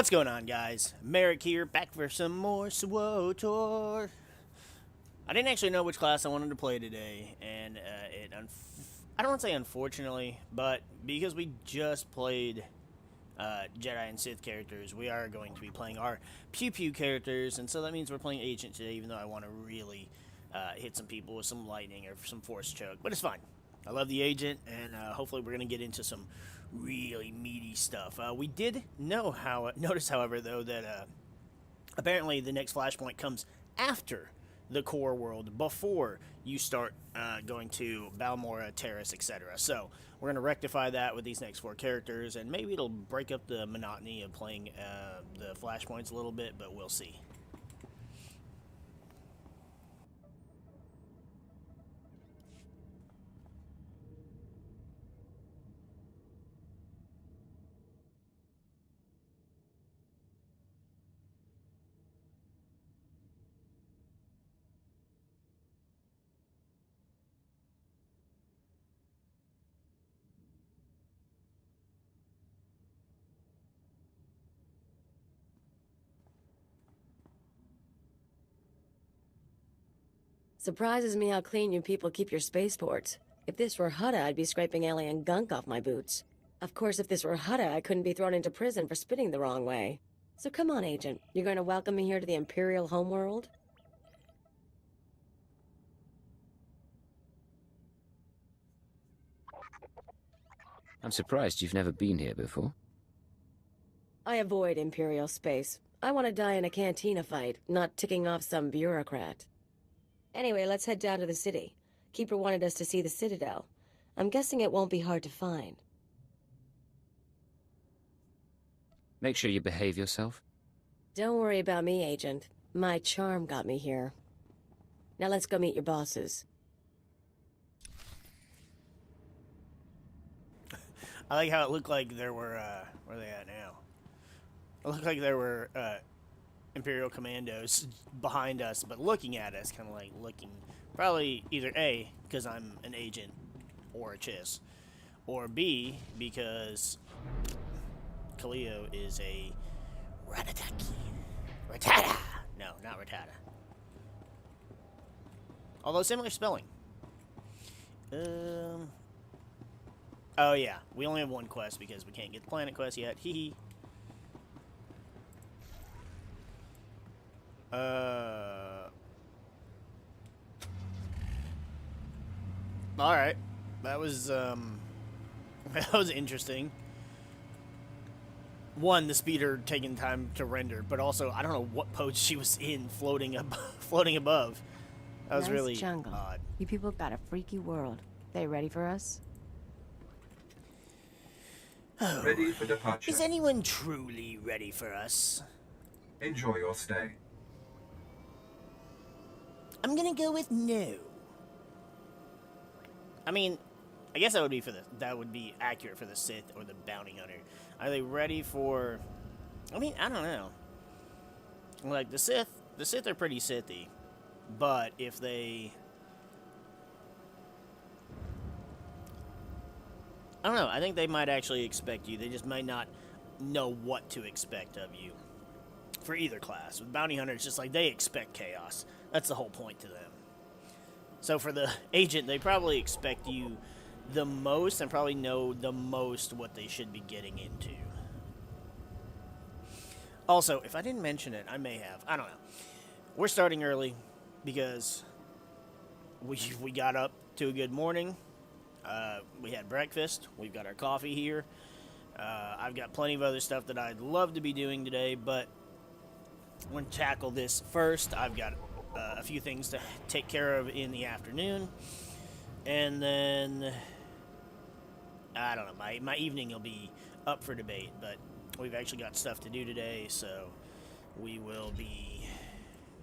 What's going on, guys? Merrick here, back for some more SWOTOR. I didn't actually know which class I wanted to play today, and I don't want to say unfortunately, but because we just played Jedi and Sith characters, we are going to be playing our Pew Pew characters, and so that means we're playing Agent today, even though I want to really hit some people with some lightning or some Force choke, but it's fine. I love the Agent, and hopefully we're going to get into some really meaty stuff. We did notice, however, though, that apparently the next flashpoint comes after the core world, before you start going to Balmora, Terrace, etc. So we're going to rectify that with these next four characters, and maybe it'll break up the monotony of playing the flashpoints a little bit, but we'll see. Surprises me how clean you people keep your spaceports. If this were Hutta, I'd be scraping alien gunk off my boots. Of course, if this were Hutta, I couldn't be thrown into prison for spitting the wrong way. So come on, Agent. You're going to welcome me here to the Imperial homeworld? I'm surprised you've never been here before. I avoid Imperial space. I want to die in a cantina fight, not ticking off some bureaucrat. Anyway, let's head down to the city. Keeper wanted us to see the Citadel. I'm guessing it won't be hard to find. Make sure you behave yourself. Don't worry about me, Agent. My charm got me here. Now let's go meet your bosses. I like how it looked like there were, where are they at now? It looked like there were, Imperial commandos behind us, but looking at us, kind of like looking, probably either A, because I'm an agent, or a chiss, or B, because Kaleo is a Ratataki. Ratata! No, not Ratata. Although similar spelling. Oh yeah, we only have one quest because we can't get the planet quest yet. Hee hee. Alright. That was, that was interesting. One, the speeder taking time to render, but also, I don't know what pose she was in floating floating above. That was nice really jungle. odd. You people got a freaky world. They ready for us? Oh. Ready for departure. Is anyone truly ready for us? Enjoy your stay. I'm gonna go with no. I mean, I guess that would be that would be accurate for the Sith or the Bounty Hunter. Are they ready for? I mean, I don't know. Like the Sith are pretty Sithy, but if they, I don't know. I think they might actually expect you. They just might not know what to expect of you. For either class. With Bounty Hunter, it's just like they expect chaos. That's the whole point to them. So for the Agent, they probably expect you the most and probably know the most what they should be getting into. Also, if I didn't mention it, I may have. I don't know. We're starting early because we got up to a good morning. We had breakfast. We've got our coffee here. I've got plenty of other stuff that I'd love to be doing today, but I'm going to tackle this first. I've got a few things to take care of in the afternoon. And then, I don't know, my evening will be up for debate. But we've actually got stuff to do today, so we will be...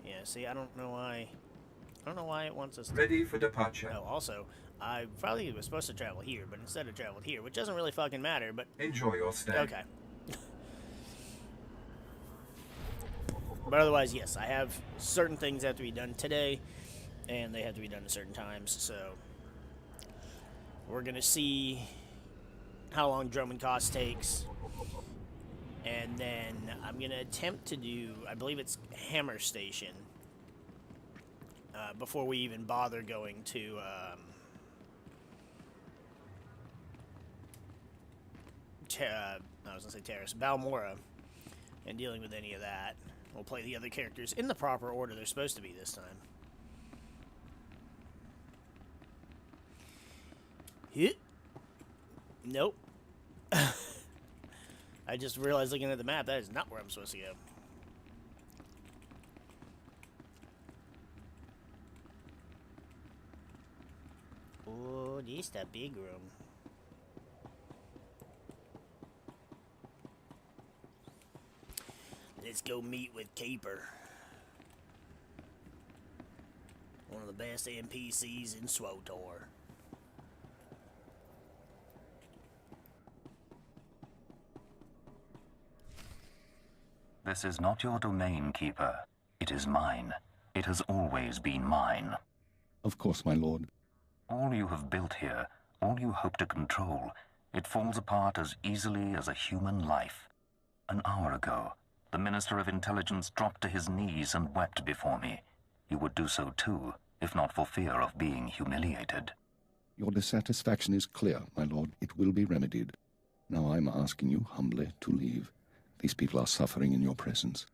Yeah, see, I don't know why it wants us to... Ready for departure. Oh, also, I probably was supposed to travel here, but instead I traveled here, which doesn't really fucking matter, but... Enjoy your stay. Okay. But otherwise, yes, I have certain things that have to be done today, and they have to be done at certain times, so we're going to see how long Drummond Cost takes, And then I'm going to attempt to do, I believe it's Hammer Station, before we even bother going to I was going to say Terrace, Balmora, and dealing with any of that. We'll play the other characters in the proper order they're supposed to be this time. Hit. Nope. I just realized looking at the map, that is not where I'm supposed to go. Oh, this is the big room. Let's go meet with Keeper. One of the best NPCs in SWTOR. This is not your domain, Keeper. It is mine. It has always been mine. Of course, my lord. All you have built here, all you hope to control, it falls apart as easily as a human life. An hour ago, the Minister of Intelligence dropped to his knees and wept before me. You would do so too, if not for fear of being humiliated. Your dissatisfaction is clear, my lord. It will be remedied. Now I'm asking you humbly to leave. These people are suffering in your presence.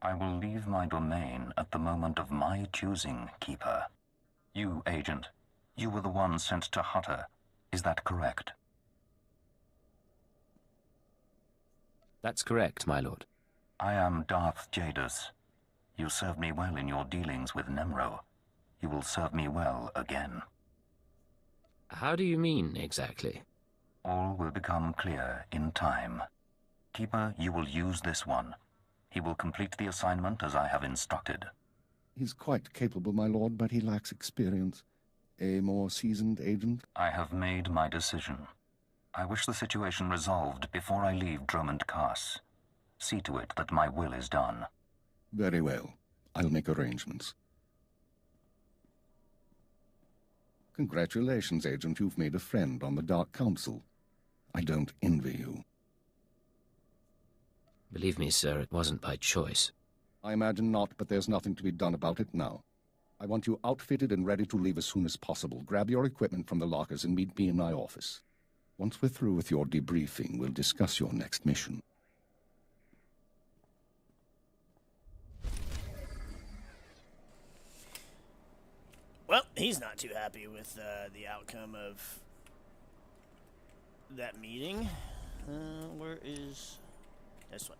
I will leave my domain at the moment of my choosing, Keeper. You, Agent, you were the one sent to Hutter. Is that correct? That's correct, my lord. I am Darth Jadus. You served me well in your dealings with Nemro. You will serve me well again. How do you mean, exactly? All will become clear in time. Keeper, you will use this one. He will complete the assignment as I have instructed. He's quite capable, my lord, but he lacks experience. A more seasoned agent? I have made my decision. I wish the situation resolved before I leave Dromund Kaas. See to it that my will is done. Very well. I'll make arrangements. Congratulations, Agent. You've made a friend on the Dark Council. I don't envy you. Believe me, sir, it wasn't by choice. I imagine not, but there's nothing to be done about it now. I want you outfitted and ready to leave as soon as possible. Grab your equipment from the lockers and meet me in my office. Once we're through with your debriefing, we'll discuss your next mission. Well, he's not too happy with the outcome of that meeting. Where is... This way.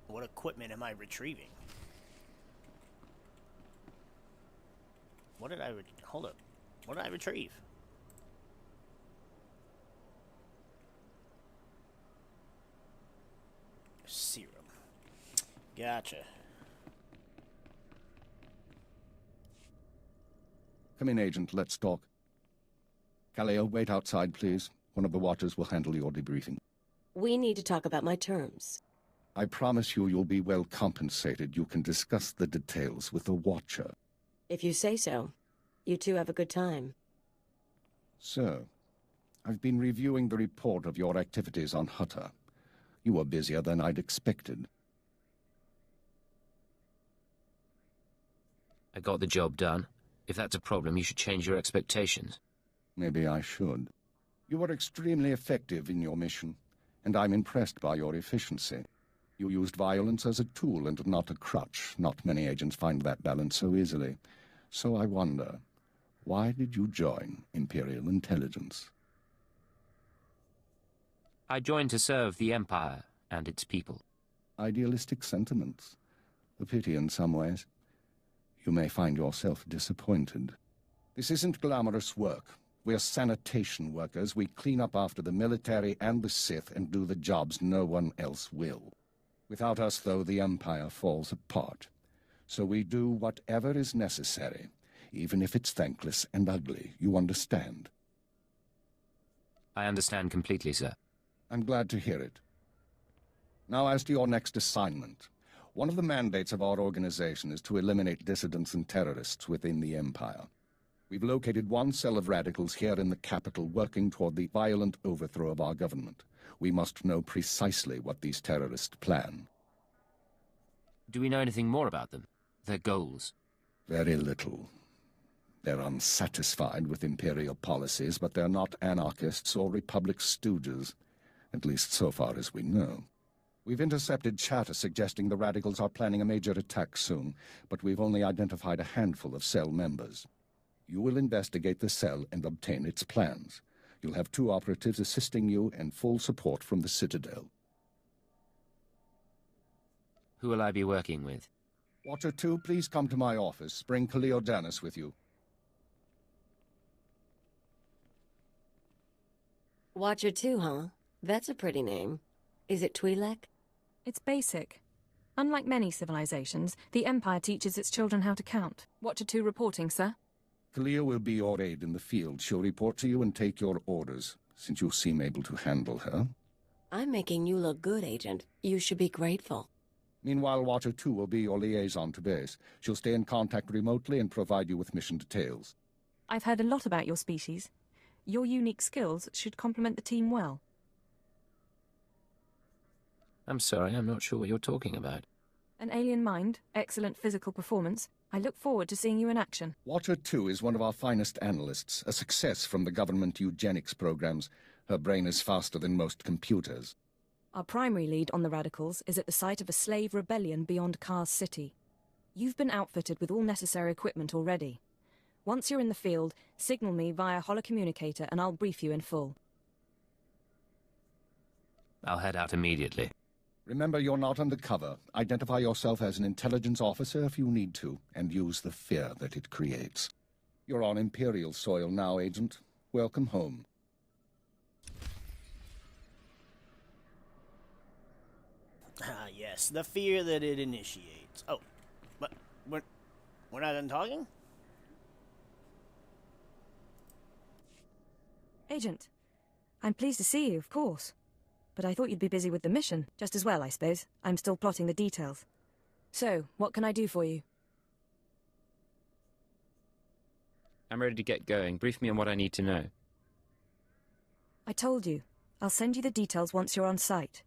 What equipment am I retrieving? What did I... Hold up. What did I retrieve? Serum. Gotcha. Come in, Agent. Let's talk. Kaleo, wait outside, please. One of the watchers will handle your debriefing. We need to talk about my terms. I promise you you'll be well compensated. You can discuss the details with the watcher. If you say so. You two have a good time. Sir, I've been reviewing the report of your activities on Hutter. You were busier than I'd expected. I got the job done. If that's a problem, you should change your expectations. Maybe I should. You were extremely effective in your mission, and I'm impressed by your efficiency. You used violence as a tool and not a crutch. Not many agents find that balance so easily. So I wonder, why did you join Imperial Intelligence? I joined to serve the Empire and its people. Idealistic sentiments. A pity in some ways. You may find yourself disappointed. This isn't glamorous work. We're sanitation workers. We clean up after the military and the Sith and do the jobs no one else will. Without us, though, the Empire falls apart. So we do whatever is necessary, even if it's thankless and ugly. You understand? I understand completely, sir. I'm glad to hear it. Now, as to your next assignment. One of the mandates of our organization is to eliminate dissidents and terrorists within the Empire. We've located one cell of radicals here in the capital working toward the violent overthrow of our government. We must know precisely what these terrorists plan. Do we know anything more about them? Their goals? Very little. They're unsatisfied with Imperial policies, but they're not anarchists or Republic stooges, at least so far as we know. We've intercepted chatter suggesting the radicals are planning a major attack soon, but we've only identified a handful of cell members. You will investigate the cell and obtain its plans. You'll have 2 operatives assisting you and full support from the Citadel. Who will I be working with? Watcher 2, please come to my office. Bring Khalil Danis with you. Watcher 2, huh? That's a pretty name. Is it Twi'lek? It's basic. Unlike many civilizations, the Empire teaches its children how to count. Watcher 2 reporting, sir. Khalil will be your aide in the field. She'll report to you and take your orders, since you seem able to handle her. I'm making you look good, Agent. You should be grateful. Meanwhile, Watcher 2 will be your liaison to base. She'll stay in contact remotely and provide you with mission details. I've heard a lot about your species. Your unique skills should complement the team well. I'm sorry, I'm not sure what you're talking about. An alien mind, excellent physical performance. I look forward to seeing you in action. Watcher 2 is one of our finest analysts, a success from the government eugenics programs. Her brain is faster than most computers. Our primary lead on the radicals is at the site of a slave rebellion beyond Kars City. You've been outfitted with all necessary equipment already. Once you're in the field, signal me via holocommunicator and I'll brief you in full. I'll head out immediately. Remember, you're not undercover. Identify yourself as an intelligence officer if you need to, and use the fear that it creates. You're on Imperial soil now, Agent. Welcome home. Ah, yes, the fear that it initiates. Oh, but we're not done talking? Agent, I'm pleased to see you, of course. But I thought you'd be busy with the mission, just as well, I suppose. I'm still plotting the details. So, what can I do for you? I'm ready to get going. Brief me on what I need to know. I told you. I'll send you the details once you're on site.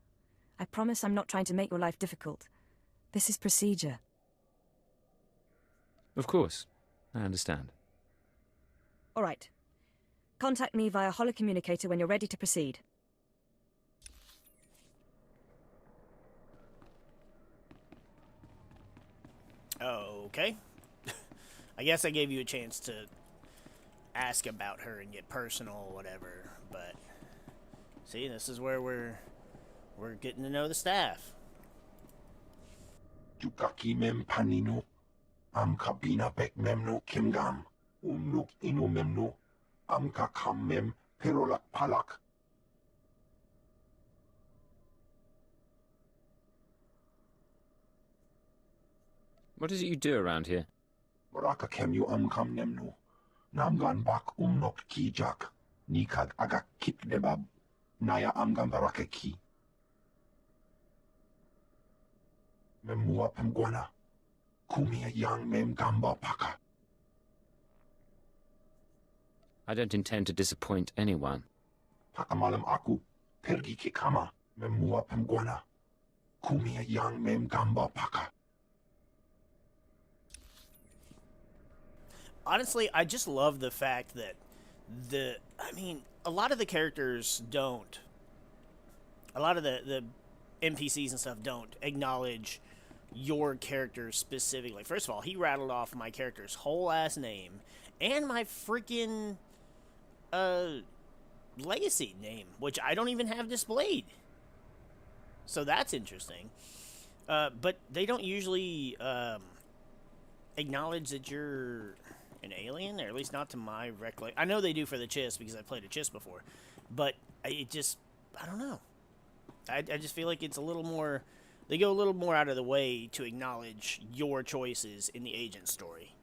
I promise I'm not trying to make your life difficult. This is procedure. Of course. I understand. All right. Contact me via holocommunicator when you're ready to proceed. Okay. I guess I gave you a chance to ask about her and get personal or whatever, but see, this is where we're getting to know the staff. Jukaki mem panino, am kabina pek memno kimgam, nuk ino memno, am kakam mem perolak palak. What is it you do around here? Baraka kem you am kam nemno, namgan bak nok kijak, nikag agak kit debab, naya amgan baraka ki. Memua pemguana, kumia yang mem gamba paka. I don't intend to disappoint anyone. Pakamalam aku, pergi ke kama, memua pemguana, kumia yang mem gamba paka. Honestly, I just love the fact that a lot of the characters don't. A lot of the NPCs and stuff don't acknowledge your character specifically. First of all, he rattled off my character's whole ass name and my freaking legacy name, which I don't even have displayed. So that's interesting. But they don't usually acknowledge that you're an alien, or at least not to my recollection. I know they do for the Chiss because I played a Chiss before, but I don't know. I just feel like it's a little more. They go a little more out of the way to acknowledge your choices in the agent story.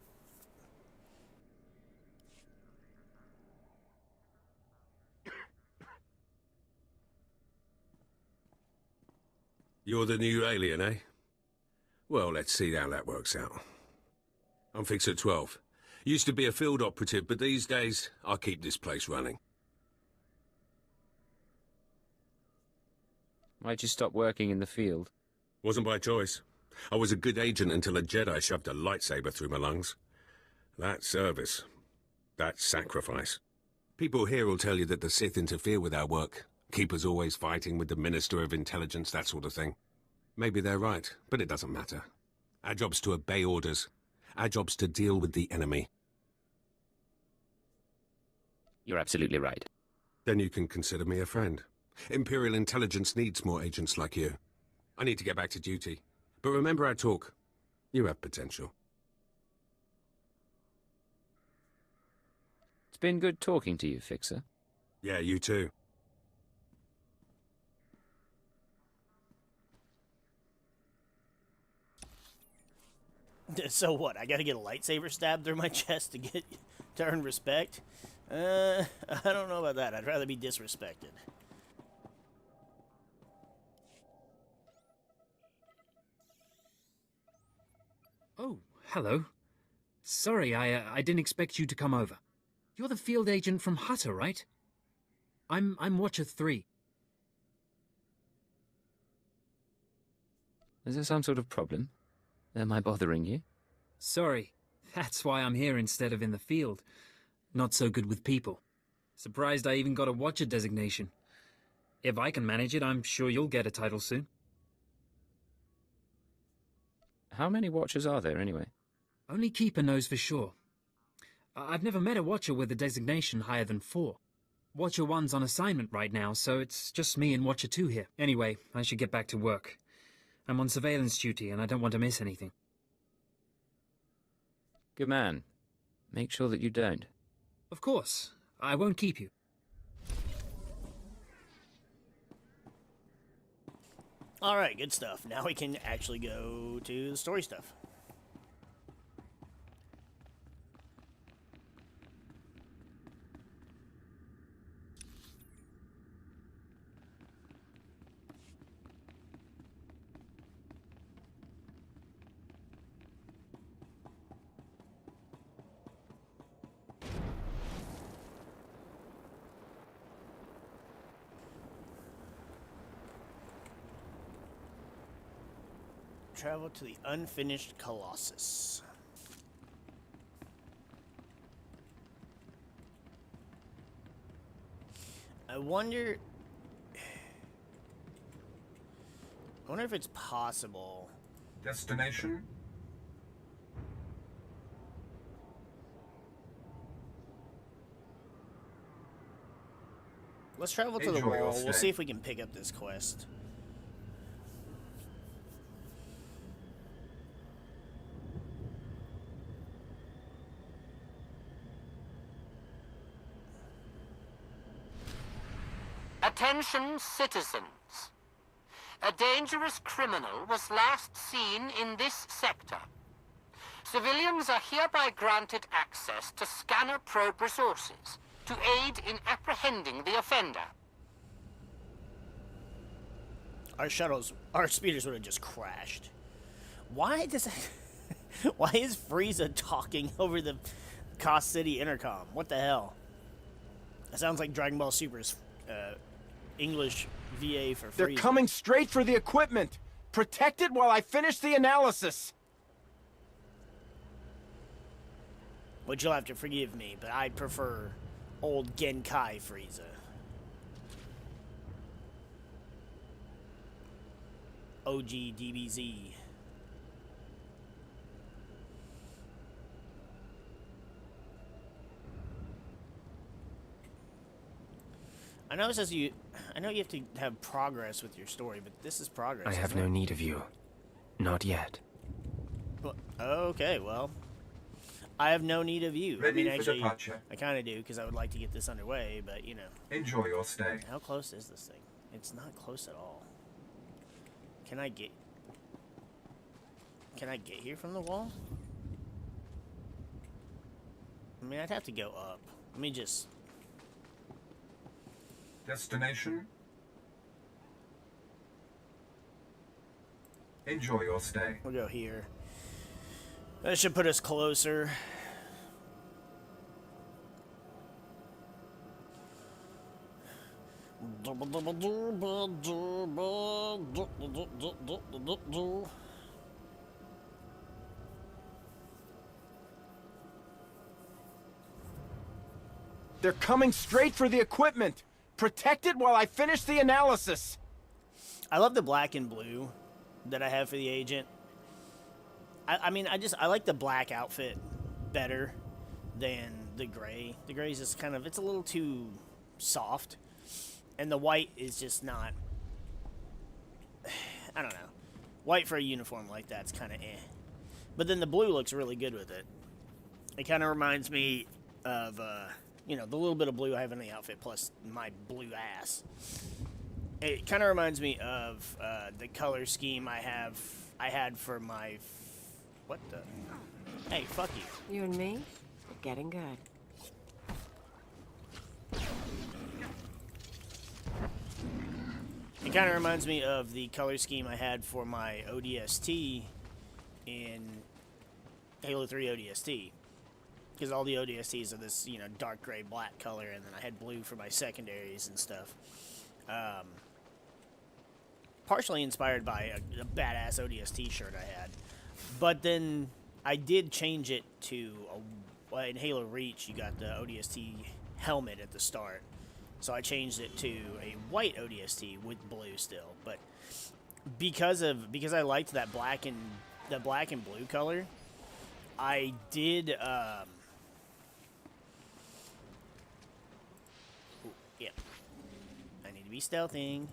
You're the new alien, eh? Well, let's see how that works out. I'm fixed at 12. Used to be a field operative, but these days, I keep this place running. Why'd you stop working in the field? Wasn't by choice. I was a good agent until a Jedi shoved a lightsaber through my lungs. That's service. That's sacrifice. People here will tell you that the Sith interfere with our work. Keep us always fighting with the Minister of Intelligence, that sort of thing. Maybe they're right, but it doesn't matter. Our job's to obey orders. Our job's to deal with the enemy. You're absolutely right. Then you can consider me a friend. Imperial Intelligence needs more agents like you. I need to get back to duty. But remember our talk. You have potential. It's been good talking to you, Fixer. Yeah, you too. So what? I gotta get a lightsaber stabbed through my chest to earn respect? I don't know about that. I'd rather be disrespected. Oh, hello. Sorry, I didn't expect you to come over. You're the field agent from Hutter, right? I'm Watcher 3. Is there some sort of problem? Am I bothering you? Sorry. That's why I'm here instead of in the field. Not so good with people. Surprised I even got a Watcher designation. If I can manage it, I'm sure you'll get a title soon. How many Watchers are there, anyway? Only Keeper knows for sure. I've never met a Watcher with a designation higher than 4. Watcher 1's on assignment right now, so it's just me and Watcher 2 here. Anyway, I should get back to work. I'm on surveillance duty, and I don't want to miss anything. Good man. Make sure that you don't. Of course. I won't keep you. Alright, good stuff. Now we can actually go to the story stuff. Travel to the unfinished Colossus. I wonder if it's possible. Destination? Let's travel to the Enjoy your wall. We'll stay. see if we can pick up this quest. Attention, citizens. A dangerous criminal was last seen in this sector. Civilians are hereby granted access to scanner probe resources to aid in apprehending the offender. Our speeders would have just crashed. Why is Frieza talking over the Cost City intercom? What the hell? That sounds like Dragon Ball Super's English VA for Frieza. They're coming straight for the equipment! Protect it while I finish the analysis! But you'll have to forgive me, but I prefer old Genkai Frieza. OG DBZ. I know it says I know you have to have progress with your story, but this is progress. I have no need of you. Not yet. Well, okay, well, I have no need of you. Ready I mean, for actually, departure. I kind of do, because I would like to get this underway, but, you know. Enjoy your stay. How close is this thing? It's not close at all. Can I get here from the wall? I mean, I'd have to go up. Let me just... Destination? Enjoy your stay. We'll go here. That should put us closer. They're coming straight for the equipment. Protect it while I finish the analysis. I love the black and blue that I have for the agent. I mean, I like the black outfit better than the gray. The gray is just kind of, it's a little too soft. And the white is just not, I don't know. White for a uniform like that's kind of eh. But then the blue looks really good with it. It kind of reminds me of, you know, the little bit of blue I have in the outfit plus my blue ass. It kind of reminds me of the color scheme I had for my, what the, hey, fuck you. You and me? We're getting good. It kind of reminds me of the color scheme I had for my ODST in Halo 3 ODST. Because all the ODSTs are this, you know, dark gray black color, and then I had blue for my secondaries and stuff. Partially inspired by a badass ODST shirt I had. But then I did change it to, in Halo Reach, you got the ODST helmet at the start. So I changed it to a white ODST with blue still. But because I liked that black and blue color, I did yeah. I need to be stealthing.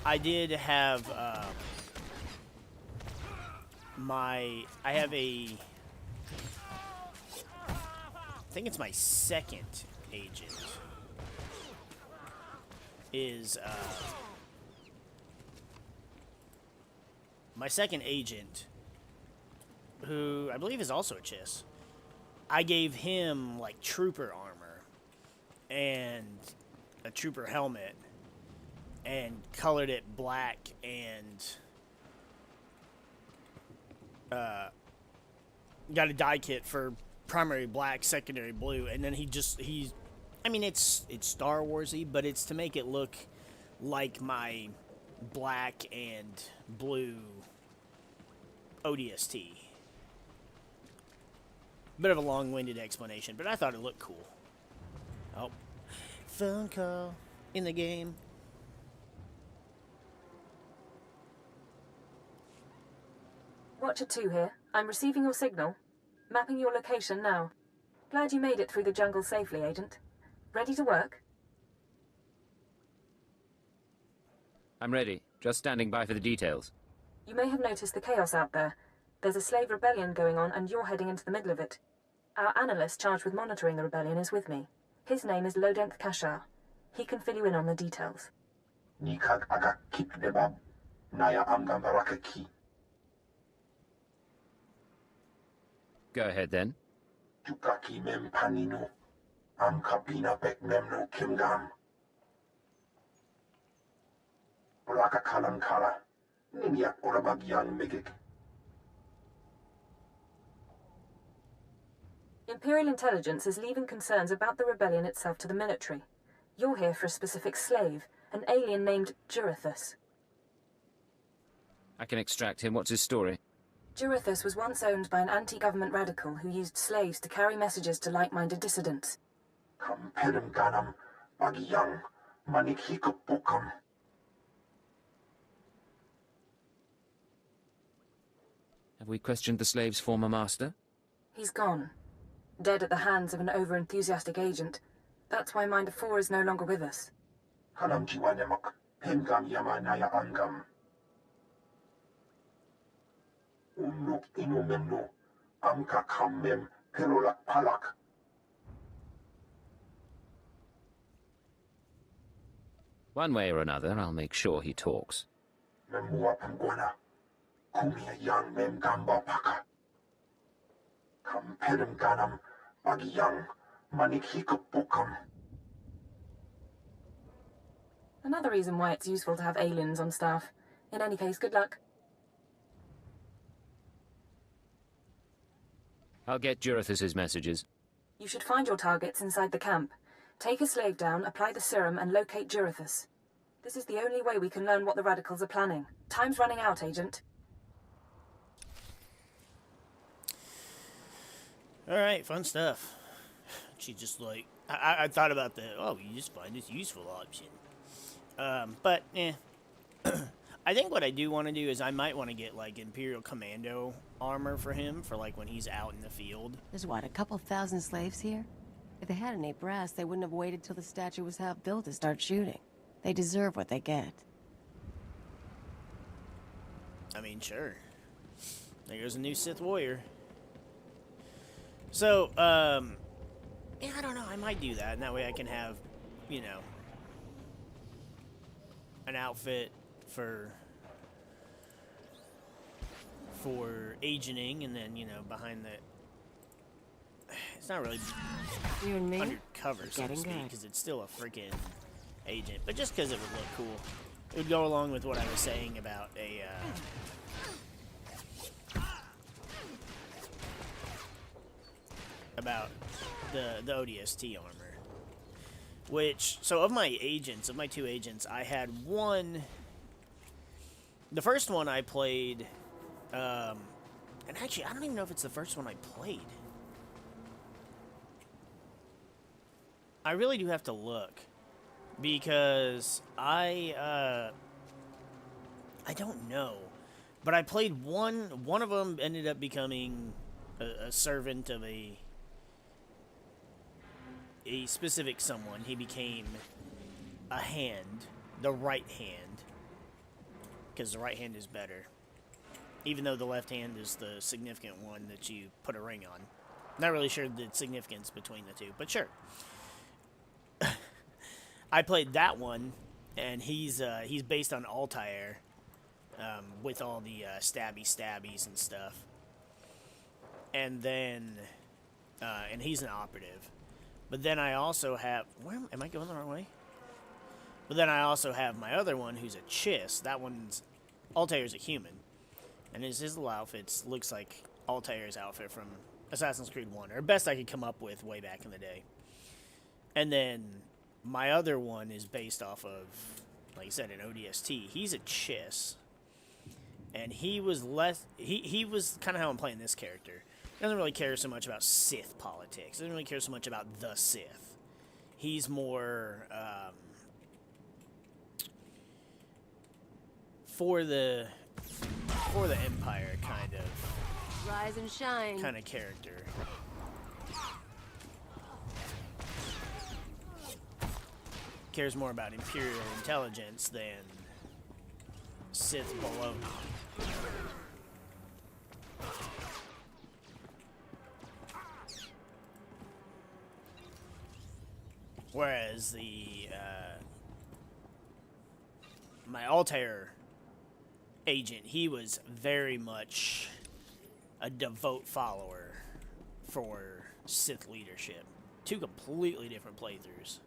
I did have I think it's my second agent is my second agent, who I believe is also a Chiss. I gave him like trooper armor and a trooper helmet and colored it black and got a dye kit for primary black, secondary blue, and then I mean, it's Star Warsy, but it's to make it look like my black and blue ODST. Bit of a long-winded explanation, but I thought it looked cool. Oh, phone call in the game. Watcher 2 here. I'm receiving your signal. Mapping your location now. Glad you made it through the jungle safely, Agent. Ready to work? I'm ready. Just standing by for the details. You may have noticed the chaos out there. There's a slave rebellion going on, and you're heading into the middle of it. Our analyst charged with monitoring the rebellion is with me. His name is Lodenth Kashar. He can fill you in on the details. Nikag aga kip debab. Naya amgam barakaki. Go ahead, then. Tukaki mem panino. Am kapina pek memno kimgam. Raka kalankala. Nimiak orabagyang megik. Imperial intelligence is leaving concerns about the rebellion itself to the military. You're here for a specific slave, an alien named Jurithus. I can extract him. What's his story? Jurithus was once owned by an anti-government radical who used slaves to carry messages to like-minded dissidents. Kamperim ganam. Bagyang. Manik hikupukam. Have we questioned the slave's former master? He's gone. Dead at the hands of an over-enthusiastic agent. That's why Minder 4 is no longer with us. Hanam jiwanemak. Hemgam yamanaya angam. Unuk inumemno. Amka kammem. Perolak palak. One way or another, I'll make sure he talks. Memua pangwana. Kumia yang mem gamba paka. Kamperim ganam. Bagyang. Manik hikupukam. Another reason why it's useful to have aliens on staff. In any case, good luck. I'll get Jurithus's messages. You should find your targets inside the camp. Take a slave down, apply the serum, and locate Jurithus. This is the only way we can learn what the Radicals are planning. Time's running out, Agent. Alright, fun stuff. She just like... I thought about the... Oh, you just find this useful option. But, I think what I do want to do is I might want to get, like, Imperial Commando armor for him for, like, when he's out in the field. There's what, a couple thousand slaves here? If they had any brass, they wouldn't have waited till the statue was half built to start shooting. They deserve what they get. I mean, sure. There goes a new Sith warrior. So, yeah, I don't know. I might do that, and that way I can have, you know, an outfit for agenting, and then, you know, behind the... It's not really you and me? undercover, so to speak, because it's still a freaking agent. But just because it would look cool. It would go along with what I was saying about a, about the ODST armor. Which, so of my agents, of my two agents, I had one... The first one I played, and actually, I don't even know if it's the first one I played. I really do have to look, because I don't know. But I played one of them ended up becoming a servant of a specific someone. He became a hand, the right hand, because the right hand is better. Even though the left hand is the significant one that you put a ring on. Not really sure the significance between the two, but sure. I played that one, and he's based on Altair, with all the stabbies and stuff. And then, and he's an operative. But then I also have... Am I going the wrong way? But then I also have my other one, who's a Chiss. That one's... Altair's a human. And his little outfit looks like Altair's outfit from Assassin's Creed 1. Or best I could come up with way back in the day. And then my other one is based off of, like I said, an ODST. He's a Chiss. And he was less... He was kind of how I'm playing this character. He doesn't really care so much about Sith politics. He doesn't really care so much about the Sith. He's more for the Empire kind of rise and shine kind of character. Cares more about Imperial intelligence than Sith baloney. Whereas the my Altair agent, he was very much a devout follower for Sith leadership. Two completely different playthroughs.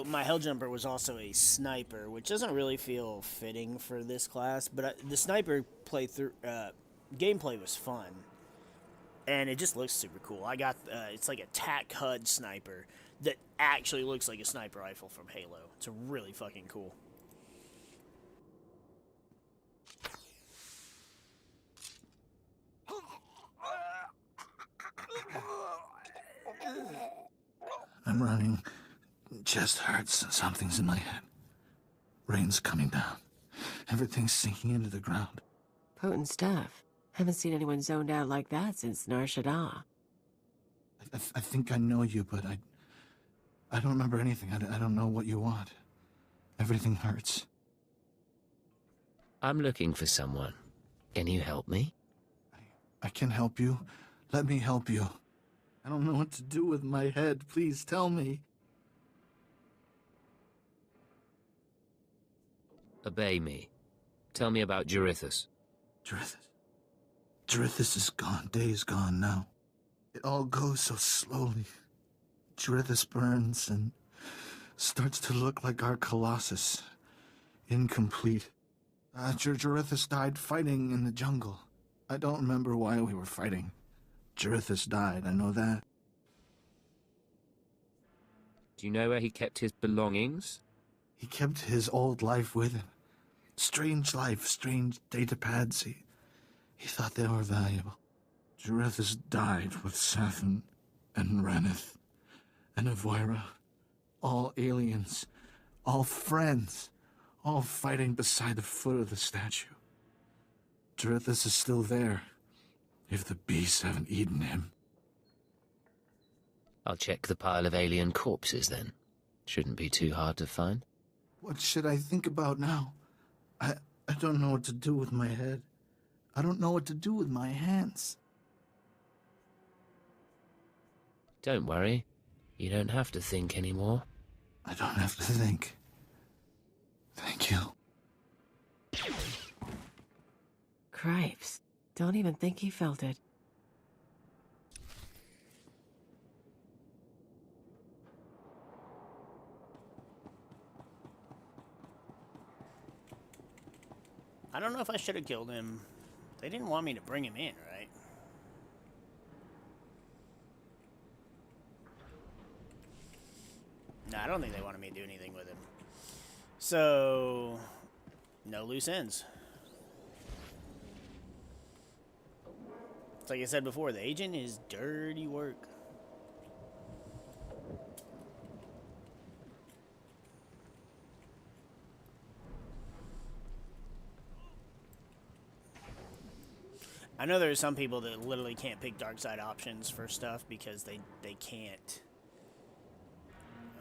My Helljumper was also a sniper, which doesn't really feel fitting for this class, but the sniper playthrough, gameplay was fun, and it just looks super cool. I got, it's like a TAC HUD sniper that actually looks like a sniper rifle from Halo. It's really fucking cool. I'm running. Chest hurts and something's in my head. Rain's coming down. Everything's sinking into the ground. Potent stuff. Haven't seen anyone zoned out like that since Nar Shaddaa. I think I know you, but I don't remember anything. I don't know what you want. Everything hurts. I'm looking for someone. Can you help me? I can help you. Let me help you. I don't know what to do with my head. Please tell me. Obey me. Tell me about Jarithus. Jarithus is gone. Day is gone now. It all goes so slowly. Jarithus burns and starts to look like our Colossus. Incomplete. Jarithus died fighting in the jungle. I don't remember why we were fighting. Jarithus died, I know that. Do you know where he kept his belongings? He kept his old life with him. Strange life, strange datapads. He thought they were valuable. Jarithus died with Sathan and Ranith and Avoira. All aliens, all friends, all fighting beside the foot of the statue. Jarithus is still there, if the beasts haven't eaten him. I'll check the pile of alien corpses then. Shouldn't be too hard to find. What should I think about now? I don't know what to do with my head. I don't know what to do with my hands. Don't worry. You don't have to think anymore. I don't have to think. Thank you. Cripes. Don't even think he felt it. I don't know if I should have killed him. They didn't want me to bring him in, right? No, I don't think they wanted me to do anything with him. So, no loose ends. It's like I said before, the agent is dirty work. I know there's some people that literally can't pick dark side options for stuff because they can't.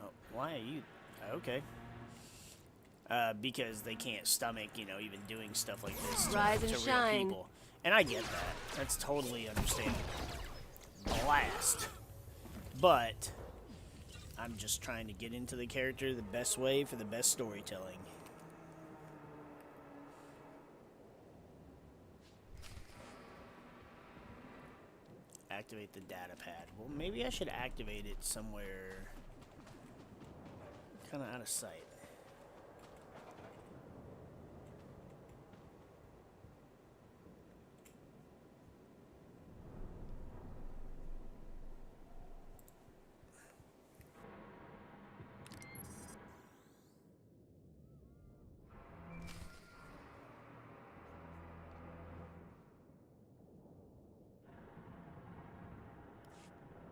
Oh, why are you... Okay. Because they can't stomach, you know, even doing stuff like this Rise and to real shine. people. And I get that. That's totally understandable. Blast. But I'm just trying to get into the character the best way for the best storytelling. Activate the data pad. Well, maybe I should activate it somewhere kind of out of sight.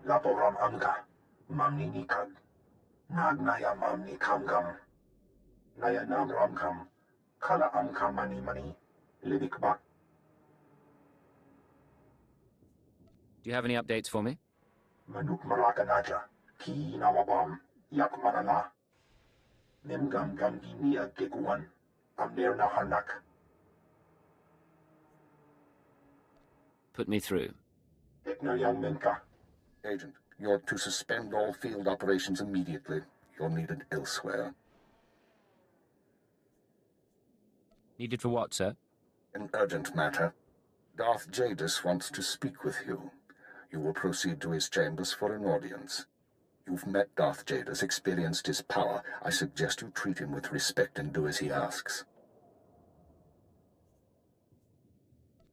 Laporam amka, mamni nikag. Nagnaya mamni kamgam. Naya nagram kam. Kala amka mani. Lidik bak. Do you have any updates for me? Manuk marakanaja. Ki nawabam. Yak manala. Nemgam gamgi ni agkekuan. Amner na hanak. Put me through. Eknayang menka. Agent, you're to suspend all field operations immediately. You're needed elsewhere. Needed for what, sir? An urgent matter. Darth Jadis wants to speak with you. You will proceed to his chambers for an audience. You've met Darth Jadis, experienced his power. I suggest you treat him with respect and do as he asks.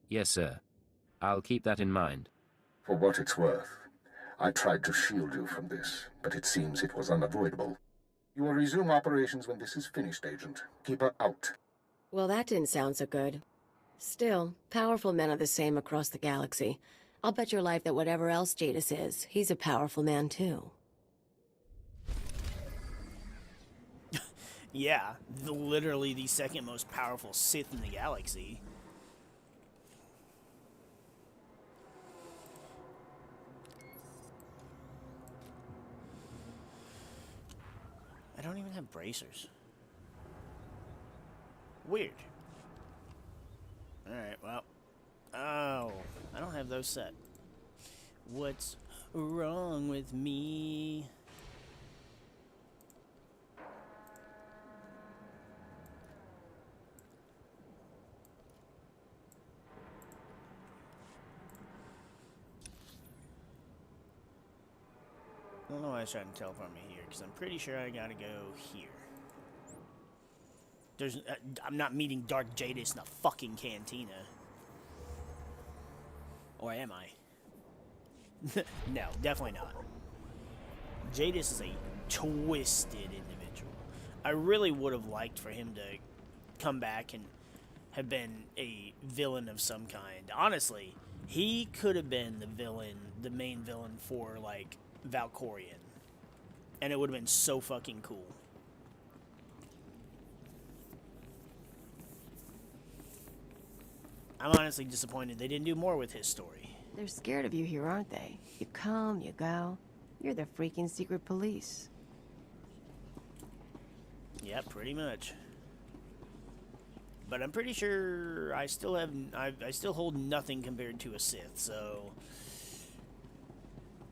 Yes, sir. I'll keep that in mind. For what it's worth, I tried to shield you from this, but it seems it was unavoidable. You will resume operations when this is finished, Agent. Keep her out. Well, that didn't sound so good. Still, powerful men are the same across the galaxy. I'll bet your life that whatever else Jadis is, he's a powerful man too. Yeah, literally the second most powerful Sith in the galaxy. I don't even have bracers. Weird. those set. What's wrong with me? I don't know why I was trying to teleport me here, because I'm pretty sure I gotta go here. I'm not meeting Dark Jadis in a fucking cantina. Or am I? No, definitely not. Jadis is a twisted individual. I really would have liked for him to come back and have been a villain of some kind. Honestly, he could have been the main villain for, like, Valkorion. And it would have been so fucking cool. I'm honestly disappointed they didn't do more with his story. They're scared of you here, aren't they? You come, you go. You're their freaking secret police. Yeah, pretty much. But I'm pretty sure I still hold nothing compared to a Sith, so...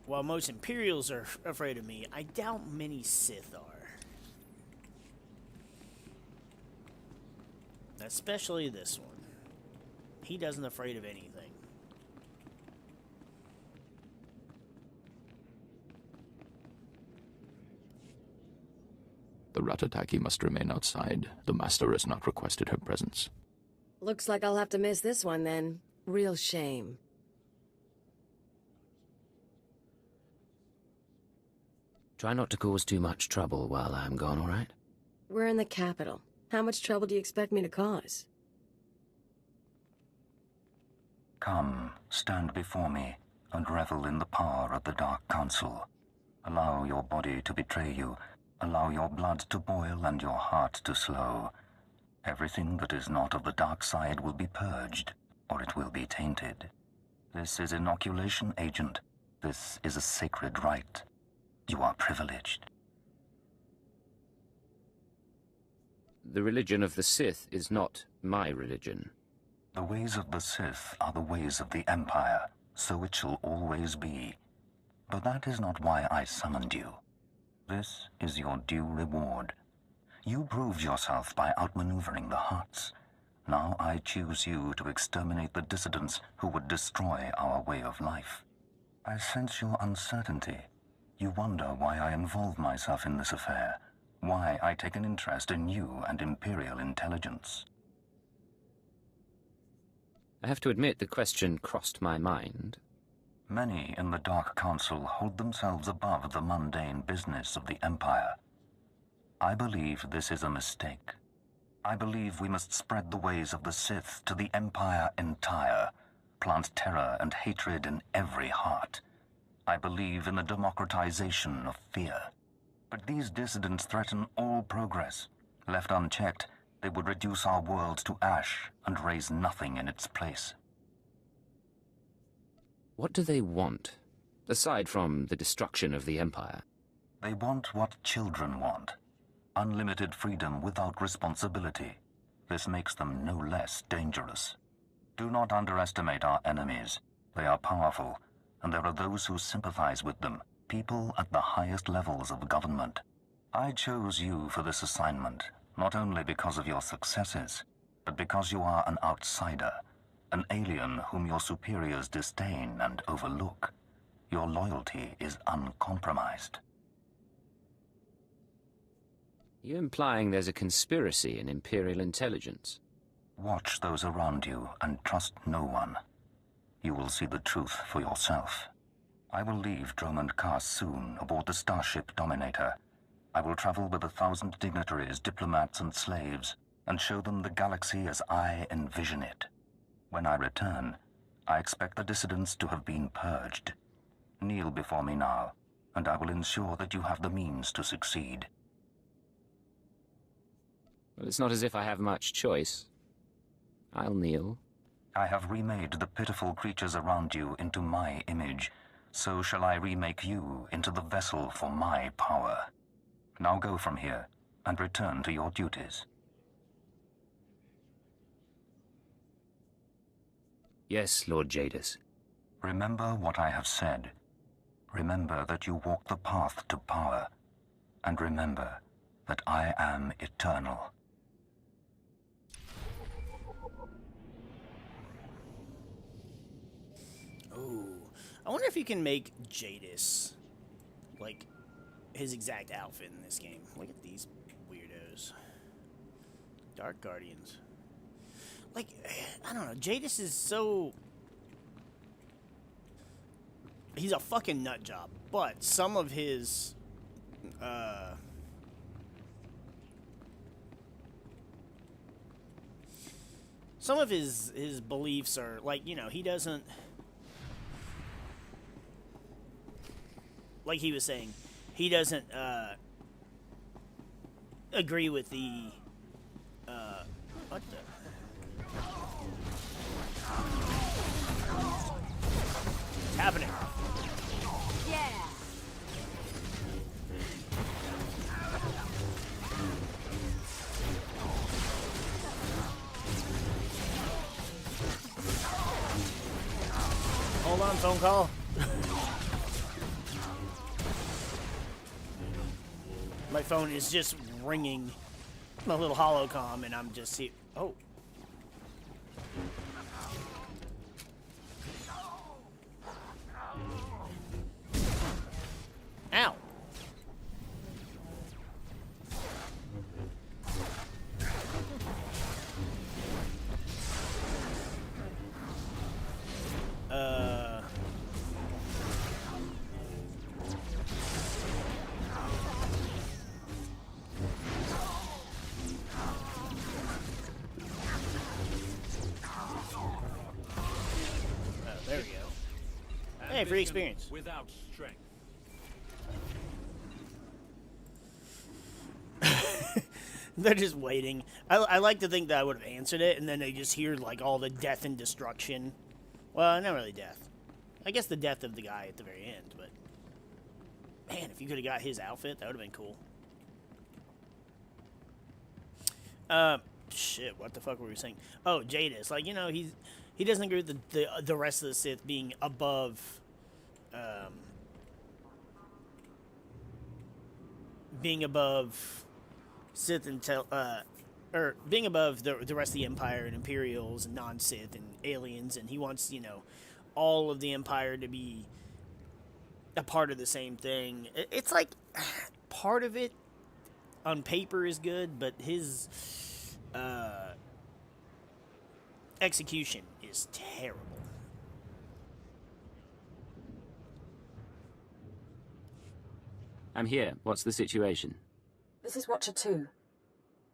While most Imperials are afraid of me, I doubt many Sith are. Especially this one. He doesn't afraid of anything. The Ratataki must remain outside. The Master has not requested her presence. Looks like I'll have to miss this one then. Real shame. Try not to cause too much trouble while I'm gone, all right? We're in the capital. How much trouble do you expect me to cause? Come, stand before me, and revel in the power of the Dark Council. Allow your body to betray you. Allow your blood to boil and your heart to slow. Everything that is not of the dark side will be purged, or it will be tainted. This is inoculation, Agent. This is a sacred rite. You are privileged. The religion of the Sith is not my religion. The ways of the Sith are the ways of the Empire, so it shall always be. But that is not why I summoned you. This is your due reward. You proved yourself by outmaneuvering the Hutts. Now I choose you to exterminate the dissidents who would destroy our way of life. I sense your uncertainty. You wonder why I involve myself in this affair, why I take an interest in you and Imperial intelligence. I have to admit the question crossed my mind. Many in the Dark Council hold themselves above the mundane business of the Empire. I believe this is a mistake. I believe we must spread the ways of the Sith to the Empire entire, plant terror and hatred in every heart. I believe in the democratization of fear. But these dissidents threaten all progress. Left unchecked, they would reduce our world to ash and raise nothing in its place. What do they want, aside from the destruction of the Empire? They want what children want. Unlimited freedom without responsibility. This makes them no less dangerous. Do not underestimate our enemies. They are powerful, and there are those who sympathize with them, people at the highest levels of government. I chose you for this assignment, not only because of your successes, but because you are an outsider, an alien whom your superiors disdain and overlook. Your loyalty is uncompromised. You implying there's a conspiracy in Imperial intelligence? Watch those around you and trust no one. You will see the truth for yourself. I will leave Dromund Kaas soon aboard the starship Dominator. I will travel with 1,000 dignitaries, diplomats, and slaves, and show them the galaxy as I envision it. When I return, I expect the dissidents to have been purged. Kneel before me now, and I will ensure that you have the means to succeed. Well, it's not as if I have much choice. I'll kneel. I have remade the pitiful creatures around you into my image. So shall I remake you into the vessel for my power. Now go from here, and return to your duties. Yes, Lord Jadis. Remember what I have said. Remember that you walk the path to power. And remember that I am eternal. Ooh. I wonder if you can make Jadis, like, his exact outfit in this game. Look at these weirdos. Dark Guardians. Like, I don't know. Jadis is so... He's a fucking nut job. But some of his... some of his beliefs are, like, you know, he doesn't... Like he was saying, he doesn't, agree with the, what the... What's happening? Yeah. Hold on, phone call. My phone is just ringing my little holocom, and I'm just see. Oh. Ow. There we go. Hey, free experience. Without strength. They're just waiting. I like to think that I would have answered it, and then they just hear, like, all the death and destruction. Well, not really death. I guess the death of the guy at the very end, but... Man, if you could have got his outfit, that would have been cool. Shit, what the fuck were we saying? Oh, Jadis. Like, you know, he doesn't agree with the rest of the Sith being above... being above... Sith or being above the rest of the Empire and Imperials and non-Sith and aliens, and he wants, you know, all of the Empire to be a part of the same thing. It's like, part of it on paper is good, but his execution is terrible. I'm here. What's the situation? This is Watcher 2.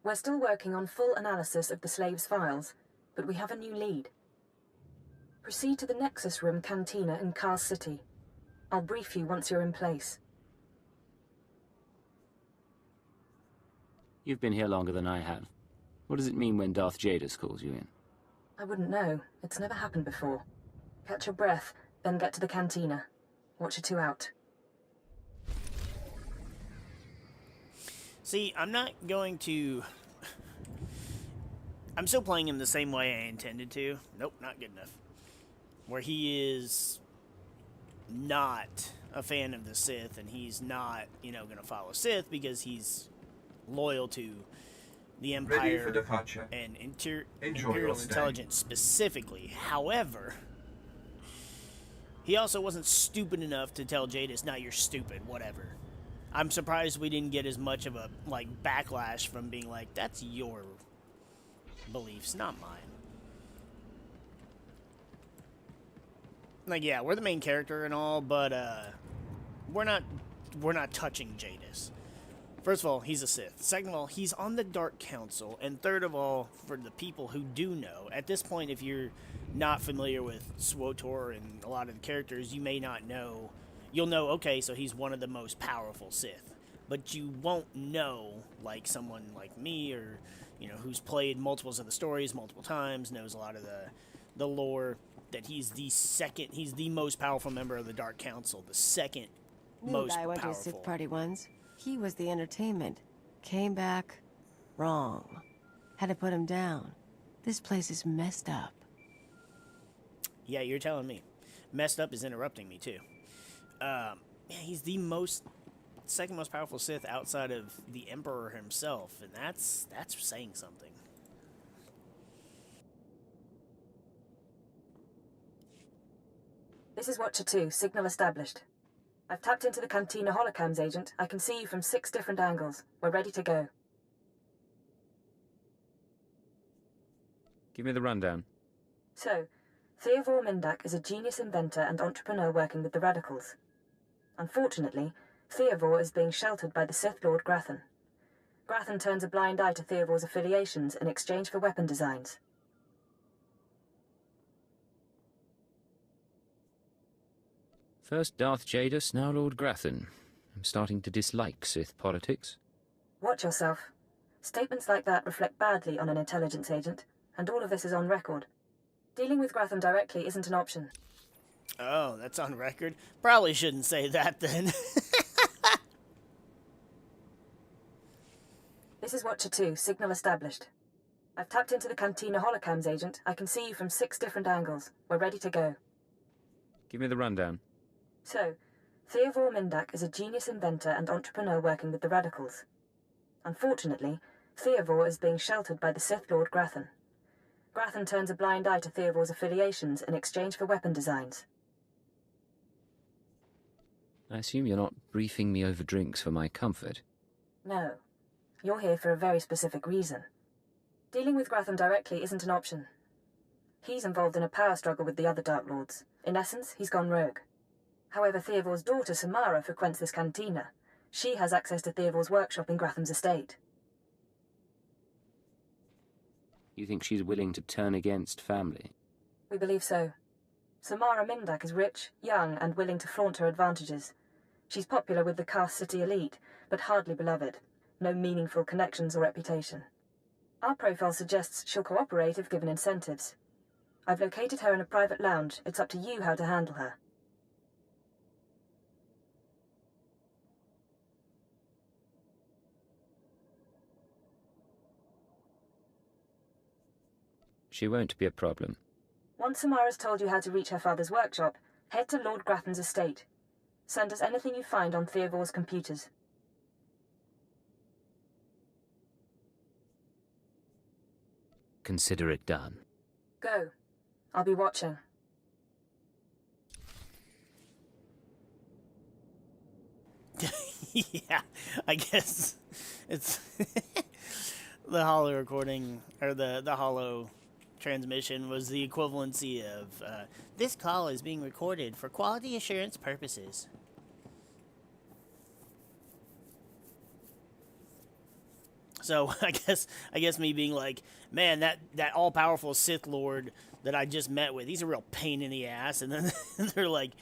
We're still working on full analysis of the slave's files, but we have a new lead. Proceed to the Nexus Room Cantina in Cars City. I'll brief you once you're in place. You've been here longer than I have. What does it mean when Darth Jadis calls you in? I wouldn't know. It's never happened before. Catch your breath, then get to the cantina. Watcher 2 out. See, I'm not going to... I'm still playing him the same way I intended to. Nope, not good enough. Where he is not a fan of the Sith, and he's not, you know, going to follow Sith because he's loyal to the Empire and Imperial intelligence specifically. However, he also wasn't stupid enough to tell Jadis, "Nah, you're stupid, whatever." I'm surprised we didn't get as much of a, like, backlash from being like, that's your beliefs, not mine. Like, yeah, we're the main character and all, but, we're not touching Jadis. First of all, he's a Sith. Second of all, he's on the Dark Council. And third of all, for the people who do know, at this point, if you're not familiar with SWTOR and a lot of the characters, you may not know. You'll know, okay, so he's one of the most powerful Sith. But you won't know, like someone like me, or, you know, who's played multiples of the stories multiple times, knows a lot of the lore, that he's the most powerful member of the Dark Council, the second most guy went to a powerful. Sith party once. He was the entertainment. Came back wrong. Had to put him down. This place is messed up. Yeah, you're telling me. messed up is interrupting me too. Yeah, he's the second most powerful Sith outside of the Emperor himself, and that's saying something. This is Watcher 2, signal established. I've tapped into the Cantina holocams, Agent. I can see you from 6 different angles. We're ready to go. Give me the rundown. So, Theodore Mindak is a genius inventor and entrepreneur working with the Radicals. Unfortunately, Theodore is being sheltered by the Sith Lord Grathan. Grathan turns a blind eye to Theodore's affiliations in exchange for weapon designs. First Darth Jadus, now Lord Grathan. I'm starting to dislike Sith politics. Watch yourself. Statements like that reflect badly on an intelligence agent, and all of this is on record. Dealing with Grathan directly isn't an option. Oh, that's on record? Probably shouldn't say that then. This is Watcher 2, signal established. I've tapped into the Cantina holocams, Agent. I can see you from 6 different angles. We're ready to go. Give me the rundown. So, Theodore Mindak is a genius inventor and entrepreneur working with the Radicals. Unfortunately, Theodore is being sheltered by the Sith Lord Grathan. Grathan turns a blind eye to Theodore's affiliations in exchange for weapon designs. I assume you're not briefing me over drinks for my comfort. No. You're here for a very specific reason. Dealing with Grathan directly isn't an option. He's involved in a power struggle with the other Dark Lords. In essence, he's gone rogue. However, Theodore's daughter Samara frequents this cantina. She has access to Theodore's workshop in Gratham's estate. You think she's willing to turn against family? We believe so. Samara Mindak is rich, young, and willing to flaunt her advantages. She's popular with the Caste City elite, but hardly beloved. No meaningful connections or reputation. Our profile suggests she'll cooperate if given incentives. I've located her in a private lounge. It's up to you how to handle her. She won't be a problem. Once Samara's told you how to reach her father's workshop, head to Lord Grathan's estate. Send us anything you find on Theodore's computers. Consider it done. Go. I'll be watching. Yeah, I guess it's the holo recording, or the holo transmission was the equivalency of, this call is being recorded for quality assurance purposes. So I guess me being like, man, that all-powerful Sith Lord that I just met with, he's a real pain in the ass. And then they're like,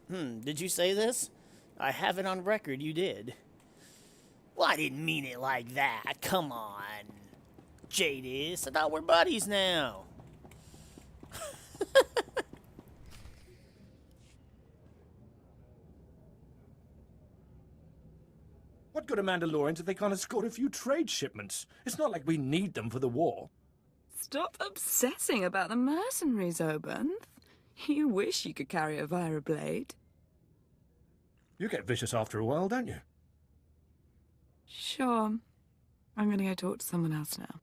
did you say this? I have it on record, you did. Well, I didn't mean it like that. Come on, Jadis. I thought we're buddies now. What good are Mandalorians if they can't escort a few trade shipments? It's not like we need them for the war. Stop obsessing about the mercenaries, Obanth. You wish you could carry a Vira blade. You get vicious after a while, don't you? Sure. I'm gonna go talk to someone else now.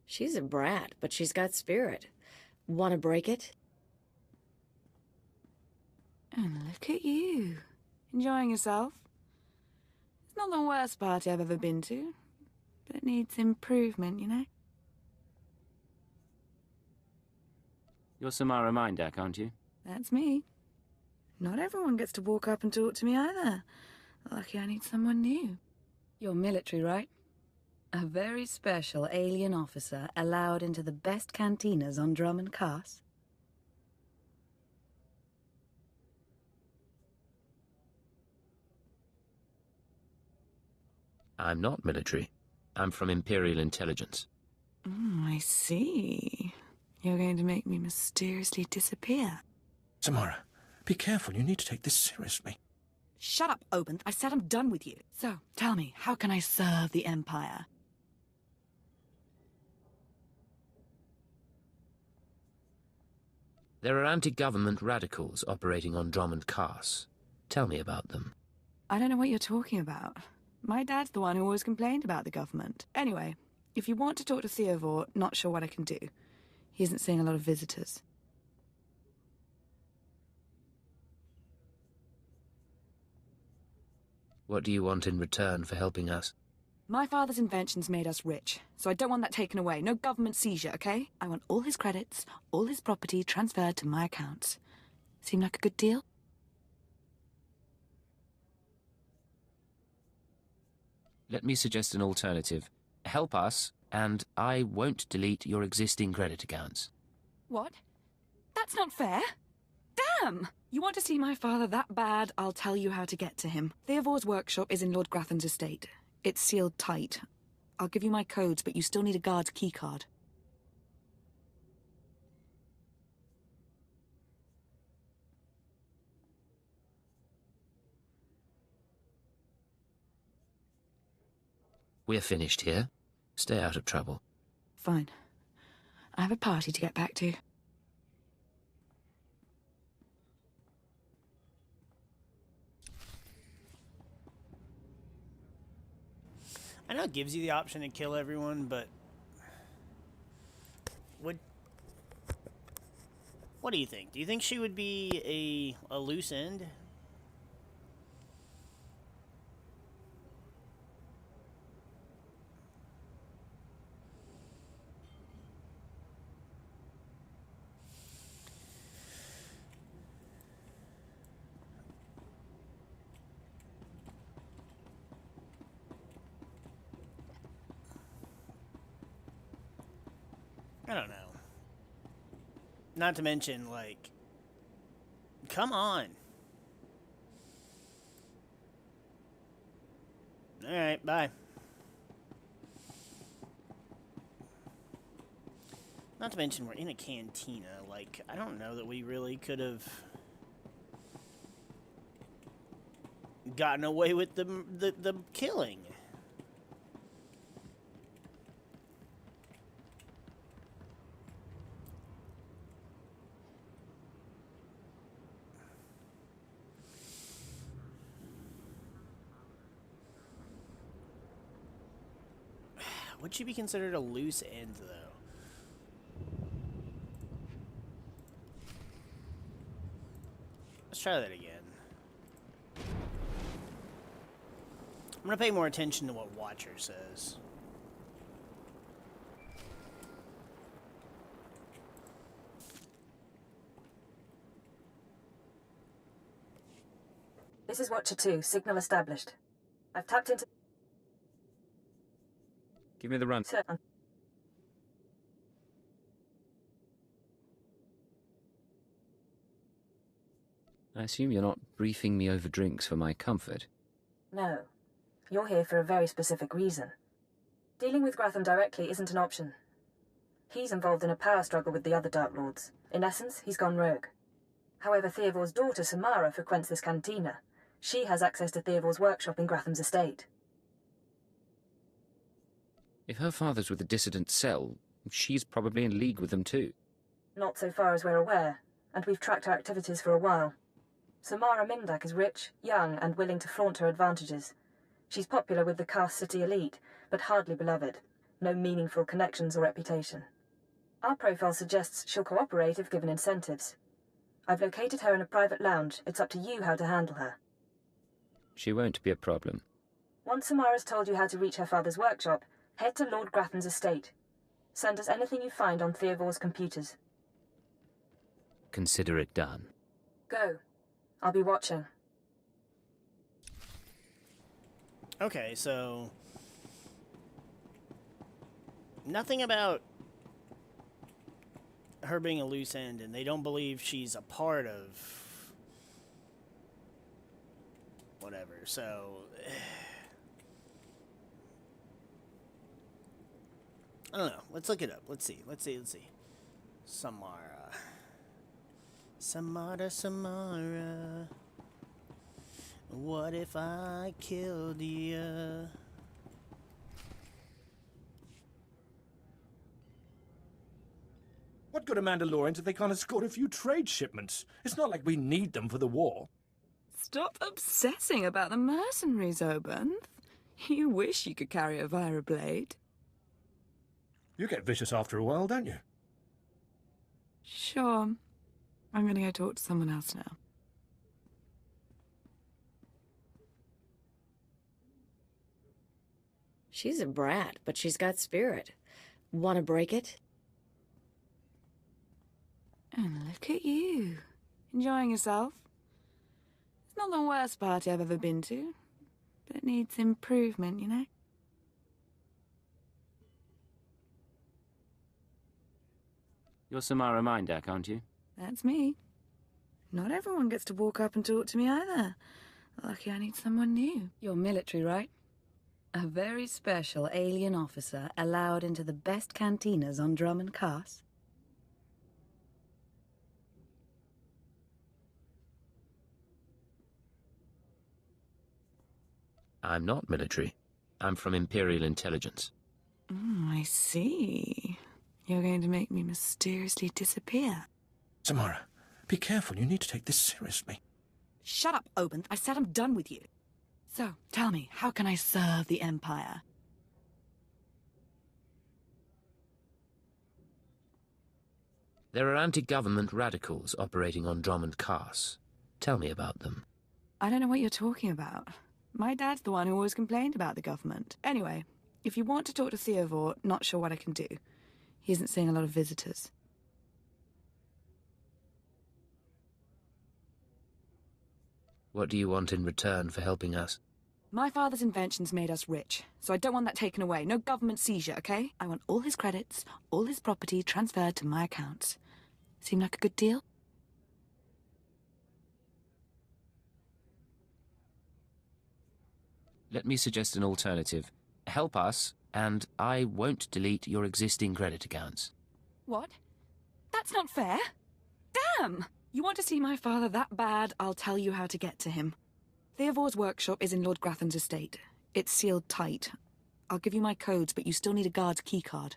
She's a brat, but she's got spirit. Want to break it? And look at you. Enjoying yourself? It's not the worst party I've ever been to, but it needs improvement, you know? You're Samara Mindak, aren't you? That's me. Not everyone gets to walk up and talk to me either. Lucky I need someone new. You're military, right? A very special alien officer allowed into the best cantinas on Drum and Cass. I'm not military. I'm from Imperial intelligence. I see. You're going to make me mysteriously disappear. Samara, be careful. You need to take this seriously. Shut up, Obanth. I said I'm done with you. So, tell me, how can I serve the Empire? There are anti-government radicals operating on Drummond Cars. Tell me about them. I don't know what you're talking about. My dad's the one who always complained about the government. Anyway, if you want to talk to Theovore, not sure what I can do. He isn't seeing a lot of visitors. What do you want in return for helping us? My father's inventions made us rich, so I don't want that taken away. No government seizure, okay? I want all his credits, all his property transferred to my accounts. Seem like a good deal? Let me suggest an alternative. Help us, and I won't delete your existing credit accounts. What? That's not fair. Damn! You want to see my father that bad? I'll tell you how to get to him. Theovore's workshop is in Lord Grathan's estate. It's sealed tight. I'll give you my codes, but you still need a guard's keycard. We're finished here. Stay out of trouble. Fine. I have a party to get back to. I know it gives you the option to kill everyone, but what do you think? Do you think she would be a loose end? I don't know. Not to mention, like, come on. Alright, bye. Not to mention, we're in a cantina. Like, I don't know that we really could have gotten away with the killing. Would she be considered a loose end, though? Let's try that again. I'm gonna pay more attention to what Watcher says. This is Watcher 2, signal established. I've tapped into... Give me the run. Sir. I assume you're not briefing me over drinks for my comfort. No. You're here for a very specific reason. Dealing with Gratham directly isn't an option. He's involved in a power struggle with the other Dark Lords. In essence, he's gone rogue. However, Theovore's daughter, Samara, frequents this cantina. She has access to Theovore's workshop in Gratham's estate. If her father's with the dissident cell, she's probably in league with them too. Not so far as we're aware, and we've tracked her activities for a while. Samara Mindak is rich, young, and willing to flaunt her advantages. She's popular with the Cast City elite, but hardly beloved. No meaningful connections or reputation. Our profile suggests she'll cooperate if given incentives. I've located her in a private lounge. It's up to you how to handle her. She won't be a problem. Once Samara's told you how to reach her father's workshop, head to Lord Grathan's estate. Send us anything you find on Theovore's computers. Consider it done. Go. I'll be watching. Okay, so... nothing about her being a loose end, and they don't believe she's a part of... whatever, so... I don't know. Let's look it up. Let's see. Samara. Samara. What if I killed you? What good are Mandalorians if they can't escort a few trade shipments? It's not like we need them for the war. Stop obsessing about the mercenaries, Obanth. You wish you could carry a Vira blade. You get vicious after a while, don't you? Sure. I'm gonna go talk to someone else now. She's a brat, but she's got spirit. Want to break it? And look at you. Enjoying yourself? It's not the worst party I've ever been to, but it needs improvement, you know? You're Samara Mindak, aren't you? That's me. Not everyone gets to walk up and talk to me either. Lucky I need someone new. You're military, right? A very special alien officer allowed into the best cantinas on Drummond Cars. I'm not military. I'm from Imperial intelligence. I see. You're going to make me mysteriously disappear. Samara, be careful. You need to take this seriously. Shut up, Obanth. I said I'm done with you. So, tell me, how can I serve the Empire? There are anti-government radicals operating on Drummond Cars. Tell me about them. I don't know what you're talking about. My dad's the one who always complained about the government. Anyway, if you want to talk to Theovore, not sure what I can do. He isn't seeing a lot of visitors. What do you want in return for helping us? My father's inventions made us rich, so I don't want that taken away. No government seizure, okay? I want all his credits, all his property transferred to my accounts. Seem like a good deal? Let me suggest an alternative. Help us, and I won't delete your existing credit accounts. What? That's not fair. Damn! You want to see my father that bad, I'll tell you how to get to him. Theovore's workshop is in Lord Grathan's estate. It's sealed tight. I'll give you my codes, but you still need a guard's keycard.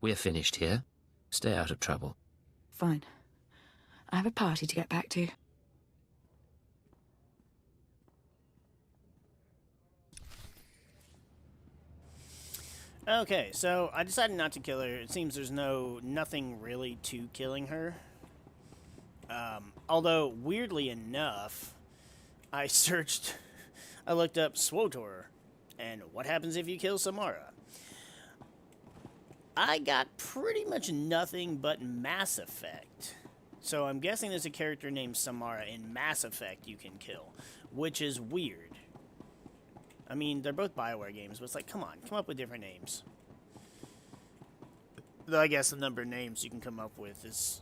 We're finished here. Stay out of trouble. Fine. I have a party to get back to. Okay, so I decided not to kill her. It seems there's nothing really to killing her. Although, weirdly enough, I looked up SWOTOR, and what happens if you kill Samara? I got pretty much nothing but Mass Effect. So I'm guessing there's a character named Samara in Mass Effect you can kill, which is weird. I mean, they're both BioWare games, but it's like, come on, come up with different names. Though I guess the number of names you can come up with is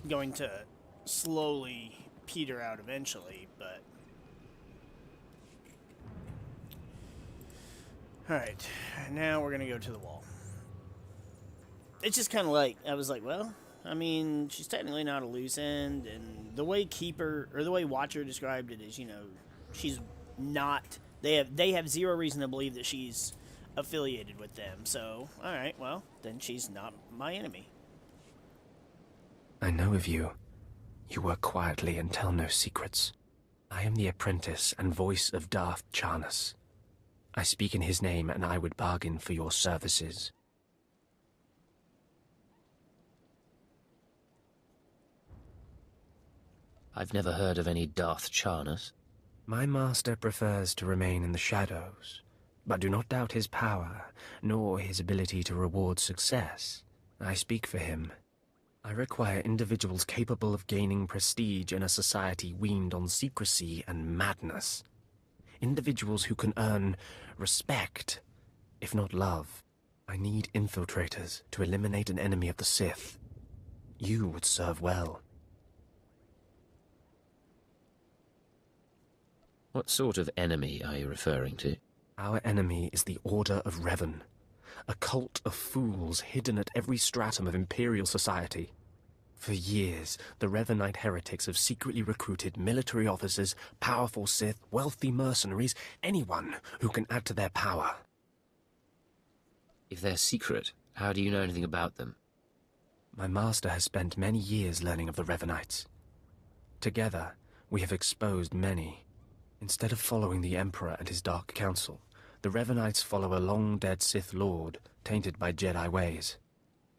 going to slowly peter out eventually, but... Alright, now we're gonna go to the wall. It's just kind of like, I was like, well, I mean, she's technically not a loose end, and the way Watcher described it is, you know, she's not, they have zero reason to believe that she's affiliated with them, so, alright, well, then she's not my enemy. I know of you. You work quietly and tell no secrets. I am the apprentice and voice of Darth Charnas. I speak in his name, and I would bargain for your services. I've never heard of any Darth Charnas. My master prefers to remain in the shadows, but do not doubt his power, nor his ability to reward success. I speak for him. I require individuals capable of gaining prestige in a society weaned on secrecy and madness. Individuals who can earn respect, if not love. I need infiltrators to eliminate an enemy of the Sith. You would serve well. What sort of enemy are you referring to? Our enemy is the Order of Revan, a cult of fools hidden at every stratum of Imperial society. For years, the Revanite heretics have secretly recruited military officers, powerful Sith, wealthy mercenaries, anyone who can add to their power. If they're secret, how do you know anything about them? My master has spent many years learning of the Revenites. Together, we have exposed many. Instead of following the Emperor and his Dark Council, the Revenites follow a long-dead Sith Lord, tainted by Jedi ways.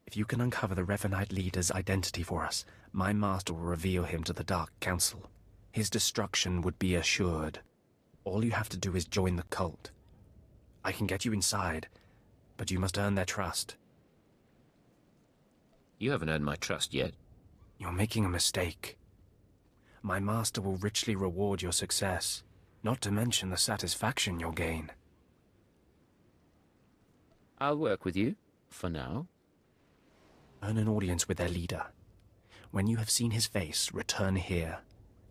If you can uncover the Revenite leader's identity for us, my master will reveal him to the Dark Council. His destruction would be assured. All you have to do is join the cult. I can get you inside, but you must earn their trust. You haven't earned my trust yet. You're making a mistake. My master will richly reward your success, not to mention the satisfaction you'll gain. I'll work with you, for now. Earn an audience with their leader. When you have seen his face, return here,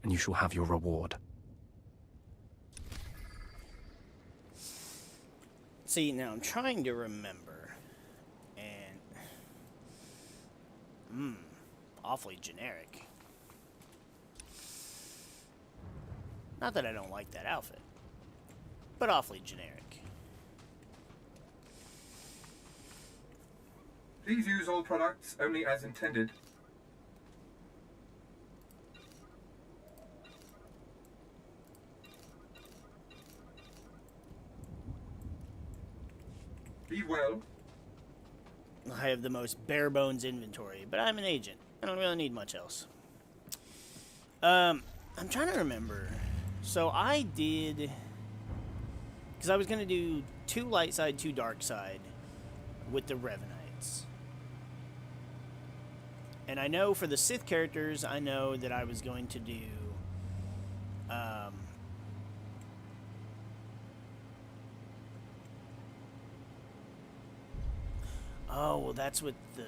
and you shall have your reward. See, now I'm trying to remember, and awfully generic. Not that I don't like that outfit, but awfully generic. Please use all products only as intended. Be well. I have the most bare bones inventory, but I'm an agent. I don't really need much else. I'm trying to remember. So I did, because I was going to do 2 light side, 2 dark side with the Revenites. And I know for the Sith characters, I know that I was going to do oh, well, that's with the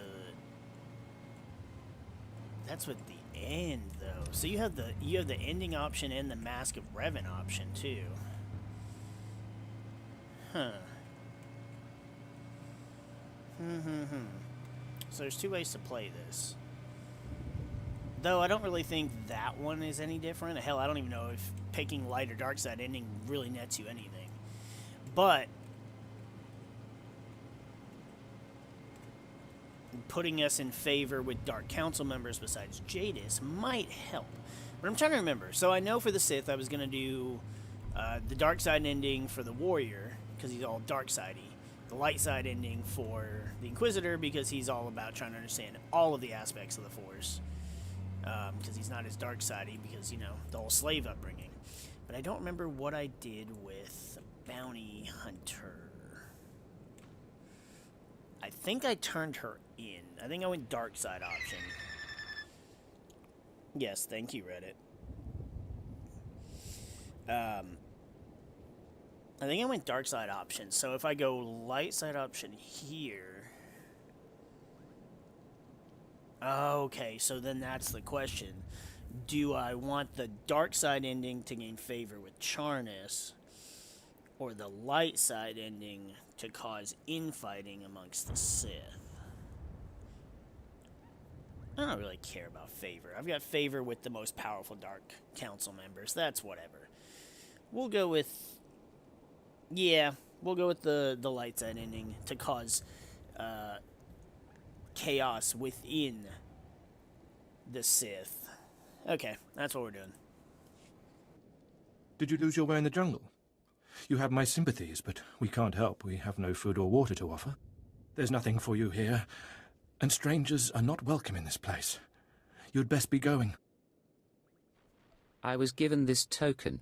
end, though. So you have the ending option and the Mask of Revan option too. Huh. So there's 2 ways to play this. Though I don't really think that one is any different. Hell, I don't even know if picking light or dark side ending really nets you anything. But putting us in favor with Dark Council members besides Jadis might help. But I'm trying to remember. So I know for the Sith I was going to do the dark side ending for the Warrior, because he's all dark sidey. The light side ending for the Inquisitor, because he's all about trying to understand all of the aspects of the Force. Because he's not as dark sidey, because, you know, the whole slave upbringing. But I don't remember what I did with Bounty Hunter. I think I turned her in. I think I went dark side option. Yes, thank you, Reddit. I think I went dark side option. So if I go light side option here. Okay, so then that's the question. Do I want the dark side ending to gain favor with Charnas, or the light side ending to cause infighting amongst the Sith? I don't really care about favor. I've got favor with the most powerful Dark Council members. That's whatever. We'll go with... yeah, we'll go with the light side ending to cause chaos within the Sith. Okay, that's what we're doing. Did you lose your way in the jungle? You have my sympathies, but we can't help. We have no food or water to offer. There's nothing for you here, and strangers are not welcome in this place. You'd best be going. I was given this token.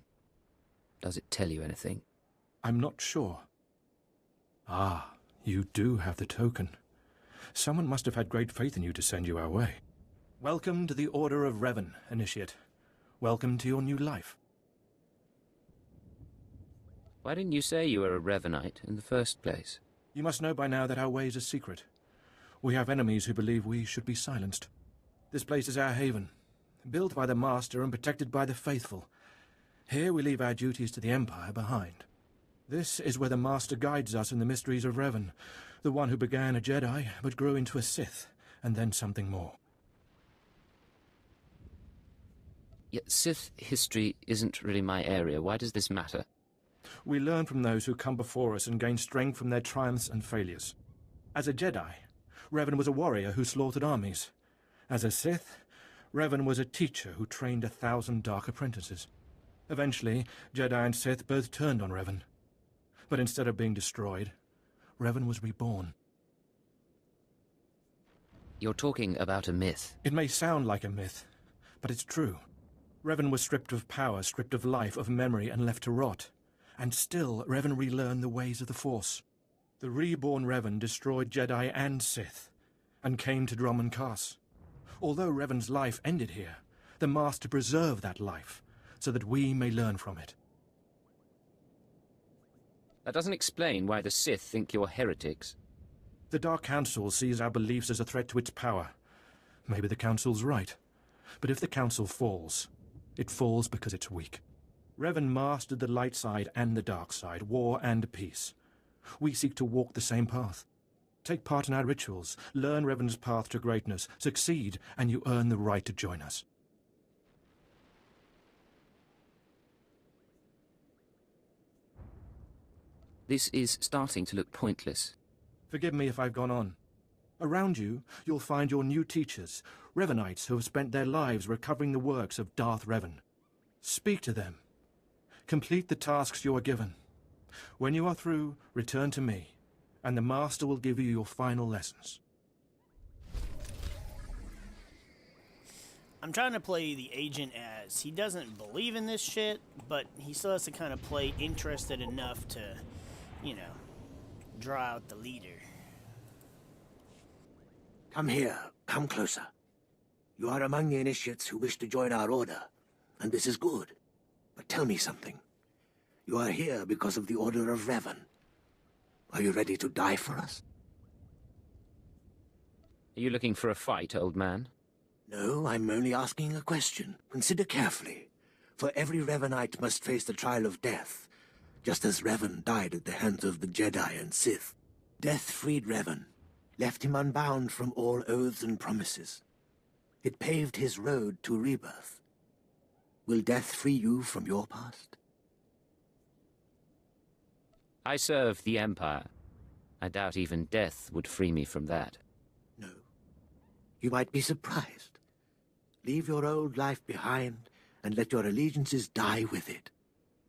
Does it tell you anything? I'm not sure. Ah, you do have the token. Someone must have had great faith in you to send you our way. Welcome to the Order of Revan, Initiate. Welcome to your new life. Why didn't you say you were a Revanite in the first place? You must know by now that our ways are secret. We have enemies who believe we should be silenced. This place is our haven, built by the Master and protected by the faithful. Here we leave our duties to the Empire behind. This is where the Master guides us in the mysteries of Revan, the one who began a Jedi but grew into a Sith, and then something more. Yet Sith history isn't really my area. Why does this matter? We learn from those who come before us and gain strength from their triumphs and failures. As a Jedi, Revan was a warrior who slaughtered armies. As a Sith, Revan was a teacher who trained 1,000 dark apprentices. Eventually, Jedi and Sith both turned on Revan. But instead of being destroyed, Revan was reborn. You're talking about a myth. It may sound like a myth, but it's true. Revan was stripped of power, stripped of life, of memory, and left to rot. And still, Revan relearned the ways of the Force. The reborn Revan destroyed Jedi and Sith, and came to Dromund Kaas. Although Revan's life ended here, the Master preserved that life, so that we may learn from it. That doesn't explain why the Sith think you're heretics. The Dark Council sees our beliefs as a threat to its power. Maybe the Council's right. But if the Council falls, it falls because it's weak. Revan mastered the light side and the dark side, war and peace. We seek to walk the same path. Take part in our rituals, learn Revan's path to greatness, succeed, and you earn the right to join us. This is starting to look pointless. Forgive me if I've gone on. Around you, you'll find your new teachers, Revanites who have spent their lives recovering the works of Darth Revan. Speak to them. Complete the tasks you are given. When you are through, return to me, and the Master will give you your final lessons. I'm trying to play the agent as he doesn't believe in this shit, but he still has to kind of play interested enough to, you know, draw out the leader. Come here. Come closer. You are among the initiates who wish to join our order, and this is good. But tell me something. You are here because of the Order of Revan. Are you ready to die for us? Are you looking for a fight, old man? No, I'm only asking a question. Consider carefully. For every Revanite must face the trial of death, just as Revan died at the hands of the Jedi and Sith. Death freed Revan, left him unbound from all oaths and promises. It paved his road to rebirth. Will death free you from your past? I serve the Empire. I doubt even death would free me from that. No. You might be surprised. Leave your old life behind and let your allegiances die with it.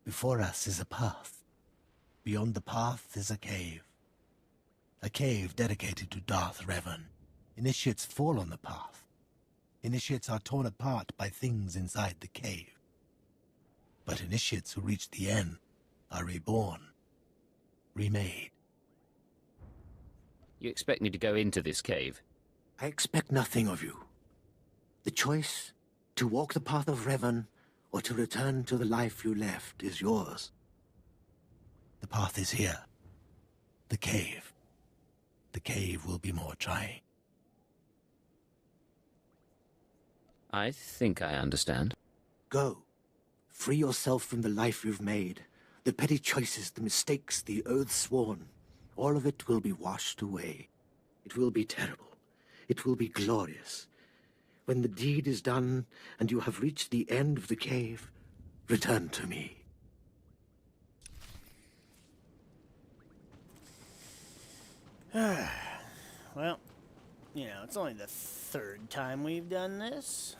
Before us is a path. Beyond the path is a cave. A cave dedicated to Darth Revan. Initiates fall on the path. Initiates are torn apart by things inside the cave. But initiates who reach the end are reborn. Remade. You expect me to go into this cave? I expect nothing of you. The choice to walk the path of Revan or to return to the life you left is yours. The path is here. The cave. The cave will be more trying. I think I understand. Go. Free yourself from the life you've made. The petty choices, the mistakes, the oaths sworn. All of it will be washed away. It will be terrible. It will be glorious. When the deed is done and you have reached the end of the cave, return to me. Well, you know, it's only the third time we've done this.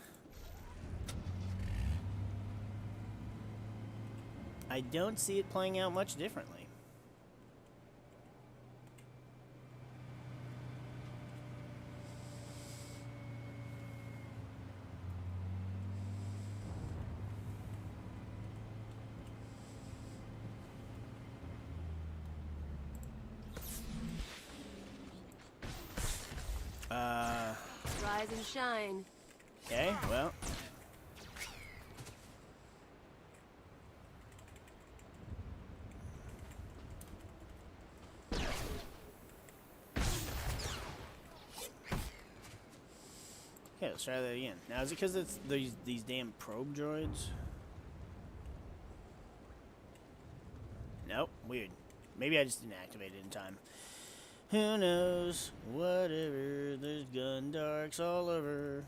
I don't see it playing out much differently. Rise and shine. Okay, well. Okay, let's try that again. Now, is it because it's these damn probe droids? Nope, weird. Maybe I just didn't activate it in time. Who knows? Whatever. There's gun darks all over.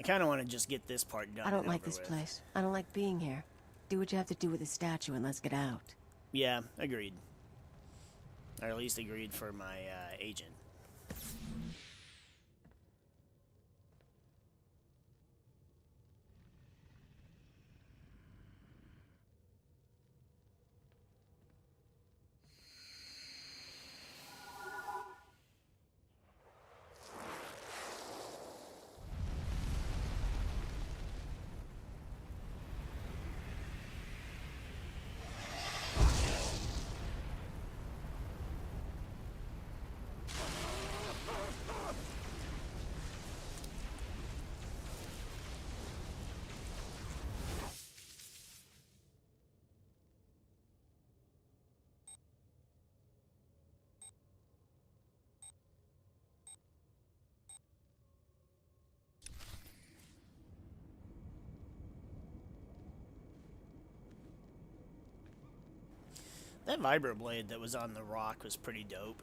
kind of want to just get this part done. I don't and like over this with. place. I don't like being here. Do what you have to do with the statue and let's get out. Yeah, agreed. Or at least agreed for my agent. That vibroblade that was on the rock was pretty dope.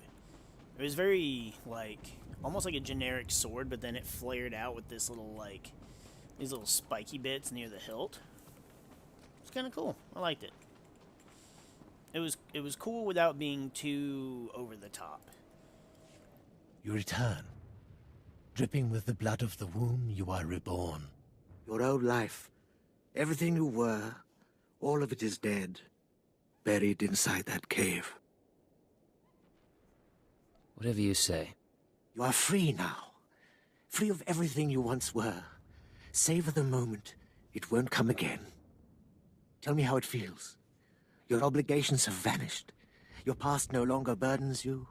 It was very, like, almost like a generic sword, but then it flared out with this little, like, these little spiky bits near the hilt. It's kind of cool. I liked it. It was cool without being too over the top. You return. Dripping with the blood of the womb, you are reborn. Your old life, everything you were, all of it is dead, buried inside that cave. Whatever you say. You are free now. Free of everything you once were. Savor the moment. It won't come again. Tell me how it feels. Your obligations have vanished. Your past no longer burdens you.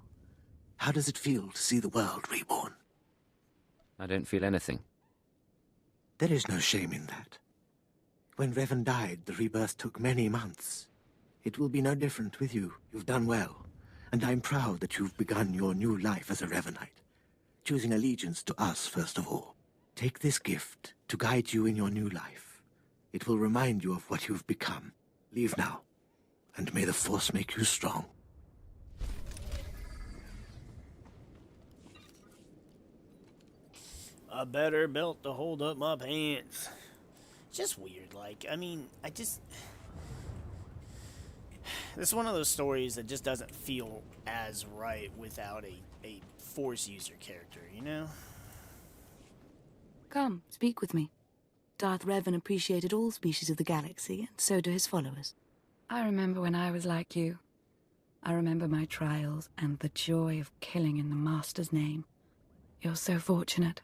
How does it feel to see the world reborn? I don't feel anything. There is no shame in that. When Revan died, the rebirth took many months. It will be no different with you. You've done well. And I'm proud that you've begun your new life as a Revanite, choosing allegiance to us first of all. Take this gift to guide you in your new life. It will remind you of what you've become. Leave now, and may the Force make you strong. A better belt to hold up my pants. It's just weird, like, I mean, this is one of those stories that just doesn't feel as right without a Force user character, you know? Come, speak with me. Darth Revan appreciated all species of the galaxy, and so do his followers. I remember when I was like you. I remember my trials and the joy of killing in the Master's name. You're so fortunate.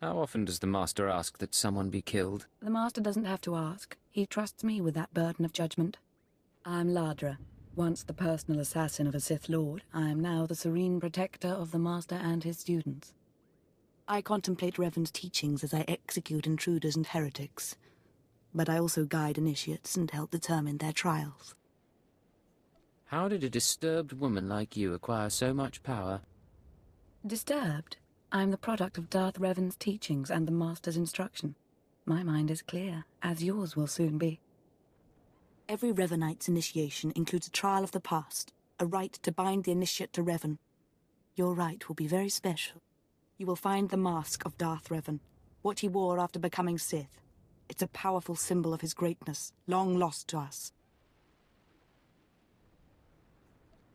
How often does the Master ask that someone be killed? The Master doesn't have to ask. He trusts me with that burden of judgment. I'm Ladra. Once the personal assassin of a Sith Lord, I am now the serene protector of the Master and his students. I contemplate Revan's teachings as I execute intruders and heretics. But I also guide initiates and help determine their trials. How did a disturbed woman like you acquire so much power? Disturbed? I'm the product of Darth Revan's teachings and the Master's instruction. My mind is clear, as yours will soon be. Every Revanite's initiation includes a trial of the past, a rite to bind the initiate to Revan. Your rite will be very special. You will find the mask of Darth Revan, what he wore after becoming Sith. It's a powerful symbol of his greatness, long lost to us.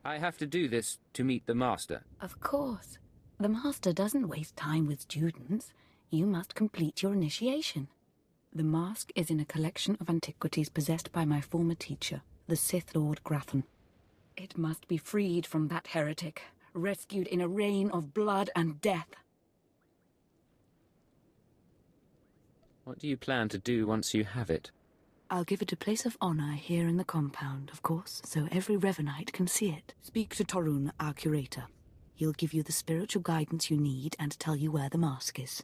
I have to do this to meet the Master. Of course. The Master doesn't waste time with students. You must complete your initiation. The mask is in a collection of antiquities possessed by my former teacher, the Sith Lord Grathan. It must be freed from that heretic, rescued in a rain of blood and death. What do you plan to do once you have it? I'll give it a place of honor here in the compound, of course, so every Revanite can see it. Speak to Torun, our curator. He'll give you the spiritual guidance you need and tell you where the mask is.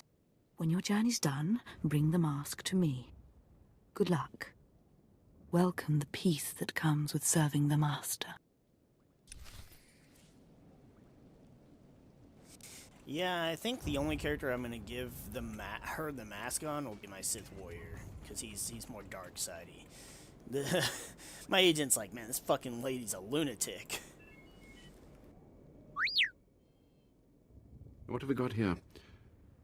When your journey's done, bring the mask to me. Good luck. Welcome the peace that comes with serving the Master. Yeah, I think the only character I'm gonna give her the mask on will be my Sith warrior, because he's more dark-sidey. My agent's like, man, this fucking lady's a lunatic. What have we got here?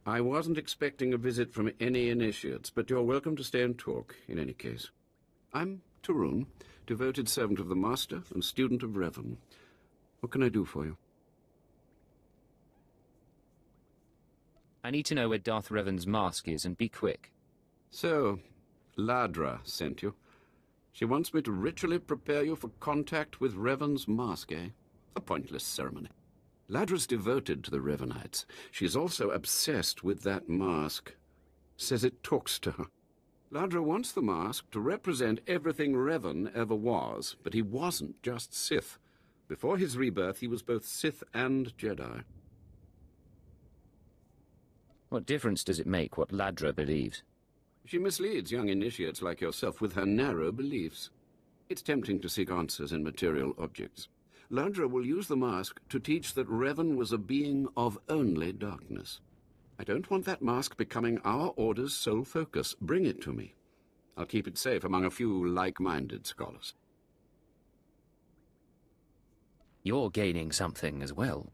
I wasn't expecting a visit from any initiates, but you're welcome to stay and talk, in any case. I'm Tarun, devoted servant of the Master and student of Revan. What can I do for you? I need to know where Darth Revan's mask is, and be quick. So, Ladra sent you. She wants me to ritually prepare you for contact with Revan's mask, eh? A pointless ceremony. Ladra's devoted to the Revanites. She's also obsessed with that mask. Says it talks to her. Ladra wants the mask to represent everything Revan ever was, but he wasn't just Sith. Before his rebirth, he was both Sith and Jedi. What difference does it make what Ladra believes? She misleads young initiates like yourself with her narrow beliefs. It's tempting to seek answers in material objects. Ladra will use the mask to teach that Revan was a being of only darkness. I don't want that mask becoming our Order's sole focus. Bring it to me. I'll keep it safe among a few like-minded scholars. You're gaining something as well.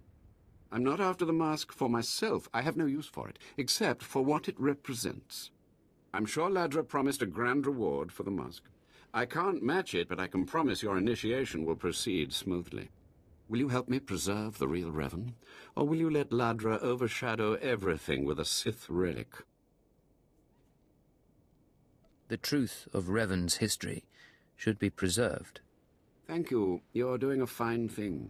I'm not after the mask for myself. I have no use for it, except for what it represents. I'm sure Ladra promised a grand reward for the mask. I can't match it, but I can promise your initiation will proceed smoothly. Will you help me preserve the real Revan, or will you let Ladra overshadow everything with a Sith relic? The truth of Revan's history should be preserved. Thank you. You're doing a fine thing.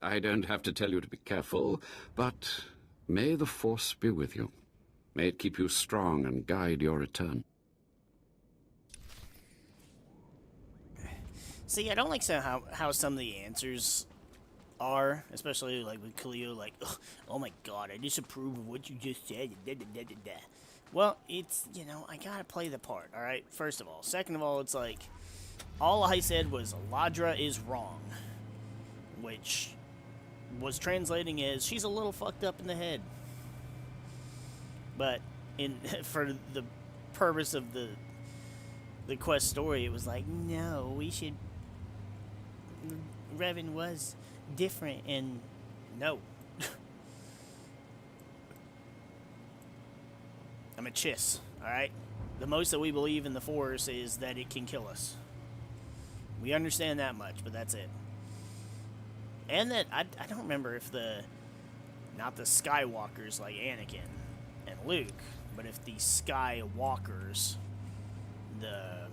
I don't have to tell you to be careful, but may the Force be with you. May it keep you strong and guide your return. See, I don't like how some of the answers are, especially like with Cleo, like, oh my god, I disapprove of what you just said. Well, it's, you know, I gotta play the part, alright? First of all. Second of all, it's like, all I said was Ladra is wrong, which was translating as she's a little fucked up in the head. But for the purpose of the quest story, it was like, no, we should. Revan was different, and no. I'm a chiss, alright? The most that we believe in the Force is that it can kill us. We understand that much, but that's it. And that, I don't remember if not the Skywalkers like Anakin and Luke, but if the Skywalkers, the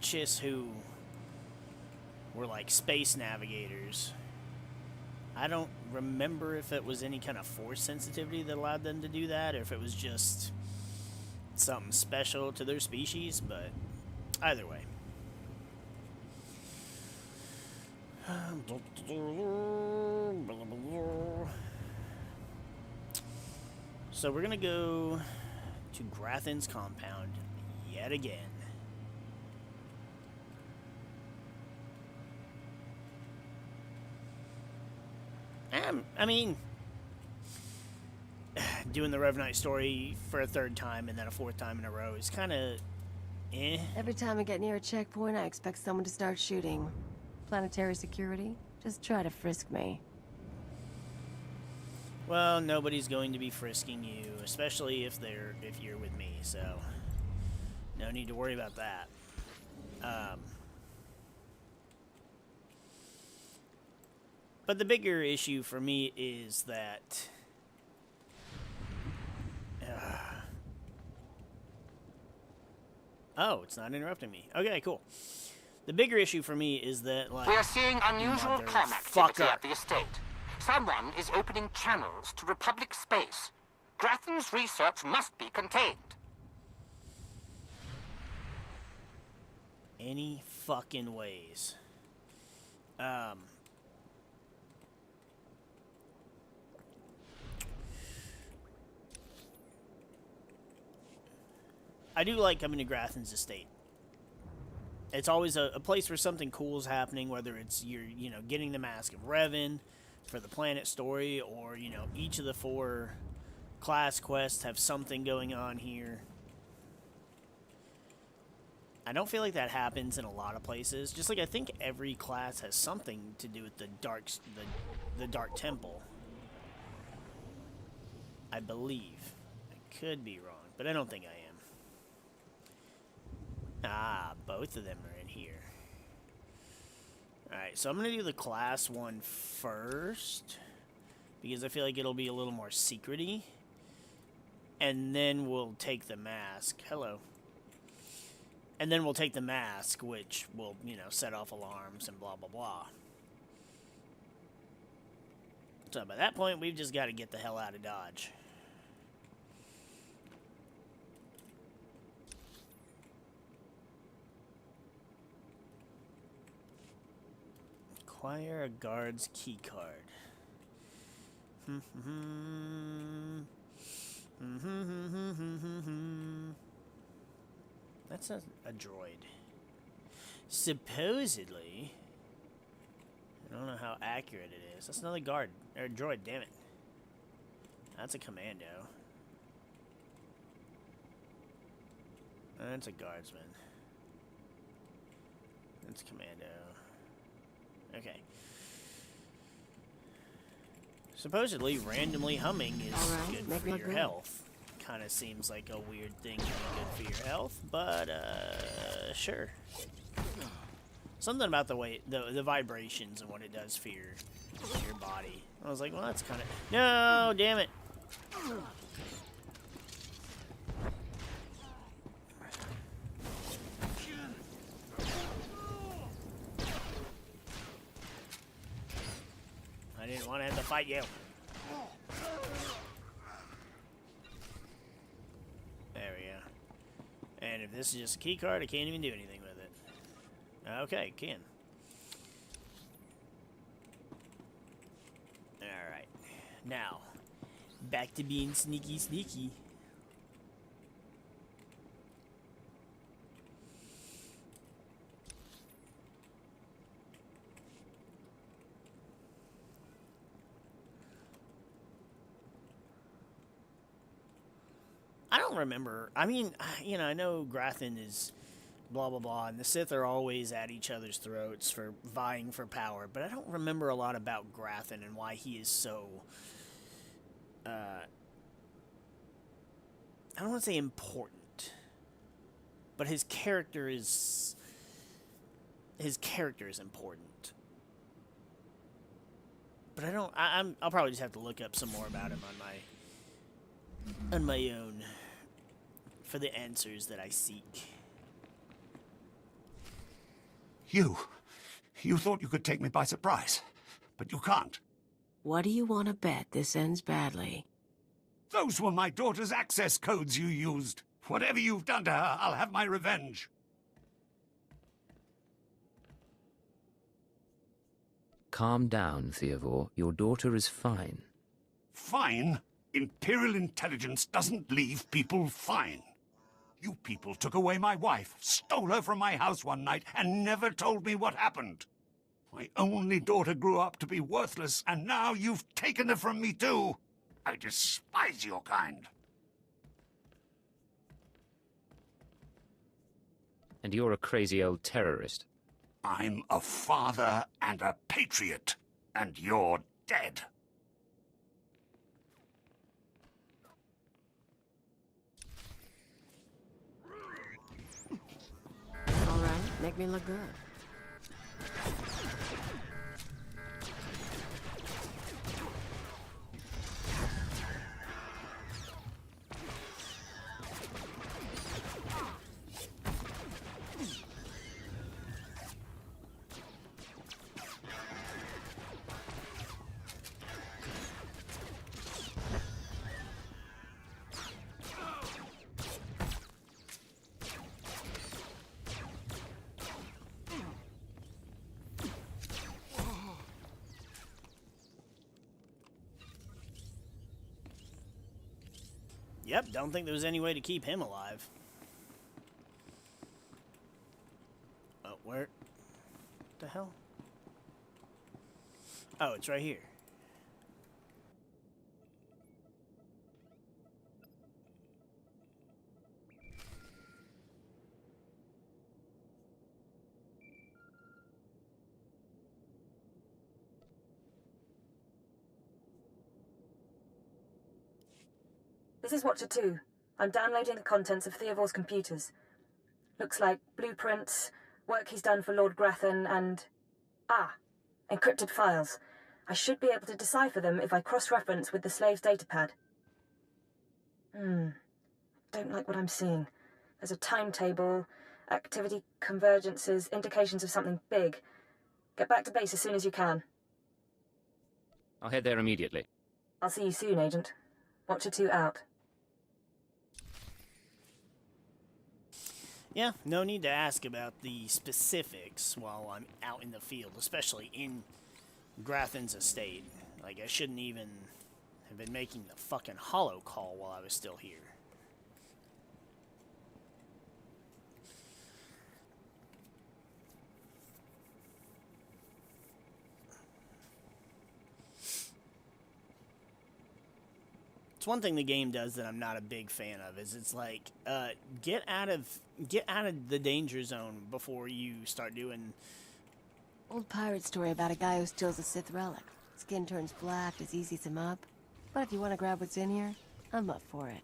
Chiss who were like space navigators, I don't remember if it was any kind of Force sensitivity that allowed them to do that, or if it was just something special to their species, but either way. So we're gonna go to Grathan's compound yet again. I mean, doing the Rev Knight story for a third time and then a fourth time in a row is kind of eh. Every time I get near a checkpoint, I expect someone to start shooting. Planetary security? Just try to frisk me. Well, nobody's going to be frisking you, especially if you're with me, so no need to worry about that. But the bigger issue for me is that oh, it's not interrupting me. Okay, cool. The bigger issue for me is that, like, we are seeing unusual comm activity at the estate. Someone is opening channels to Republic space. Grathan's research must be contained. Any fucking ways. I do like coming to Grathan's estate. It's always a place where something cool is happening, whether it's you're getting the Mask of Revan for the planet story, or each of the 4 class quests have something going on here. I don't feel like that happens in a lot of places. Just like I think every class has something to do with the Dark Temple. I believe. I could be wrong, but I don't think I am. Ah, both of them are in here. Alright, so I'm going to do the class one first, because I feel like it'll be a little more secret-y. And then we'll take the mask. Hello. And then we'll take the mask, which will, you know, set off alarms and blah, blah, blah. So by that point, we've just got to get the hell out of Dodge. Acquire a guard's keycard. That's a droid. Supposedly, I don't know how accurate it is. That's another guard or droid. Damn it. That's a commando. That's a guardsman. That's commando. Okay. Supposedly, randomly humming is good for your health. Kind of seems like a weird thing to be good for your health, but sure. Something about the way the vibrations and what it does for your body. I was like, well, that's kind of no, damn it. I didn't want to have to fight you. There we go. And if this is just a key card, I can't even do anything with it. Okay, can. Alright. Now, back to being sneaky. I don't remember. I mean, you know, I know Grathen is blah, blah, blah, and the Sith are always at each other's throats for vying for power, but I don't remember a lot about Grathen and why he is so, I don't want to say important, but his character is important. But I don't, I'll probably just have to look up some more about him on my own for the answers that I seek. You thought you could take me by surprise, but you can't. What do you want to bet this ends badly? Those were my daughter's access codes you used. Whatever you've done to her, I'll have my revenge. Calm down, Theodore. Your daughter is fine. Fine? Imperial intelligence doesn't leave people fine. You people took away my wife, stole her from my house one night, and never told me what happened. My only daughter grew up to be worthless, and now you've taken her from me too. I despise your kind. And you're a crazy old terrorist. I'm a father and a patriot, and you're dead. All right, make me look good. Yep, don't think there was any way to keep him alive. Oh, where? What the hell? Oh, it's right here. This is Watcher 2. I'm downloading the contents of Theovor's computers. Looks like blueprints, work he's done for Lord Grathan, and... encrypted files. I should be able to decipher them if I cross-reference with the slave's datapad. Don't like what I'm seeing. There's a timetable, activity convergences, indications of something big. Get back to base as soon as you can. I'll head there immediately. I'll see you soon, Agent. Watcher 2 out. Yeah, no need to ask about the specifics while I'm out in the field, especially in Grathan's estate. Like, I shouldn't even have been making the fucking holo call while I was still here. It's one thing the game does that I'm not a big fan of, is it's like, get out of the danger zone before you start doing... Old pirate story about a guy who steals a Sith relic. Skin turns black, disease eats him up. But if you want to grab what's in here, I'm up for it.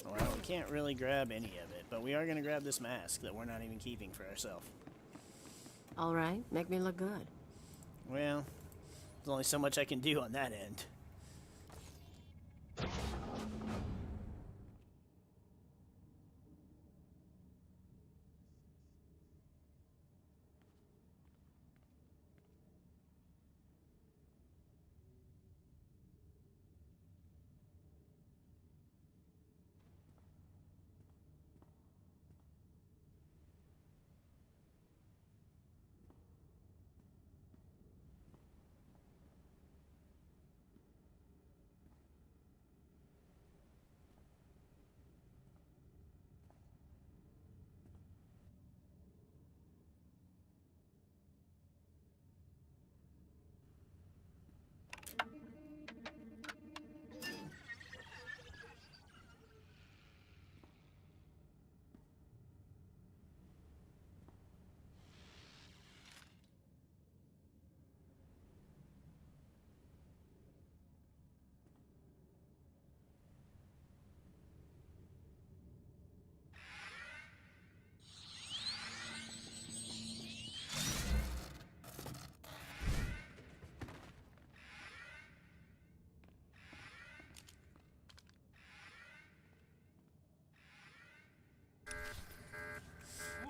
Well, we can't really grab any of it, but we are going to grab this mask that we're not even keeping for ourselves. Alright, make me look good. Well, there's only so much I can do on that end.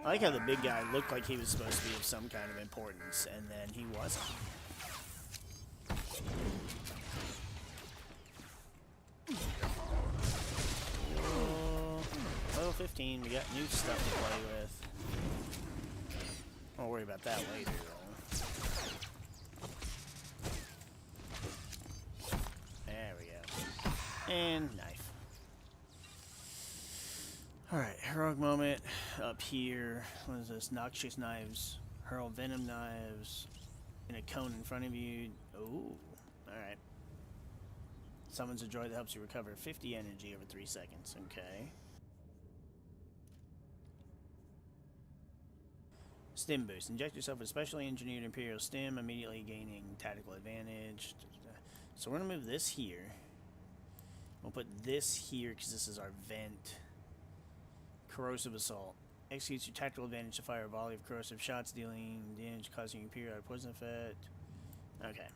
I like how the big guy looked like he was supposed to be of some kind of importance, and then he wasn't. Level 15, we got new stuff to play with. I'll worry about that later, though. There we go. And knife. Alright, heroic moment up here. What is this? Noxious knives. Hurl venom knives. In a cone in front of you. Ooh. Alright. Summons a droid that helps you recover 50 energy over 3 seconds. Okay. Stim boost. Inject yourself with specially engineered Imperial stim, immediately gaining tactical advantage. So we're going to move this here. We'll put this here because this is our vent. Corrosive assault. Executes your tactical advantage to fire a volley of corrosive shots, dealing damage, causing your Imperial poison effect. Okay.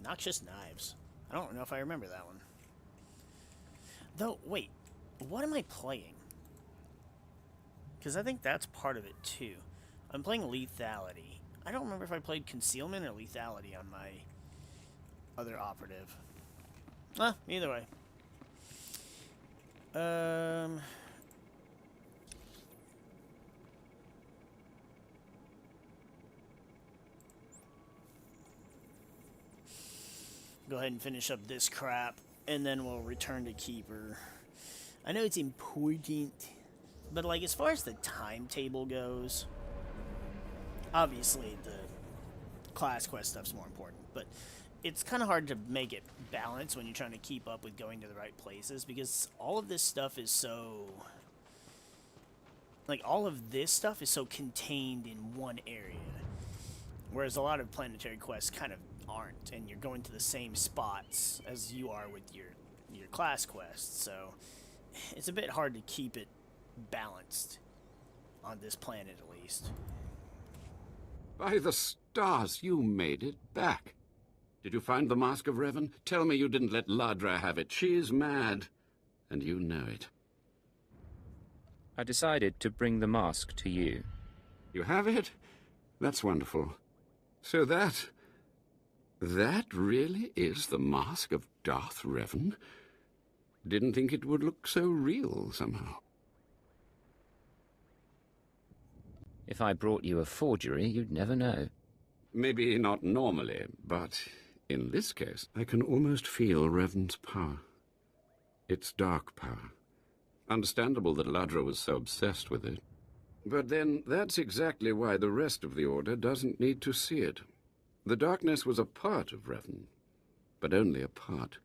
Noxious knives. I don't know if I remember that one. Though, wait. What am I playing? Because I think that's part of it, too. I'm playing lethality. I don't remember if I played concealment or lethality on my other operative. Either way. Go ahead and finish up this crap, and then we'll return to Keeper. I know it's important, but like as far as the timetable goes, obviously the class quest stuff's more important, but it's kind of hard to make it balance when you're trying to keep up with going to the right places, because all of this stuff is so... like, all of this stuff is so contained in one area. Whereas a lot of planetary quests kind of aren't, and you're going to the same spots as you are with your class quests, so it's a bit hard to keep it balanced on this planet, at least. By the stars, you made it back. Did you find the Mask of Revan? Tell me you didn't let Ladra have it. She's mad, and you know it. I decided to bring the mask to you. You have it? That's wonderful. So that really is the mask of Darth Revan? Didn't think it would look so real, somehow. If I brought you a forgery, you'd never know. Maybe not normally, but in this case, I can almost feel Revan's power. It's dark power. Understandable that Ladra was so obsessed with it. But then, that's exactly why the rest of the Order doesn't need to see it. The darkness was a part of Revan, but only a part.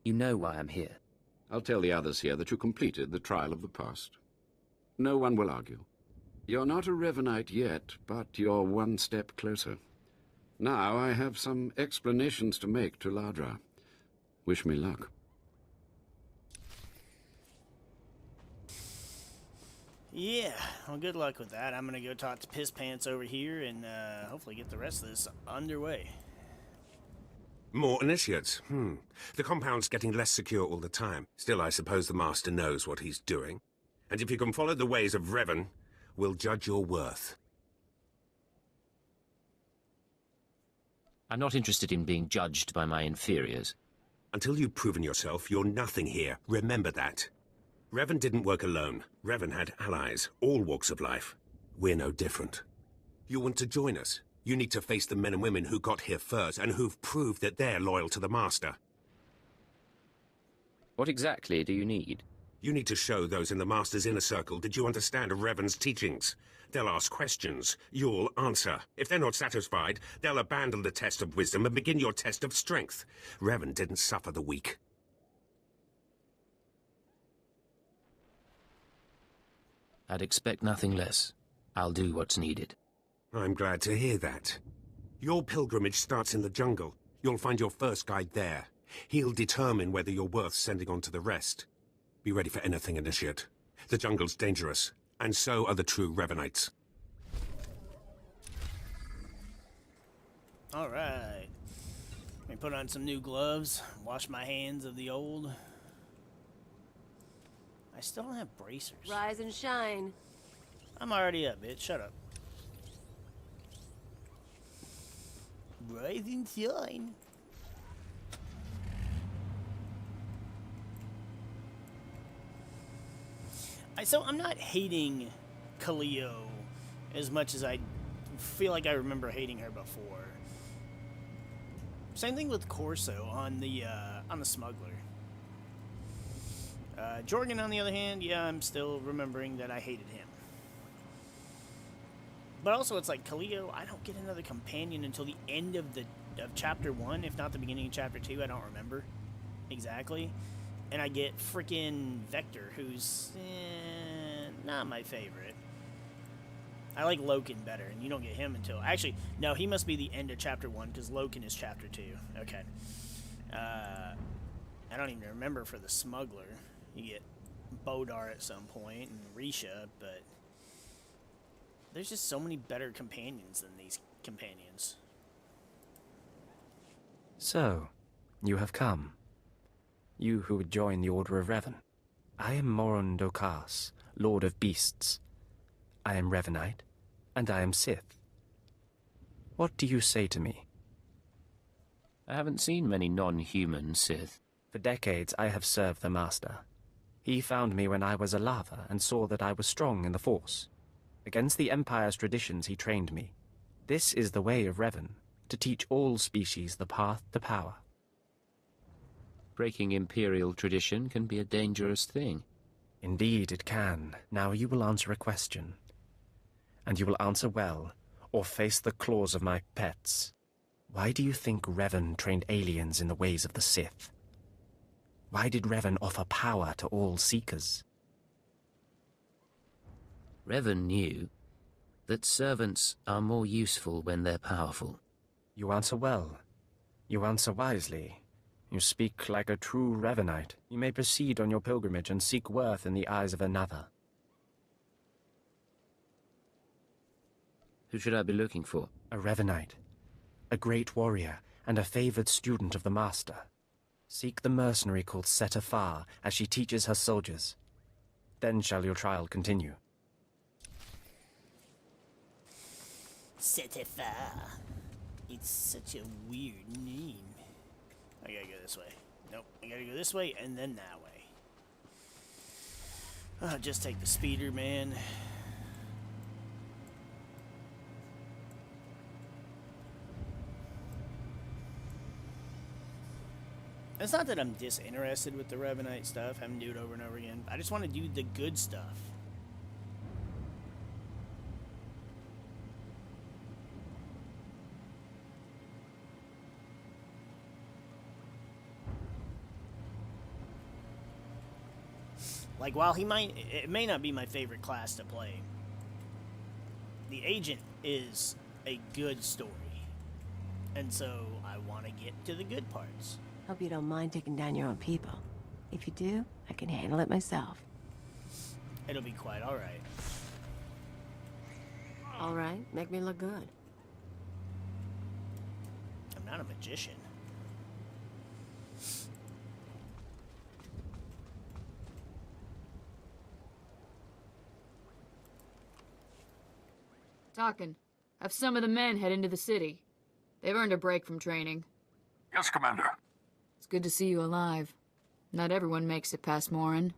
You know why I'm here. I'll tell the others here that you completed the trial of the past. No one will argue. You're not a Revanite yet, but you're one step closer. Now I have some explanations to make to Ladra. Wish me luck. Yeah, well, good luck with that. I'm gonna go talk to Piss Pants over here and hopefully get the rest of this underway. More initiates. The compound's getting less secure all the time. Still, I suppose the Master knows what he's doing. And if you can follow the ways of Revan, we'll judge your worth. I'm not interested in being judged by my inferiors. Until you've proven yourself, you're nothing here. Remember that. Revan didn't work alone. Revan had allies, all walks of life. We're no different. You want to join us? You need to face the men and women who got here first and who've proved that they're loyal to the Master. What exactly do you need? You need to show those in the Master's inner circle that you understand Revan's teachings. They'll ask questions. You'll answer. If they're not satisfied, they'll abandon the test of wisdom and begin your test of strength. Revan didn't suffer the weak. I'd expect nothing less. I'll do what's needed. I'm glad to hear that. Your pilgrimage starts in the jungle. You'll find your first guide there. He'll determine whether you're worth sending on to the rest. Be ready for anything, Initiate. The jungle's dangerous, and so are the true Revanites. Alright. Let me put on some new gloves, wash my hands of the old. I still don't have bracers. Rise and shine. I'm already up, bitch. Shut up. Rise and shine. So I'm not hating Kaleo as much as I feel like I remember hating her before. Same thing with Corso on the smuggler. Jorgen, on the other hand, yeah, I'm still remembering that I hated him. But also, it's like Kaleo, I don't get another companion until the end of chapter 1, if not the beginning of chapter 2. I don't remember exactly. And I get freaking Vector, who's not my favorite. I like Loken better, and you don't get him until... Actually, no, he must be the end of chapter 1, because Loken is chapter 2. Okay. I don't even remember for the smuggler. You get Bodar at some point, and Risha, but... There's just so many better companions than these companions. So, you have come. You who would join the Order of Revan. I am Moron Dokas, Lord of Beasts. I am Revanite, and I am Sith. What do you say to me? I haven't seen many non-human Sith. For decades I have served the Master. He found me when I was a lava and saw that I was strong in the Force. Against the Empire's traditions he trained me. This is the way of Revan, to teach all species the path to power. Breaking Imperial tradition can be a dangerous thing. Indeed it can. Now you will answer a question. And you will answer well, or face the claws of my pets. Why do you think Revan trained aliens in the ways of the Sith? Why did Revan offer power to all Seekers? Revan knew that servants are more useful when they're powerful. You answer well. You answer wisely. You speak like a true Revanite. You may proceed on your pilgrimage and seek worth in the eyes of another. Who should I be looking for? A Revanite. A great warrior and a favored student of the Master. Seek the mercenary called Setafar as she teaches her soldiers. Then shall your trial continue. Setafar. It's such a weird name. I gotta go this way. Nope, I gotta go this way and then that way. Just take the speeder, man. It's not that I'm disinterested with the Revenite stuff, having to do it over and over again. I just want to do the good stuff. Like, while it may not be my favorite class to play, the agent is a good story. And so I want to get to the good parts. Hope you don't mind taking down your own people. If you do, I can handle it myself. It'll be quite alright. Alright, make me look good. I'm not a magician. Talking. Have some of the men head into the city. They've earned a break from training. Yes, Commander. It's good to see you alive. Not everyone makes it past Morin.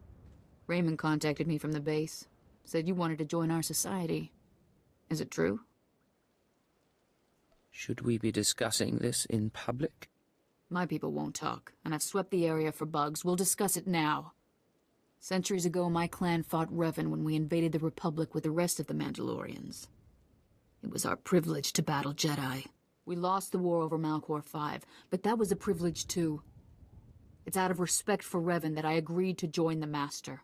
Raymond contacted me from the base. Said you wanted to join our society. Is it true? Should we be discussing this in public? My people won't talk, and I've swept the area for bugs. We'll discuss it now. Centuries ago, my clan fought Revan when we invaded the Republic with the rest of the Mandalorians. It was our privilege to battle Jedi. We lost the war over Malchor 5, but that was a privilege too. It's out of respect for Revan that I agreed to join the Master.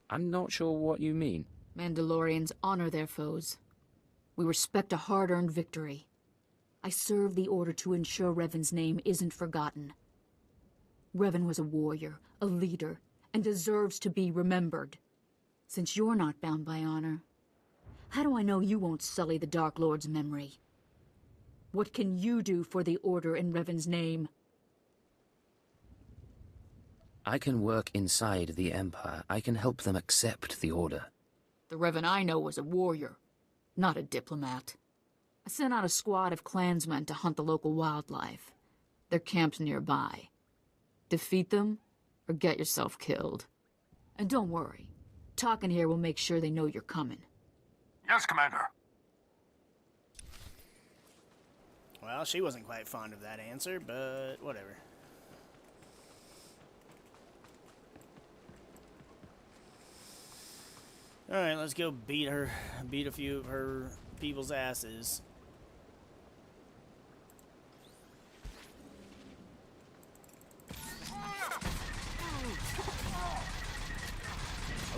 I'm not sure what you mean. Mandalorians honor their foes. We respect a hard-earned victory. I serve the Order to ensure Revan's name isn't forgotten. Revan was a warrior, a leader, and deserves to be remembered. Since you're not bound by honor, how do I know you won't sully the Dark Lord's memory? What can you do for the Order in Revan's name? I can work inside the Empire. I can help them accept the Order. The Revan I know was a warrior, not a diplomat. I sent out a squad of clansmen to hunt the local wildlife. Their camp's nearby. Defeat them, or get yourself killed. And don't worry, talking here will make sure they know you're coming. Yes, Commander. Well, she wasn't quite fond of that answer, but whatever. Alright, let's go beat a few of her people's asses.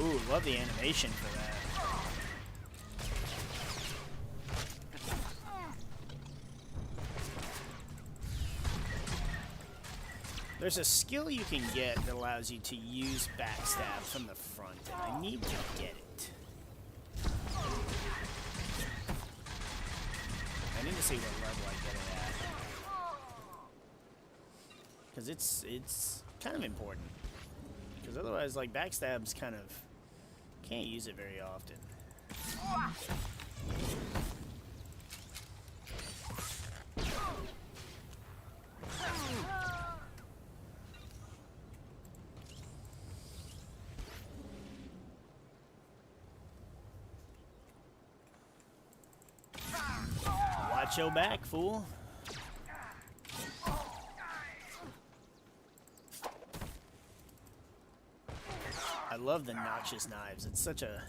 Ooh, love the animation for that. There's a skill you can get that allows you to use backstab from the front, and I need to get it. I need to see what level I get it at. Because it's kind of important. Because otherwise, like, backstab's kind of... can't use it very often. Watch your back, fool. I love the notches knives. It's such an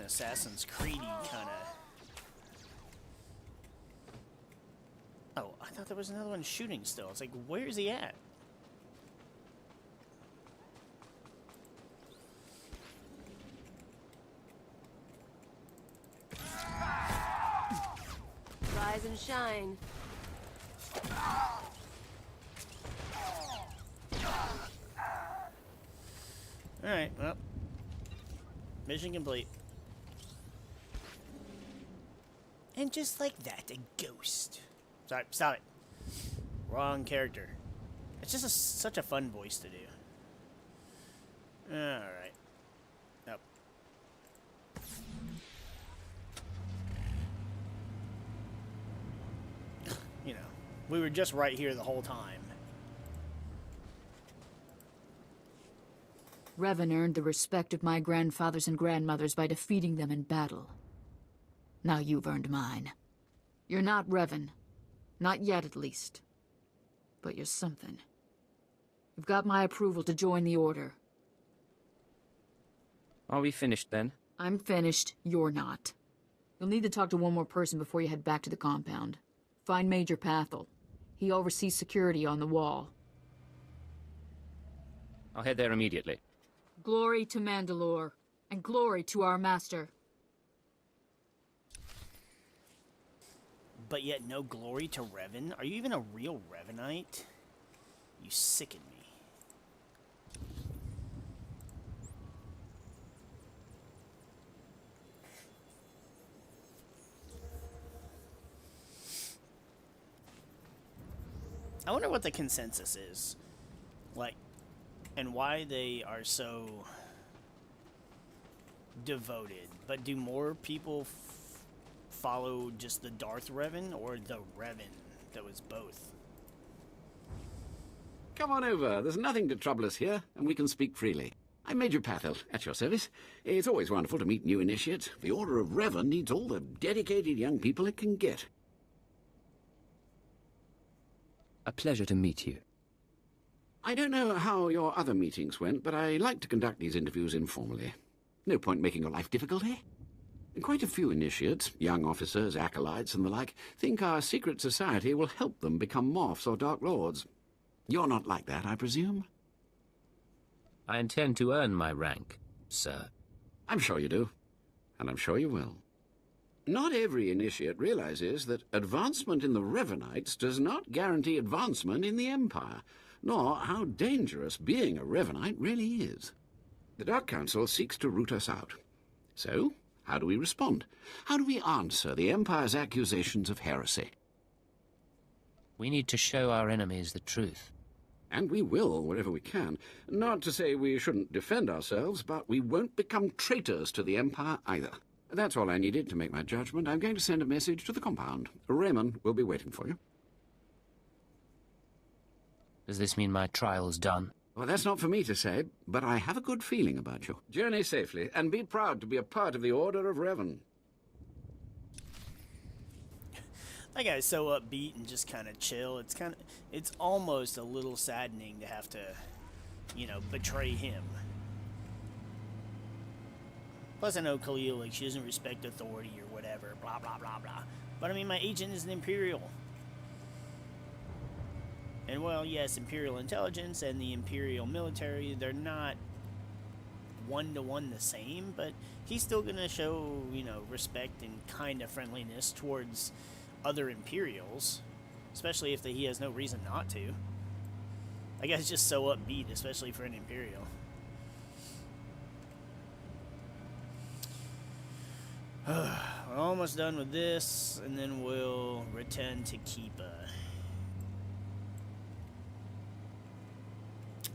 Assassin's Creed-y kind of. Oh, I thought there was another one shooting still. It's like, where's he at? shine. Alright, well. Mission complete. And just like that, a ghost. Sorry, stop it. Wrong character. It's just such a fun voice to do. Alright. Nope. You know, we were just right here the whole time. Revan earned the respect of my grandfathers and grandmothers by defeating them in battle. Now you've earned mine. You're not Revan. Not yet, at least. But you're something. You've got my approval to join the Order. Are we finished then? I'm finished. You're not. You'll need to talk to one more person before you head back to the compound. Find Major Pathel. He oversees security on the wall. I'll head there immediately. Glory to Mandalore, and glory to our master. But yet no glory to Revan? Are you even a real Revanite? You sicken me. I wonder what the consensus is. Like, and why they are so devoted. But do more people follow just the Darth Revan or the Revan that was both? Come on over. There's nothing to trouble us here, and we can speak freely. I'm Major Pathel, at your service. It's always wonderful to meet new initiates. The Order of Revan needs all the dedicated young people it can get. A pleasure to meet you. I don't know how your other meetings went, but I like to conduct these interviews informally. No point making your life difficult, eh? Quite a few initiates, young officers, acolytes, and the like, think our secret society will help them become Morphs or Dark Lords. You're not like that, I presume? I intend to earn my rank, sir. I'm sure you do, and I'm sure you will. Not every initiate realizes that advancement in the Revanites does not guarantee advancement in the Empire, nor how dangerous being a Revanite really is. The Dark Council seeks to root us out. So, how do we respond? How do we answer the Empire's accusations of heresy? We need to show our enemies the truth. And we will, wherever we can. Not to say we shouldn't defend ourselves, but we won't become traitors to the Empire either. That's all I needed to make my judgment. I'm going to send a message to the compound. Raymond will be waiting for you. Does this mean my trial's done? Well, that's not for me to say, but I have a good feeling about you. Journey safely, and be proud to be a part of the Order of Revan. That guy's so upbeat and just kind of chill. It's almost a little saddening to have to, you know, betray him. Plus, I know Khalil, like, she doesn't respect authority or whatever, blah, blah, blah, blah. But, I mean, my agent is an Imperial. And, well, yes, Imperial intelligence and the Imperial military, they're not one-to-one the same, but he's still gonna show, you know, respect and kind of friendliness towards other Imperials, especially if he has no reason not to. That guy's just so upbeat, especially for an Imperial. We're almost done with this, and then we'll return to Keepa.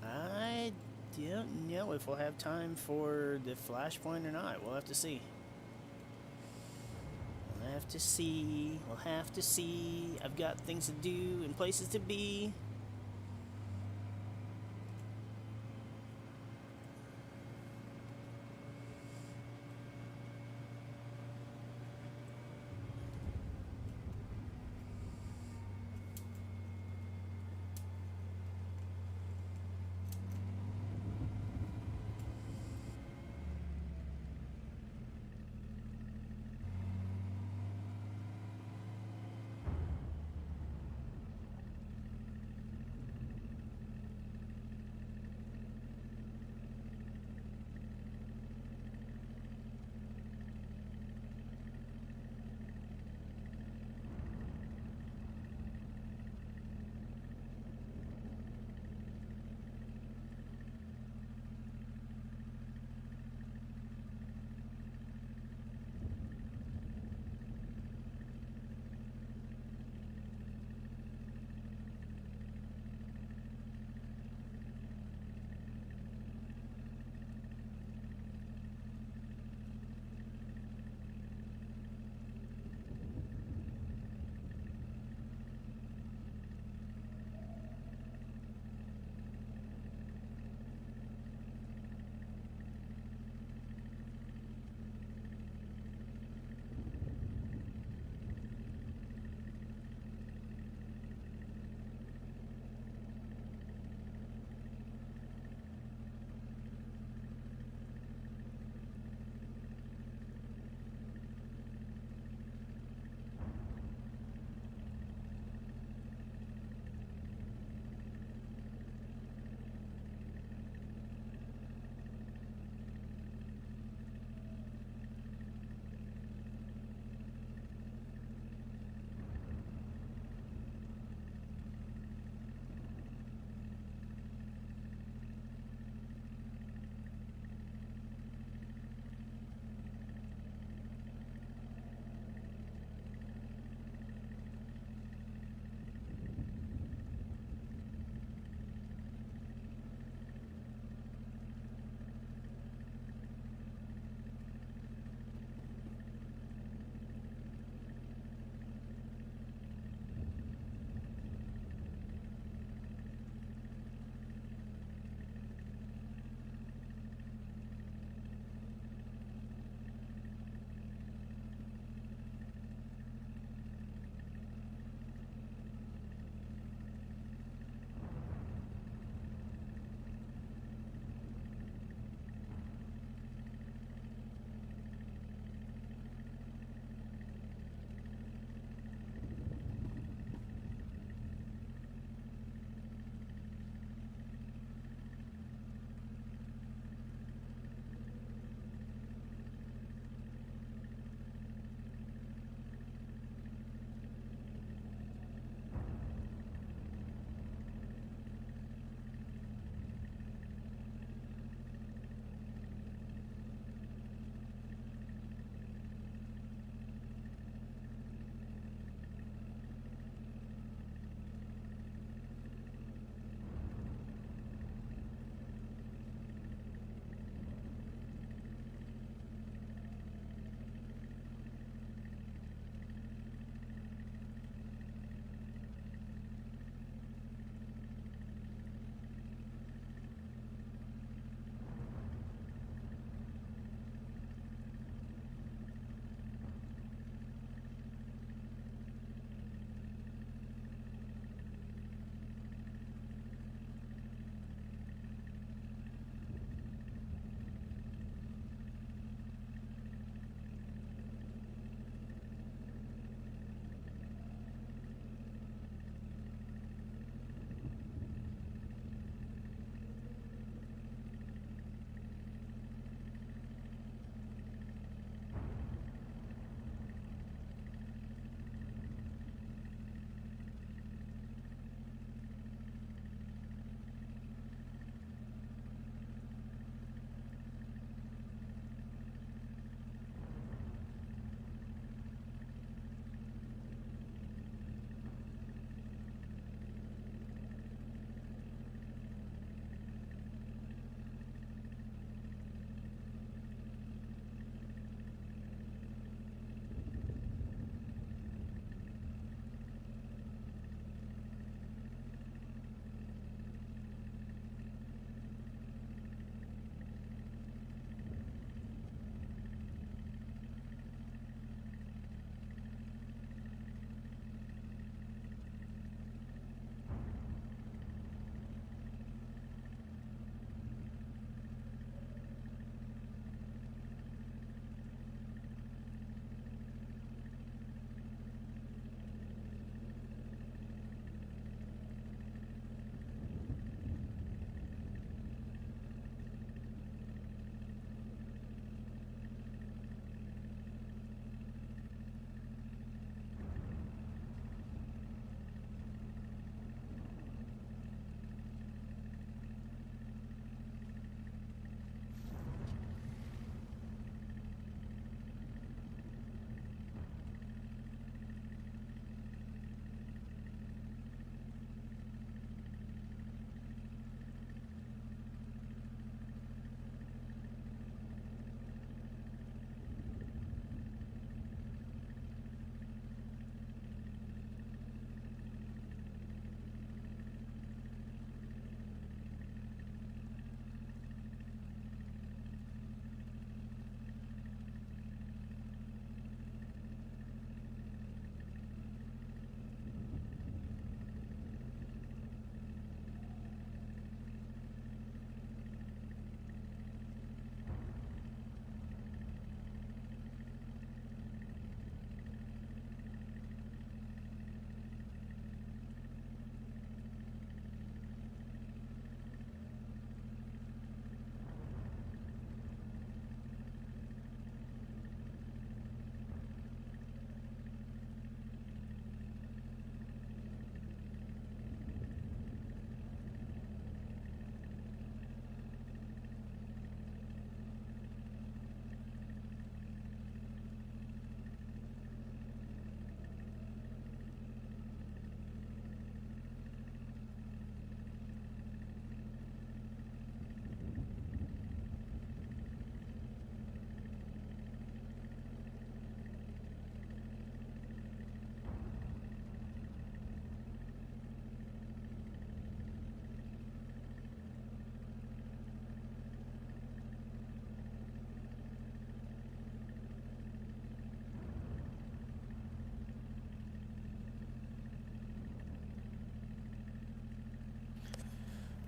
I don't know if we'll have time for the flashpoint or not. We'll have to see. We'll have to see. We'll have to see. I've got things to do and places to be.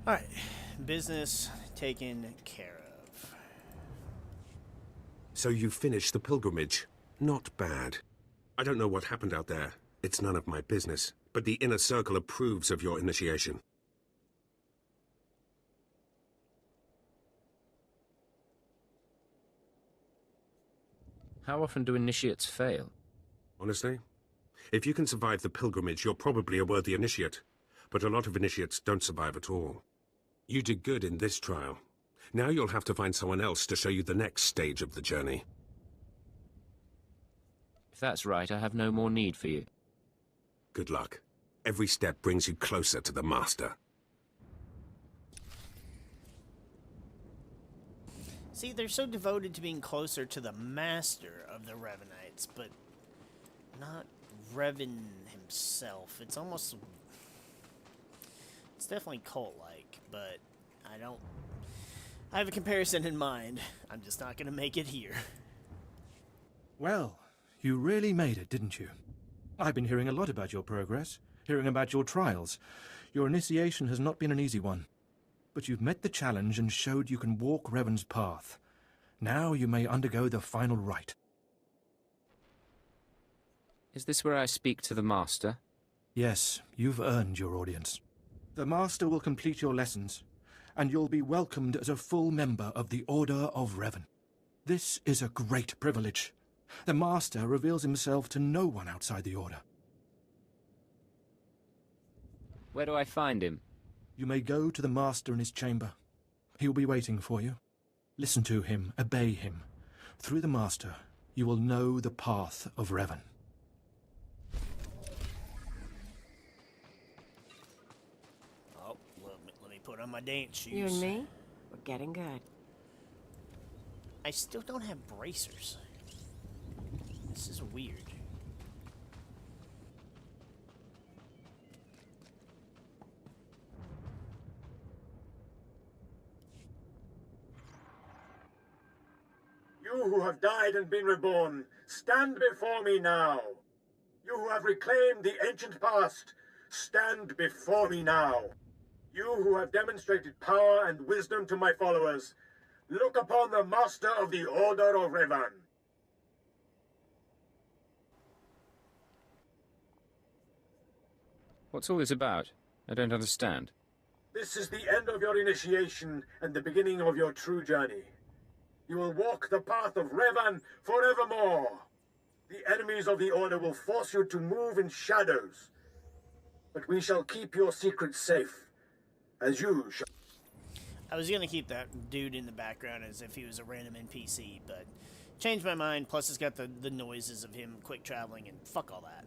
Alright, business taken care of. So you finished the pilgrimage. Not bad. I don't know what happened out there. It's none of my business. But the Inner Circle approves of your initiation. How often do initiates fail? Honestly? If you can survive the pilgrimage, you're probably a worthy initiate. But a lot of initiates don't survive at all. You did good in this trial. Now you'll have to find someone else to show you the next stage of the journey. If that's right, I have no more need for you. Good luck. Every step brings you closer to the Master. See, they're so devoted to being closer to the Master of the Revenites, but not Revan himself. It's almost... It's definitely cult-like, but I have a comparison in mind. I'm just not going to make it here. Well, you really made it, didn't you? I've been hearing a lot about your progress, hearing about your trials. Your initiation has not been an easy one. But you've met the challenge and showed you can walk Revan's path. Now you may undergo the final rite. Is this where I speak to the Master? Yes, you've earned your audience. The Master will complete your lessons, and you'll be welcomed as a full member of the Order of Revan. This is a great privilege. The Master reveals himself to no one outside the Order. Where do I find him? You may go to the Master in his chamber. He will be waiting for you. Listen to him, obey him. Through the Master, you will know the path of Revan. Oh, let me put on my dance shoes. You and me? We're getting good. I still don't have bracers. This is weird. You who have died and been reborn, stand before me now. You who have reclaimed the ancient past, stand before me now. You who have demonstrated power and wisdom to my followers, look upon the Master of the Order of Revan. What's all this about? I don't understand. This is the end of your initiation and the beginning of your true journey. You will walk the path of Revan forevermore. The enemies of the Order will force you to move in shadows. But we shall keep your secrets safe, as you shall. I was gonna keep that dude in the background as if he was a random NPC, but changed my mind, plus it's got the noises of him quick traveling, and fuck all that.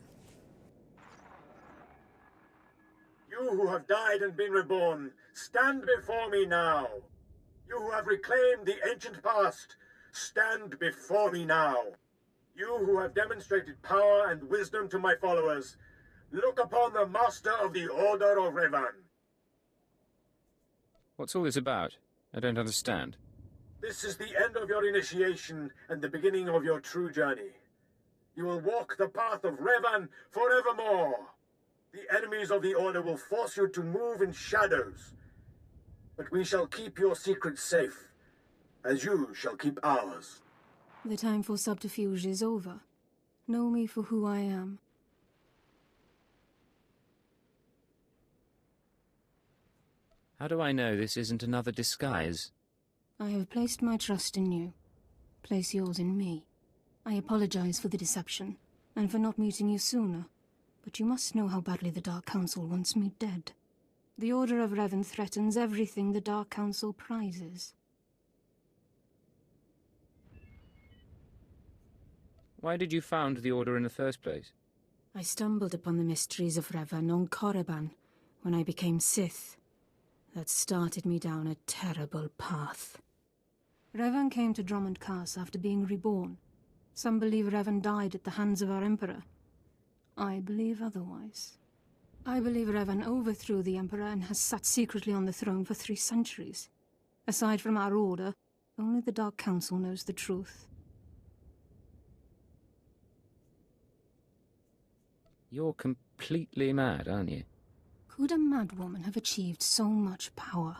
You who have died and been reborn, stand before me now. You who have reclaimed the ancient past, stand before me now. You who have demonstrated power and wisdom to my followers, look upon the Master of the Order of Revan. What's all this about? I don't understand. This is the end of your initiation and the beginning of your true journey. You will walk the path of Revan forevermore. The enemies of the Order will force you to move in shadows. But we shall keep your secrets safe, as you shall keep ours. The time for subterfuge is over. Know me for who I am. How do I know this isn't another disguise? I have placed my trust in you. Place yours in me. I apologize for the deception, and for not meeting you sooner. But you must know how badly the Dark Council wants me dead. The Order of Revan threatens everything the Dark Council prizes. Why did you found the Order in the first place? I stumbled upon the mysteries of Revan on Korriban when I became Sith. That started me down a terrible path. Revan came to Drummond Cass after being reborn. Some believe Revan died at the hands of our Emperor. I believe otherwise. I believe Revan overthrew the Emperor and has sat secretly on the throne for 3 centuries. Aside from our Order, only the Dark Council knows the truth. You're completely mad, aren't you? Could a madwoman have achieved so much power?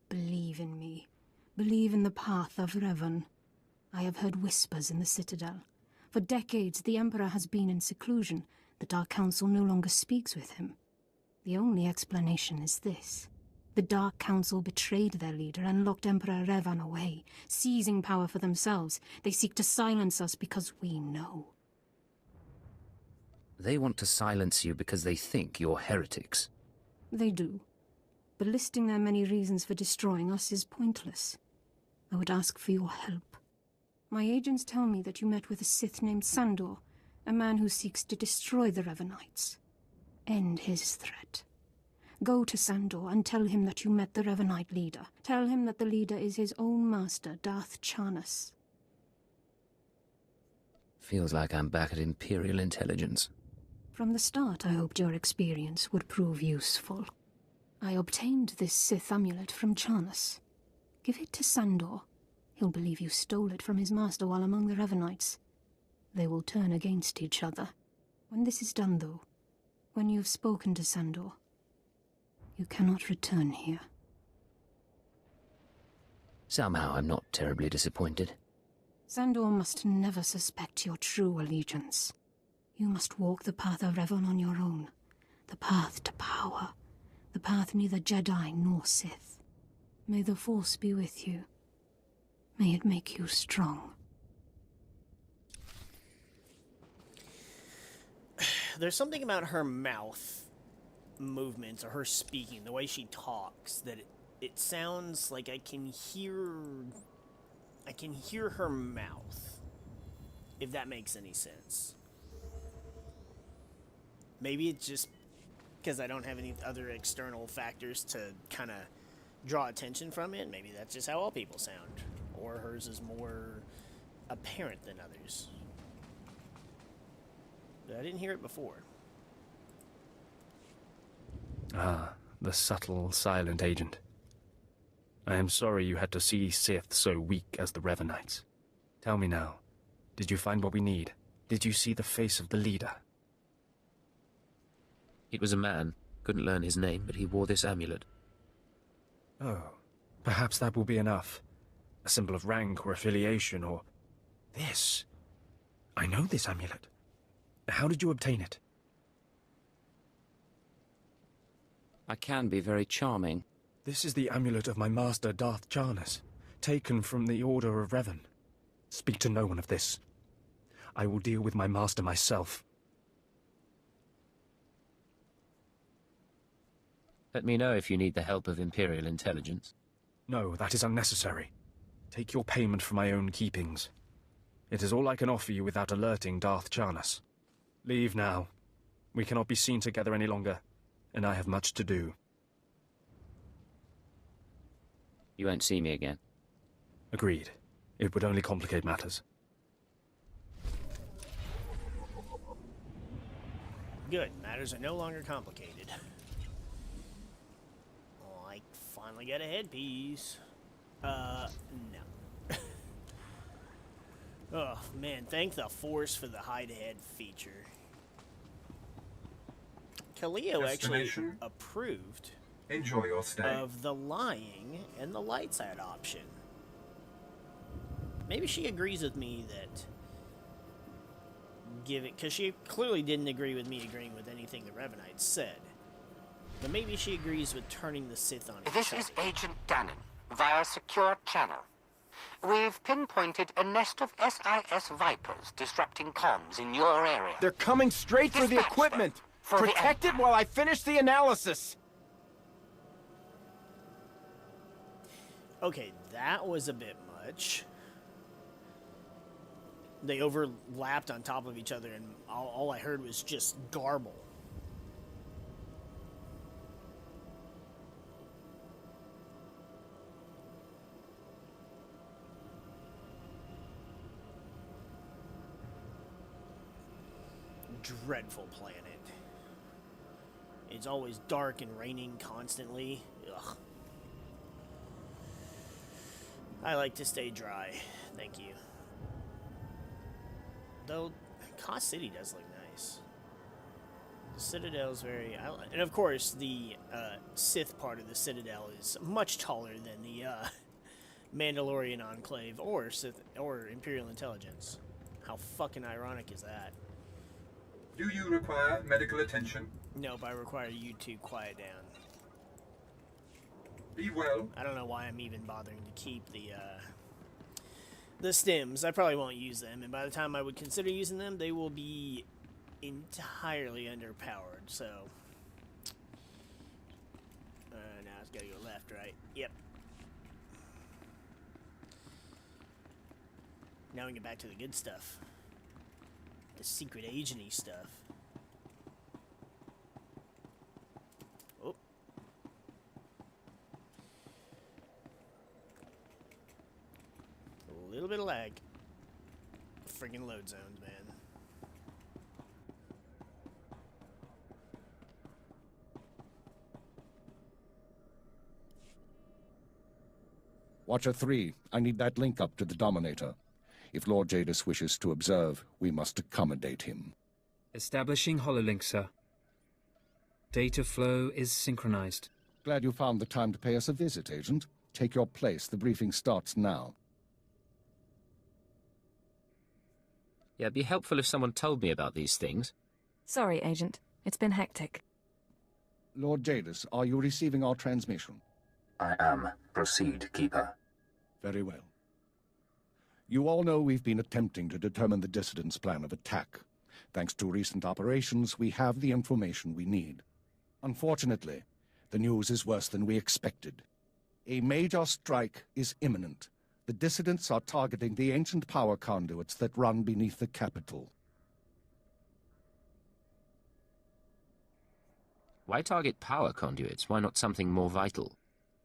Believe in me. Believe in the path of Revan. I have heard whispers in the Citadel. For decades, the Emperor has been in seclusion. The Dark Council no longer speaks with him. The only explanation is this. The Dark Council betrayed their leader and locked Emperor Revan away, seizing power for themselves. They seek to silence us because we know. They want to silence you because they think you're heretics. They do. But listing their many reasons for destroying us is pointless. I would ask for your help. My agents tell me that you met with a Sith named Sandor, a man who seeks to destroy the Revanites. End his threat. Go to Sandor and tell him that you met the Revanite leader. Tell him that the leader is his own master, Darth Charnas. Feels like I'm back at Imperial intelligence. From the start, I hoped your experience would prove useful. I obtained this Sith amulet from Charnas. Give it to Sandor. He'll believe you stole it from his master while among the Revanites. They will turn against each other. When this is done, though, when you've spoken to Sandor, you cannot return here. Somehow I'm not terribly disappointed. Sandor must never suspect your true allegiance. You must walk the path of Revan on your own. The path to power. The path neither Jedi nor Sith. May the Force be with you. May it make you strong. There's something about her mouth movements or her speaking, the way she talks, that it sounds like I can hear her mouth, if that makes any sense. Maybe it's just because I don't have any other external factors to kind of draw attention from it. Maybe that's just how all people sound. Or hers is more apparent than others. But I didn't hear it before. Ah, the subtle, silent agent. I am sorry you had to see Sith so weak as the Revanites. Tell me now, did you find what we need? Did you see the face of the leader? It was a man. Couldn't learn his name, but he wore this amulet. Oh, perhaps that will be enough. A symbol of rank or affiliation or... This. I know this amulet. How did you obtain it? I can be very charming. This is the amulet of my master, Darth Charnas, taken from the Order of Revan. Speak to no one of this. I will deal with my master myself. Let me know if you need the help of Imperial intelligence. No, that is unnecessary. Take your payment for my own keepings. It is all I can offer you without alerting Darth Charnas. Leave now. We cannot be seen together any longer, and I have much to do. You won't see me again. Agreed. It would only complicate matters. Good. Matters are no longer complicated. Oh, I finally got a headpiece. No. Oh, man, thank the Force for the hide-head feature. Kaleo actually approved Enjoy your stay. of the lying and the light side option. Maybe she agrees with me that because she clearly didn't agree with me agreeing with anything the Revanites said. But maybe she agrees with turning the Sith on each This other. is Agent Dannon, via secure channel. We've pinpointed a nest of SIS Vipers disrupting comms in your area. They're coming straight for the equipment! Protect it while I finish the analysis! Okay, that was a bit much. They overlapped on top of each other, and all I heard was just garble. Dreadful planet. It's always dark and raining constantly. Ugh. I like to stay dry. Thank you. Though, Cos City does look nice. The Citadel's very... and of course, the Sith part of the Citadel is much taller than the Mandalorian Enclave or Imperial Intelligence. How fucking ironic is that? Do you require medical attention? Nope, I require you to quiet down. Be well. I don't know why I'm even bothering to keep the stims. I probably won't use them, and by the time I would consider using them, they will be entirely underpowered, so... now it's gotta go left, right? Yep. Now we can get back to the good stuff. The secret agent-y stuff. Oh. A little bit of lag. Friggin' load zones, man. Watcher 3, I need that link up to the Dominator. If Lord Jadis wishes to observe, we must accommodate him. Establishing hololink, sir. Data flow is synchronized. Glad you found the time to pay us a visit, Agent. Take your place. The briefing starts now. Yeah, it'd be helpful if someone told me about these things. Sorry, Agent. It's been hectic. Lord Jadis, are you receiving our transmission? I am. Proceed, Keeper. Very well. You all know we've been attempting to determine the dissidents' plan of attack. Thanks to recent operations, we have the information we need. Unfortunately, the news is worse than we expected. A major strike is imminent. The dissidents are targeting the ancient power conduits that run beneath the capital. Why target power conduits? Why not something more vital?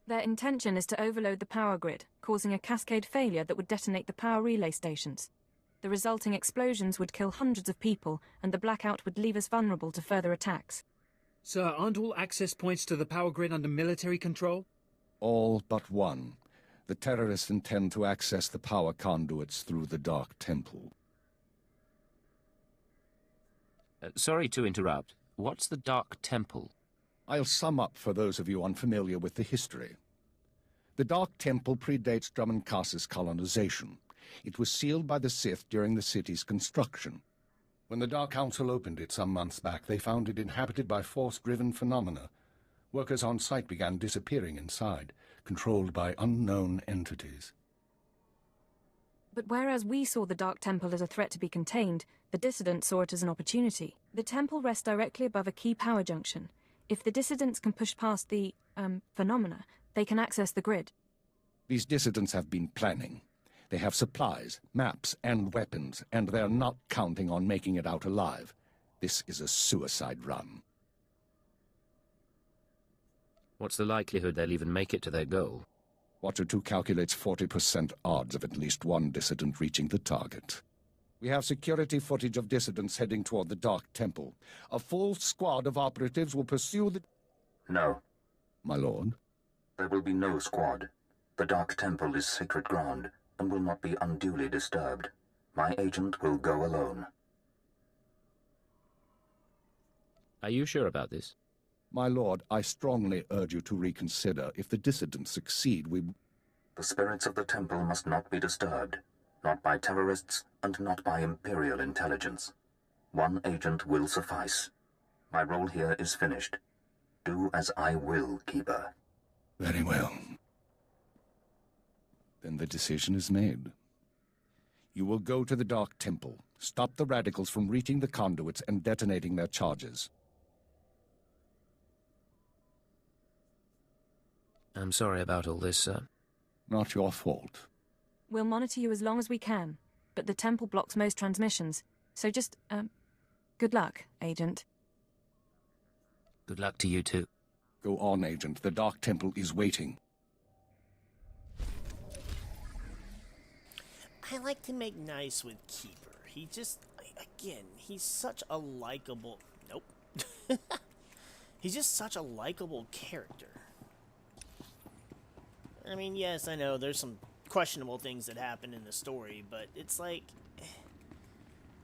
Their intention is to overload the power grid, causing a cascade failure that would detonate the power relay stations. The resulting explosions would kill hundreds of people, and the blackout would leave us vulnerable to further attacks. Sir, aren't all access points to the power grid under military control? All but one. The terrorists intend to access the power conduits through the Dark Temple. Sorry to interrupt. What's the Dark Temple? I'll sum up for those of you unfamiliar with the history. The Dark Temple predates Drummond Cass's colonization. It was sealed by the Sith during the city's construction. When the Dark Council opened it some months back, they found it inhabited by force-driven phenomena. Workers on site began disappearing inside, controlled by unknown entities. But whereas we saw the Dark Temple as a threat to be contained, the dissidents saw it as an opportunity. The temple rests directly above a key power junction. If the dissidents can push past the, phenomena, they can access the grid. These dissidents have been planning. They have supplies, maps, and weapons, and they're not counting on making it out alive. This is a suicide run. What's the likelihood they'll even make it to their goal? Watcher 2 calculates 40% odds of at least one dissident reaching the target. We have security footage of dissidents heading toward the Dark Temple. A full squad of operatives will pursue the... No. My lord? There will be no squad. The Dark Temple is sacred ground and will not be unduly disturbed. My agent will go alone. Are you sure about this? My lord, I strongly urge you to reconsider. If the dissidents succeed, we... The spirits of the temple must not be disturbed. Not by terrorists, and not by Imperial intelligence. One agent will suffice. My role here is finished. Do as I will, Keeper. Very well. Then the decision is made. You will go to the Dark Temple, stop the radicals from reaching the conduits and detonating their charges. I'm sorry about all this, sir. Not your fault. We'll monitor you as long as we can, but the temple blocks most transmissions. So just, good luck, Agent. Good luck to you too. Go on, Agent. The Dark Temple is waiting. I like to make nice with Keeper. He just, again, he's such a likable... Nope. He's just such a likable character. I mean, yes, I know there's some questionable things that happen in the story, but it's like,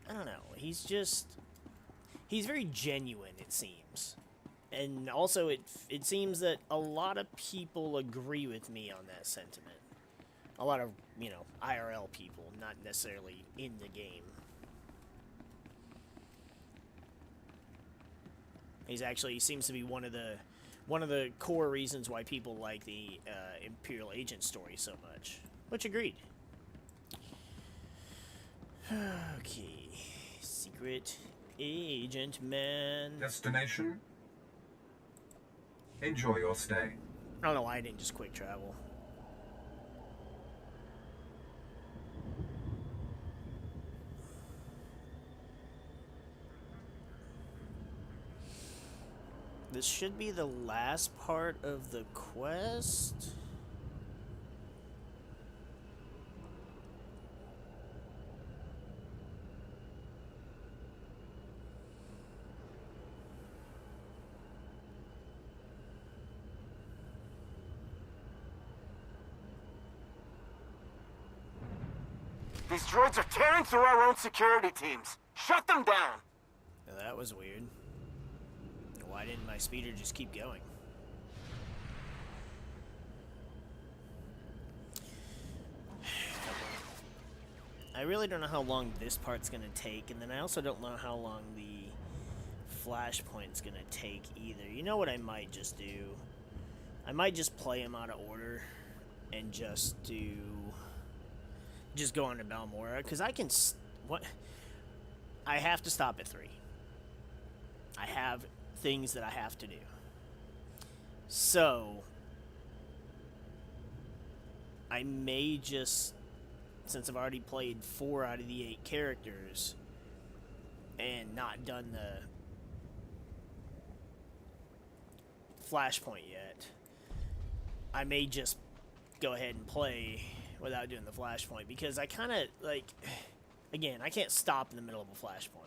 I don't know, he's he's very genuine, it seems. And also, it seems that a lot of people agree with me on that sentiment. A lot of, you know, IRL people, not necessarily in the game. He seems to be one of the core reasons why people like the Imperial agent story so much. Which, agreed. Okay. Secret agent man. Destination? Enjoy your stay. I don't know why I didn't just quick travel. This should be the last part of the quest. These droids are tearing through our own security teams. Shut them down! Now that was weird. Why didn't my speeder just keep going? I really don't know how long this part's gonna take, and then I also don't know how long the flashpoint's gonna take either. You know what I might just do? I might just play them out of order and just go on to Balmora, because I can... I have to stop at 3. I have things that I have to do. So, I may just, since I've already played 4 out of the 8 characters and not done the flashpoint yet, I may just go ahead and play without doing the flashpoint, because I kind of, like, again, I can't stop in the middle of a flashpoint.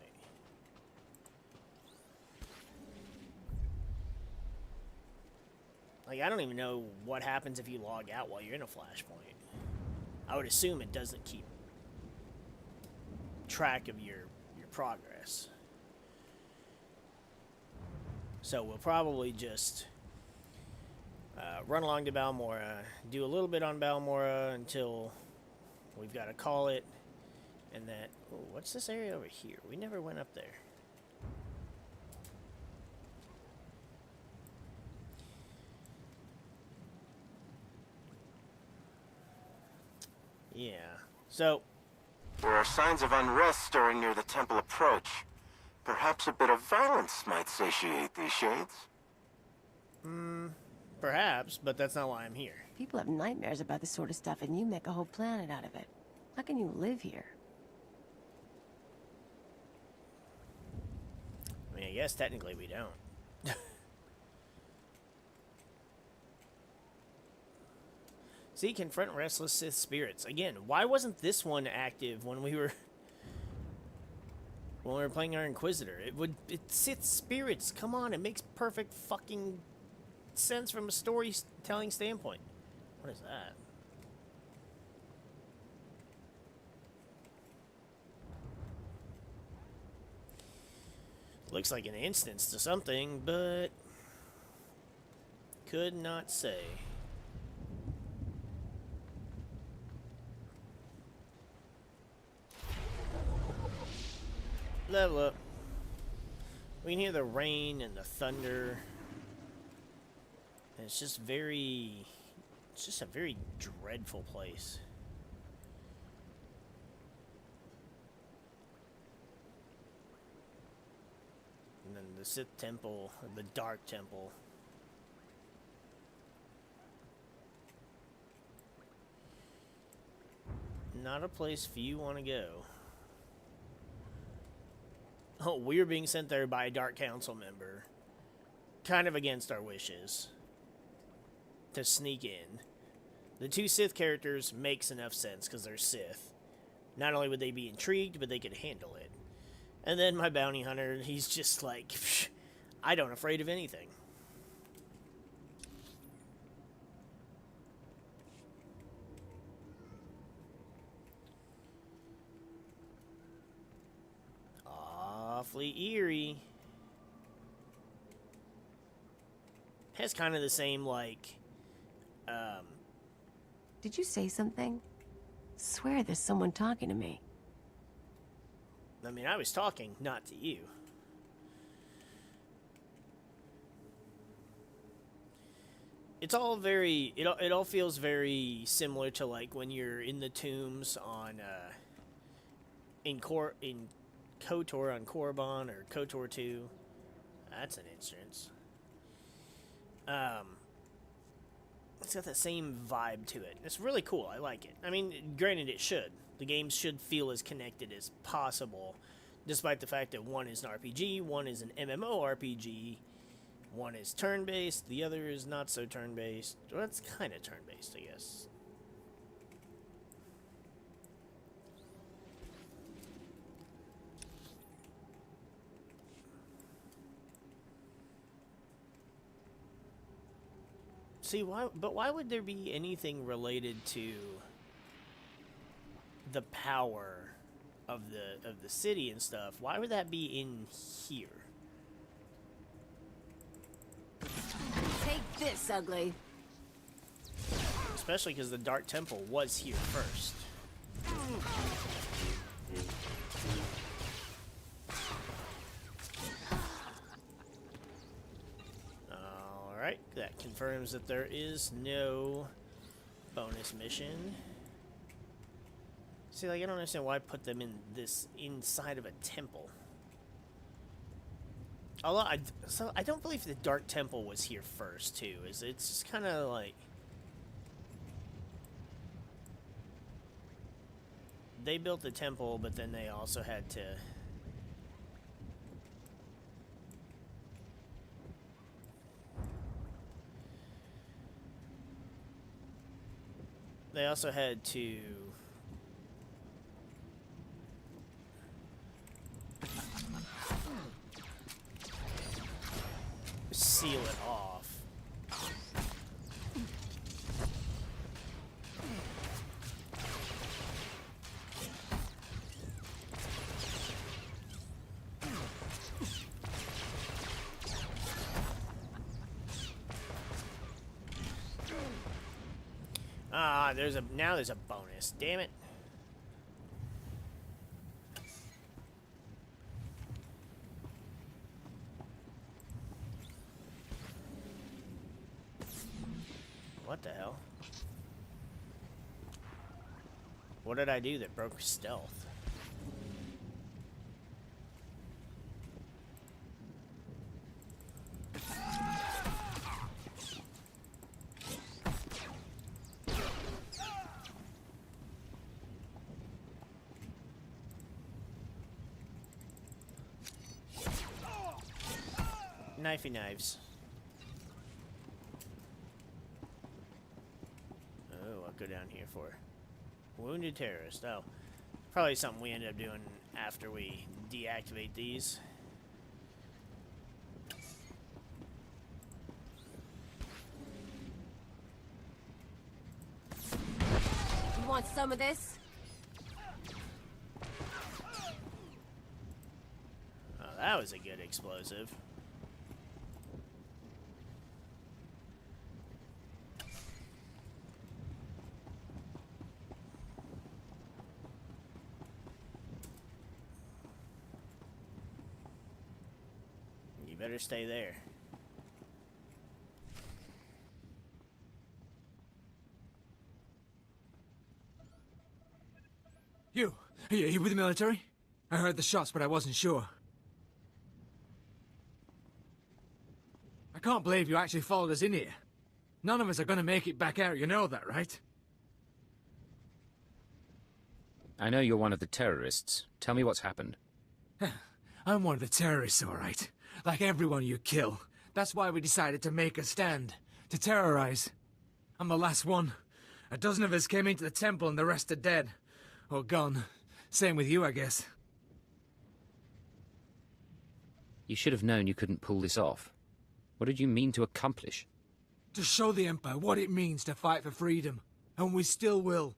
Like, I don't even know what happens if you log out while you're in a flashpoint. I would assume it doesn't keep track of your progress. So we'll probably just run along to Balmora, do a little bit on Balmora until we've got to call it, and that... Oh, what's this area over here? We never went up there. Yeah, so... There are signs of unrest stirring near the temple approach. Perhaps a bit of violence might satiate these shades. Perhaps, but that's not why I'm here. People have nightmares about this sort of stuff, and you make a whole planet out of it. How can you live here? I mean, I guess technically we don't. See, confront restless Sith spirits. Again, why wasn't this one active when we were playing our Inquisitor? It's Sith spirits. Come on, it makes perfect fucking sense from a storytelling standpoint. What is that? Looks like an instance to something, but could not say. Level up. We can hear the rain and the thunder. And it's just a very dreadful place. And then the Sith Temple, or the Dark Temple. Not a place few want to go. Oh, we were being sent there by a Dark Council member. Kind of against our wishes. To sneak in. The 2 Sith characters makes enough sense because they're Sith. Not only would they be intrigued, but they could handle it. And then my bounty hunter, he's just like, I don't afraid of anything. Awfully eerie. has kind of the same, like, Did you say something? Swear there's someone talking to me. I mean, I was talking, not to you. It's all very, it all feels very similar to, like, when you're in the tombs on, in KOTOR on Korriban, or KOTOR 2. That's an instance. It's got that same vibe to it. It's really cool. I like it. I mean, granted, it should. The games should feel as connected as possible, despite the fact that one is an RPG, one is an MMORPG, one is turn-based, the other is not so turn-based. Well, it's kind of turn-based, I guess. See, why would there be anything related to the power of the city and stuff? Why would that be in here? Take this, ugly. Especially because the Dark Temple was here first. Alright, that confirms that there is no bonus mission. See, like, I don't understand why I put them in this inside of a temple. Although, I don't believe the Dark Temple was here first, too. It's just kind of like... They built the temple, but then they also had to... They also had to... seal it off. Ah, now there's a bonus. Damn it. What the hell? What did I do that broke stealth? Knifey knives. Oh, I'll go down here for wounded terrorist. Oh, probably something we end up doing after we deactivate these. You want some of this? Oh, that was a good explosive. Better stay there. You with the military? I heard the shots, but I wasn't sure. I can't believe you actually followed us in here. None of us are gonna make it back out, you know that, right? I know you're one of the terrorists. Tell me what's happened. I'm one of the terrorists, all right. Like everyone you kill. That's why we decided to make a stand. To terrorize. I'm the last one. A dozen of us came into the temple and the rest are dead. Or gone. Same with you, I guess. You should have known you couldn't pull this off. What did you mean to accomplish? To show the Empire what it means to fight for freedom. And we still will.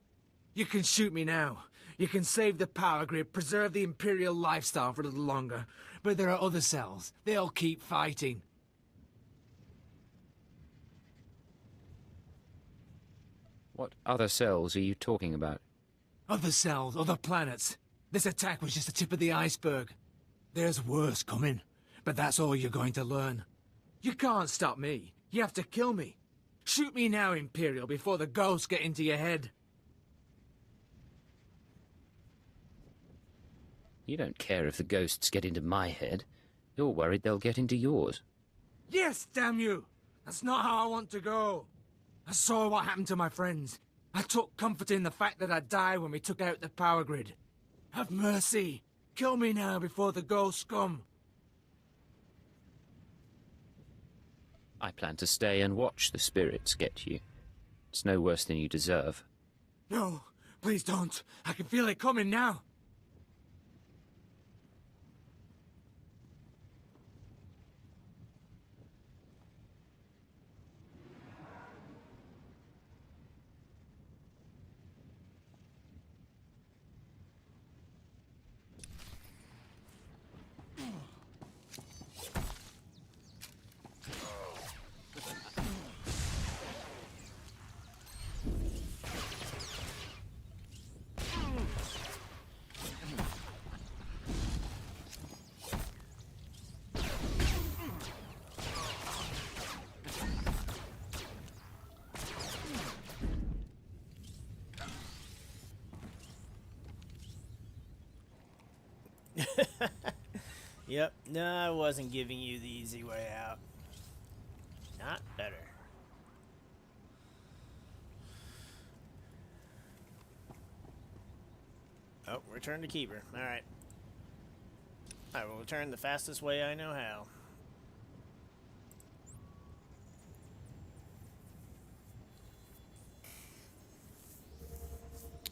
You can shoot me now. You can save the power grid, preserve the Imperial lifestyle for a little longer. But there are other cells. They'll keep fighting. What other cells are you talking about? Other cells, other planets. This attack was just the tip of the iceberg. There's worse coming, but that's all you're going to learn. You can't stop me. You have to kill me. Shoot me now, Imperial, before the ghosts get into your head. You don't care if the ghosts get into my head. You're worried they'll get into yours. Yes, damn you! That's not how I want to go. I saw what happened to my friends. I took comfort in the fact that I died when we took out the power grid. Have mercy. Kill me now before the ghosts come. I plan to stay and watch the spirits get you. It's no worse than you deserve. No, please don't. I can feel it coming now. Yep, no, I wasn't giving you the easy way out. Not better. Oh, return to Keeper. Alright. I will return the fastest way I know how.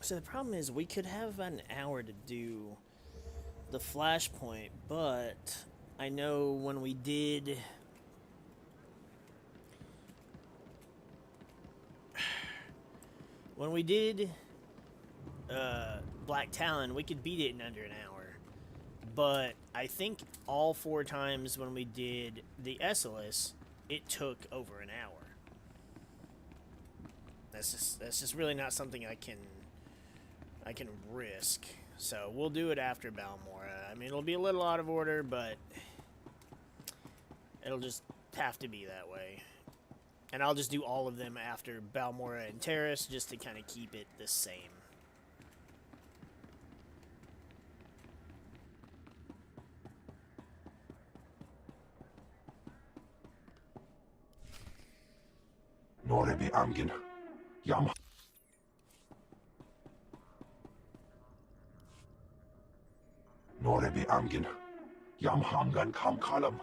So the problem is we could have an hour to do the flashpoint, but I know when we did Black Talon, we could beat it in under an hour. But I think all 4 times when we did the Essalus, it took over an hour. That's just really not something I can risk. So we'll do it after Balmora. I mean, it'll be a little out of order, but it'll just have to be that way. And I'll just do all of them after Balmora and Terrace, just to kind of keep it the same. Norebi Amgin. Yam. Norebi Amgin. Yam Hamgan Kam Kalam.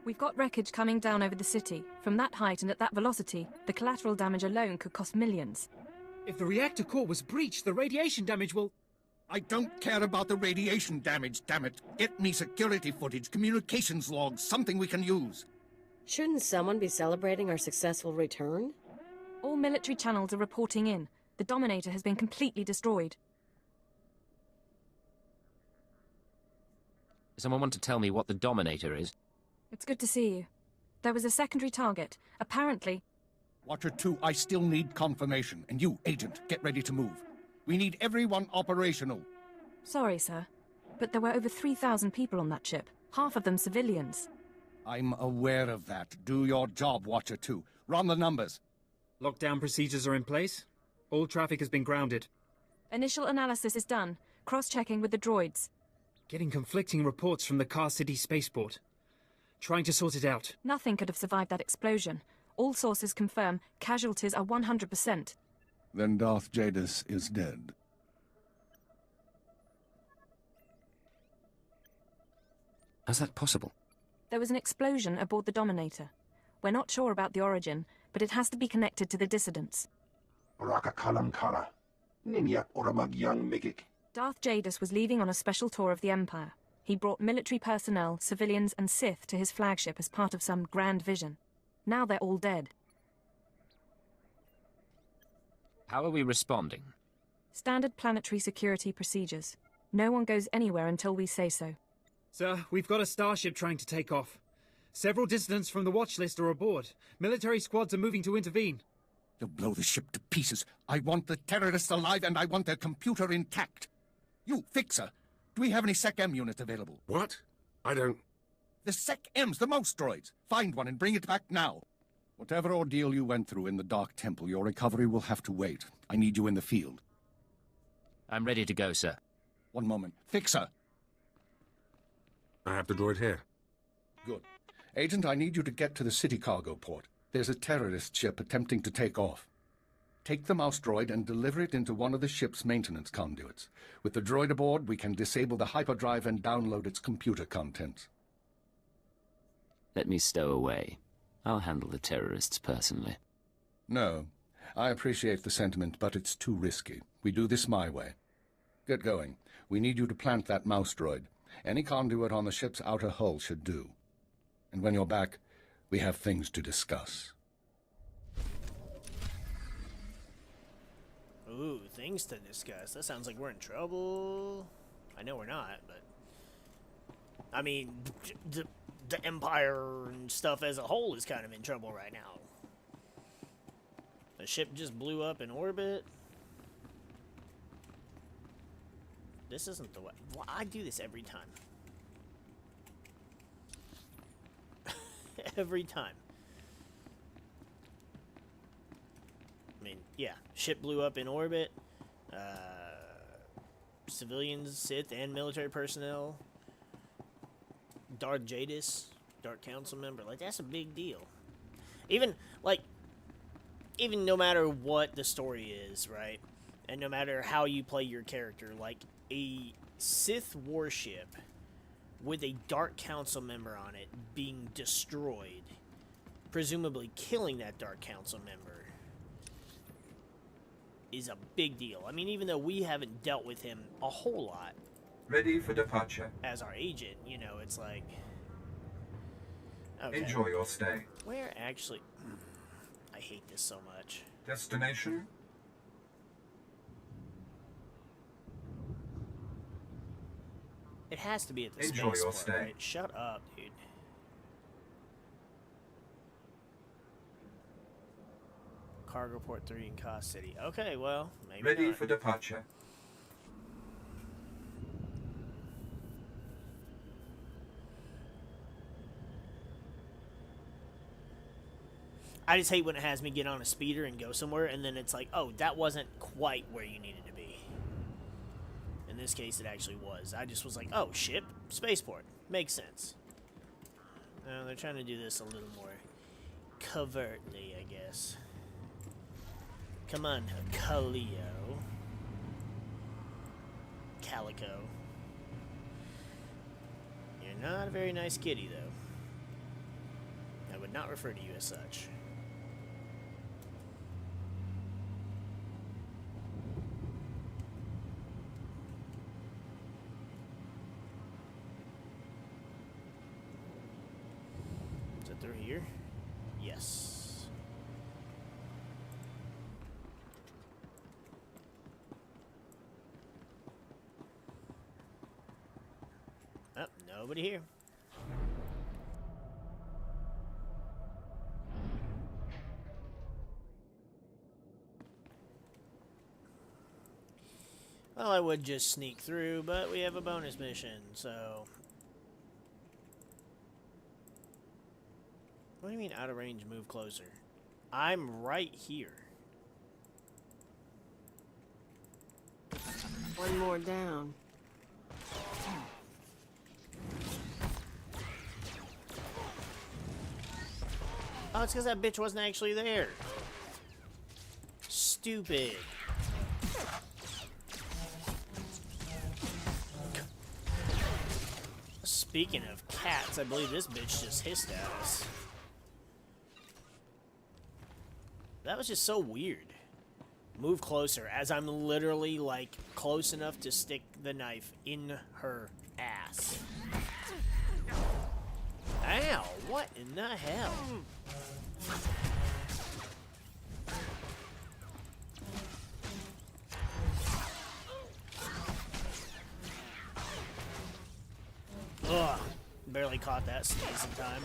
We've got wreckage coming down over the city. From that height and at that velocity, the collateral damage alone could cost millions. If the reactor core was breached, the radiation damage will... I don't care about the radiation damage, damn it. Get me security footage, communications logs, something we can use. Shouldn't someone be celebrating our successful return? All military channels are reporting in. The Dominator has been completely destroyed. Someone want to tell me what the Dominator is? It's good to see you. There was a secondary target. Apparently... Watcher 2, I still need confirmation. And you, Agent, get ready to move. We need everyone operational. Sorry, sir. But there were over 3,000 people on that ship. Half of them civilians. I'm aware of that. Do your job, Watcher 2. Run the numbers. Lockdown procedures are in place. All traffic has been grounded. Initial analysis is done. Cross-checking with the droids. Getting conflicting reports from the Car City spaceport. Trying to sort it out. Nothing could have survived that explosion. All sources confirm casualties are 100%. Then Darth Jadis is dead. How's that possible? There was an explosion aboard the Dominator. We're not sure about the origin, but it has to be connected to the dissidents. Darth Jadis was leaving on a special tour of the Empire. He brought military personnel, civilians, and Sith to his flagship as part of some grand vision. Now they're all dead. How are we responding? Standard planetary security procedures. No one goes anywhere until we say so. Sir, we've got a starship trying to take off. Several dissidents from the watch list are aboard. Military squads are moving to intervene. They'll blow the ship to pieces. I want the terrorists alive, and I want their computer intact. You, Fixer, do we have any Sec-M units available? What? I don't... The Sec-Ms, the mouse droids. Find one and bring it back now. Whatever ordeal you went through in the Dark Temple, your recovery will have to wait. I need you in the field. I'm ready to go, sir. One moment. Fixer! I have the droid here. Good. Agent, I need you to get to the city cargo port. There's a terrorist ship attempting to take off. Take the mouse droid and deliver it into one of the ship's maintenance conduits. With the droid aboard, we can disable the hyperdrive and download its computer contents. Let me stow away. I'll handle the terrorists personally. No. I appreciate the sentiment, but it's too risky. We do this my way. Get going. We need you to plant that mouse droid. Any conduit on the ship's outer hull should do. And when you're back, we have things to discuss. Ooh, things to discuss. That sounds like we're in trouble. I know we're not, but... I mean, the Empire and stuff as a whole is kind of in trouble right now. The ship just blew up in orbit. This isn't the way. Well, I do this every time. Every time. I mean, yeah, ship blew up in orbit. Civilians, Sith, and military personnel. Darth Jadis, Dark Council member. Like, that's a big deal. Even no matter what the story is, right? And no matter how you play your character, like, a Sith warship with a Dark Council member on it being destroyed, presumably killing that Dark Council member, is a big deal. I mean, even though we haven't dealt with him a whole lot. Ready for departure. As our agent, you know, it's like... Okay. Enjoy your stay. Where actually... I hate this so much. Destination? It has to be at the Enjoy your spaceport, stay. right? Shut up, dude. Cargo Port 3 in Cost City. Okay, well, maybe Ready not. for departure. I just hate when it has me get on a speeder and go somewhere, and then it's like, oh, that wasn't quite where you needed to be. In this case, it actually was. I just was like, oh, ship, spaceport. Makes sense. No, they're trying to do this a little more covertly, I guess. Come on, Calio. Calico. You're not a very nice kitty, though. I would not refer to you as such. Is it through here? Yes. Oh, nobody here. Well, I would just sneak through, but we have a bonus mission, so... What do you mean out of range, move closer? I'm right here. One more down. Oh, it's because that bitch wasn't actually there. Stupid. Speaking of cats, I believe this bitch just hissed at us. That was just so weird. Move closer, as I'm literally, like, close enough to stick the knife in her ass. Ow, what in the hell? Ugh, barely caught that sneeze in time.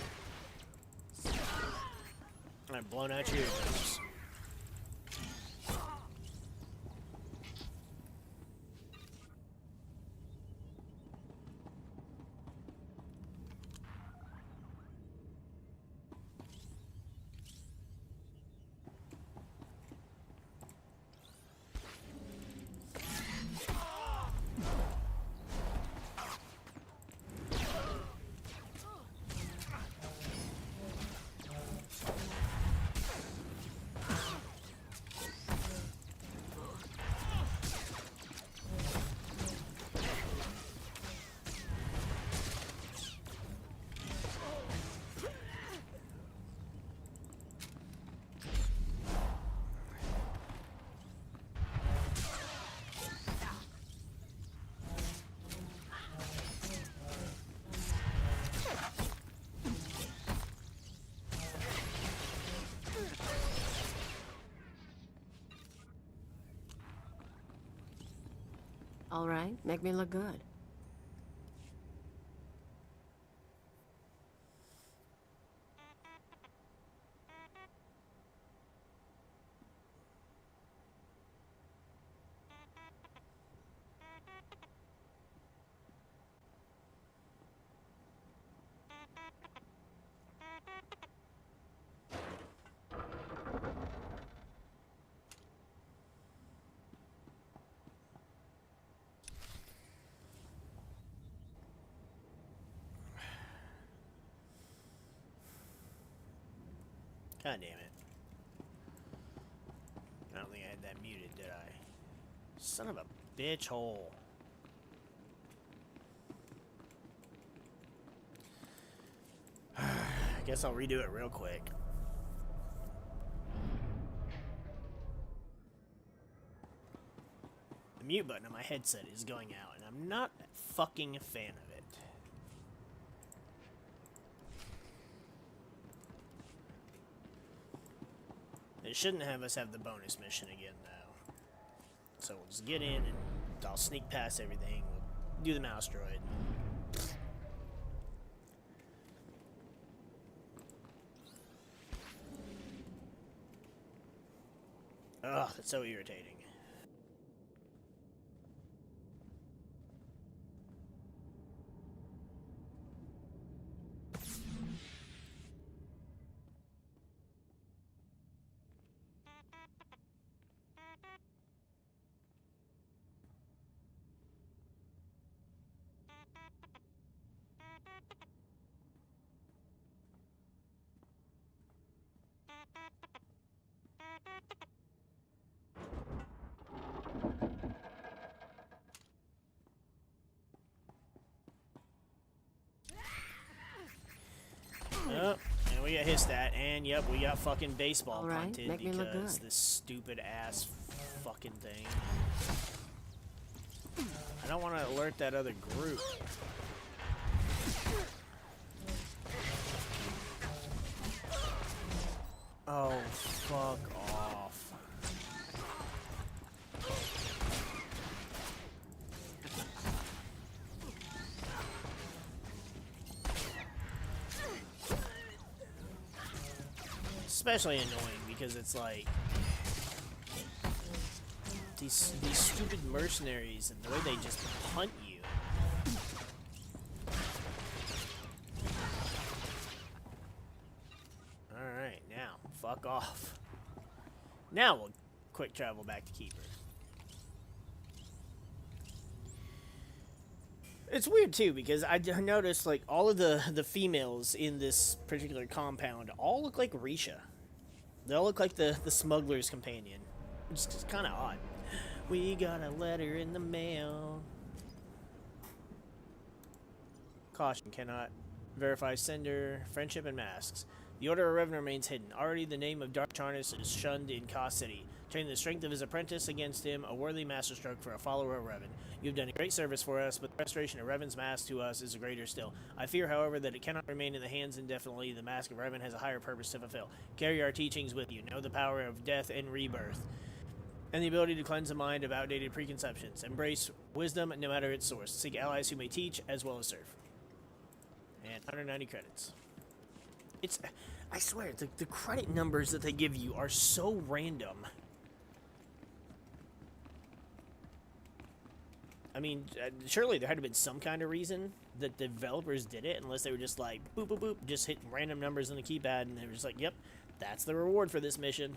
I've blown out your eardrums. All right, make me look good. God damn it. I don't think I had that muted, did I? Son of a bitch hole. I guess I'll redo it real quick. The mute button on my headset is going out, and I'm not a fucking fan of it. It shouldn't have us have the bonus mission again, though. So we'll just get in, and I'll sneak past everything. We'll do the mouse droid. Ugh, that's so irritating. Oh, and we got hissed at, and yep, we got fucking baseball punted because this stupid ass fucking thing. I don't want to alert that other group. Oh, fuck off. Especially annoying because it's like these stupid mercenaries and the way they just hunt you. Alright, now, fuck off. Now we'll quick travel back to Keeper. It's weird too because I noticed like all of the females in this particular compound all look like Risha. They all look like the smuggler's companion, which is kind of odd. We got a letter in the mail. Caution, cannot verify sender, friendship, and masks. The Order of Revan remains hidden. Already the name of Dark Charnus is shunned in Kos City. Training the strength of his apprentice against him, a worthy masterstroke for a follower of Revan. You have done a great service for us, but the restoration of Revan's mask to us is greater still. I fear, however, that it cannot remain in the hands indefinitely. The mask of Revan has a higher purpose to fulfill. Carry our teachings with you. Know the power of death and rebirth, and the ability to cleanse the mind of outdated preconceptions. Embrace wisdom no matter its source. Seek allies who may teach as well as serve. And 190 credits. It's, I swear, the credit numbers that they give you are so random. I mean, surely there had to have been some kind of reason that the developers did it, unless they were just like, boop, boop, boop, just hitting random numbers on the keypad, and they were just like, yep, that's the reward for this mission.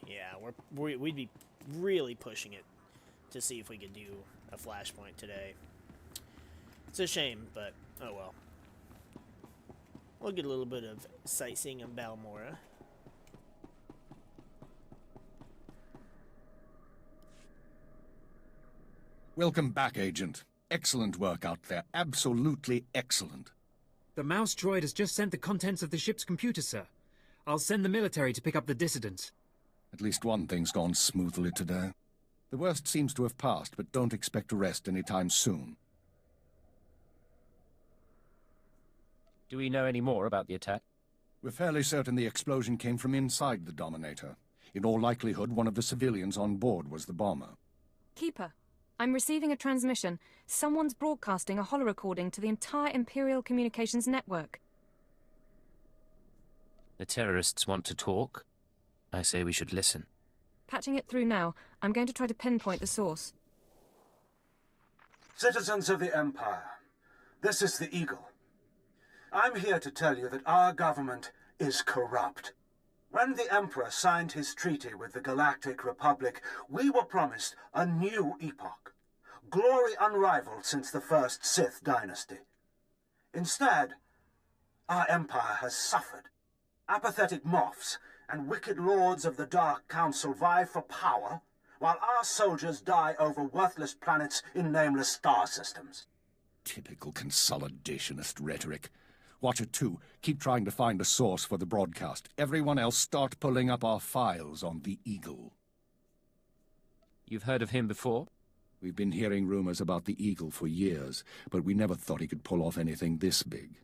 Yeah, we'd be really pushing it to see if we could do a flashpoint today. It's a shame, but oh well. We'll get a little bit of sightseeing in Balmora. Welcome back, Agent. Excellent work out there. Absolutely excellent. The mouse droid has just sent the contents of the ship's computer, sir. I'll send the military to pick up the dissidents. At least one thing's gone smoothly today. The worst seems to have passed, but don't expect to rest anytime soon. Do we know any more about the attack? We're fairly certain the explosion came from inside the Dominator. In all likelihood, one of the civilians on board was the bomber. Keeper, I'm receiving a transmission. Someone's broadcasting a holorecording to the entire Imperial communications network. The terrorists want to talk. I say we should listen. Patching it through now. I'm going to try to pinpoint the source. Citizens of the Empire, this is the Eagle. I'm here to tell you that our government is corrupt. When the Emperor signed his treaty with the Galactic Republic, we were promised a new epoch, glory unrivaled since the first Sith dynasty. Instead, our Empire has suffered. Apathetic moffs and wicked lords of the Dark Council vie for power, while our soldiers die over worthless planets in nameless star systems. Typical consolidationist rhetoric. Watcher 2, keep trying to find a source for the broadcast. Everyone else start pulling up our files on the Eagle. You've heard of him before? We've been hearing rumors about the Eagle for years, but we never thought he could pull off anything this big.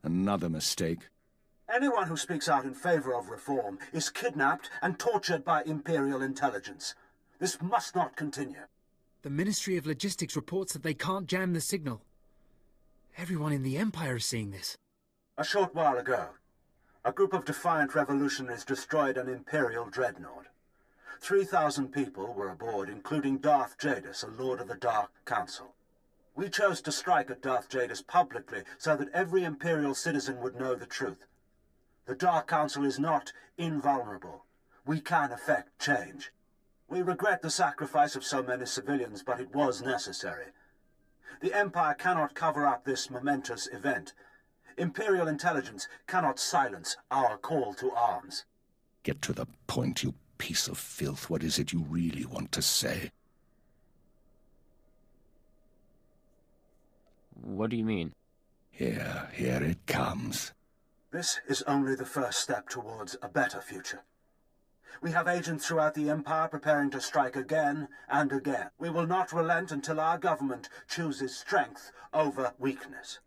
Another mistake. Anyone who speaks out in favor of reform is kidnapped and tortured by Imperial intelligence. This must not continue. The Ministry of Logistics reports that they can't jam the signal. Everyone in the Empire is seeing this. A short while ago, a group of defiant revolutionaries destroyed an Imperial dreadnought. 3,000 people were aboard, including Darth Jadis, a Lord of the Dark Council. We chose to strike at Darth Jadis publicly so that every Imperial citizen would know the truth. The Dark Council is not invulnerable. We can effect change. We regret the sacrifice of so many civilians, but it was necessary. The Empire cannot cover up this momentous event. Imperial intelligence cannot silence our call to arms. Get to the point, you piece of filth. What is it you really want to say? What do you mean? Here it comes. This is only the first step towards a better future. We have agents throughout the Empire preparing to strike again and again. We will not relent until our government chooses strength over weakness,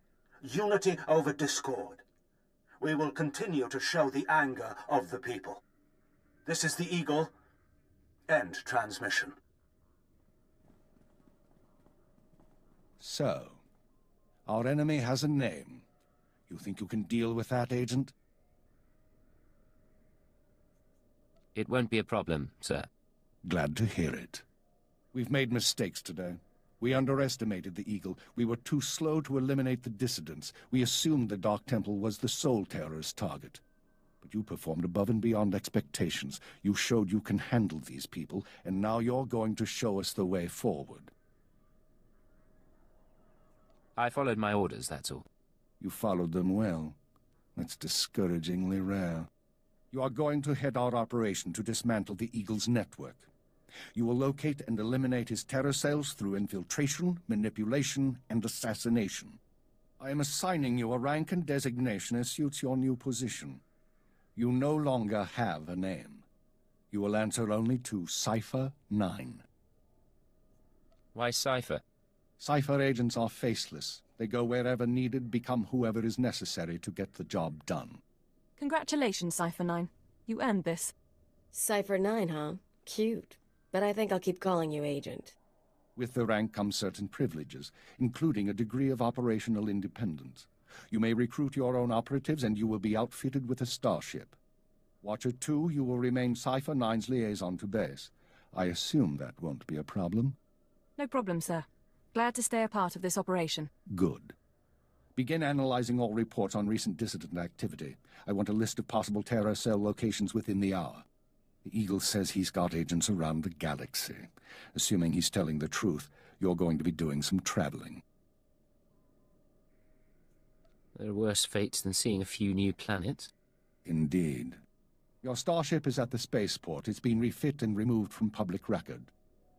unity over discord. We will continue to show the anger of the people. This is the Eagle. End transmission. So, our enemy has a name. You think you can deal with that, Agent? It won't be a problem, sir. Glad to hear it. We've made mistakes today. We underestimated the Eagle. We were too slow to eliminate the dissidents. We assumed the Dark Temple was the sole terrorist target. But you performed above and beyond expectations. You showed you can handle these people, and now you're going to show us the way forward. I followed my orders, that's all. You followed them well. That's discouragingly rare. You are going to head our operation to dismantle the Eagle's network. You will locate and eliminate his terror cells through infiltration, manipulation, and assassination. I am assigning you a rank and designation as suits your new position. You no longer have a name. You will answer only to Cipher 9. Why Cipher? Cipher agents are faceless. They go wherever needed, become whoever is necessary to get the job done. Congratulations, Cipher 9. You earned this. Cipher 9, huh? Cute. But I think I'll keep calling you Agent. With the rank comes certain privileges, including a degree of operational independence. You may recruit your own operatives, and you will be outfitted with a starship. Watcher 2, you will remain Cipher 9's liaison to base. I assume that won't be a problem. No problem, sir. Glad to stay a part of this operation. Good. Begin analyzing all reports on recent dissident activity. I want a list of possible terror cell locations within the hour. The Eagle says he's got agents around the galaxy. Assuming he's telling the truth, you're going to be doing some traveling. There are worse fates than seeing a few new planets. Indeed. Your starship is at the spaceport. It's been refit and removed from public record.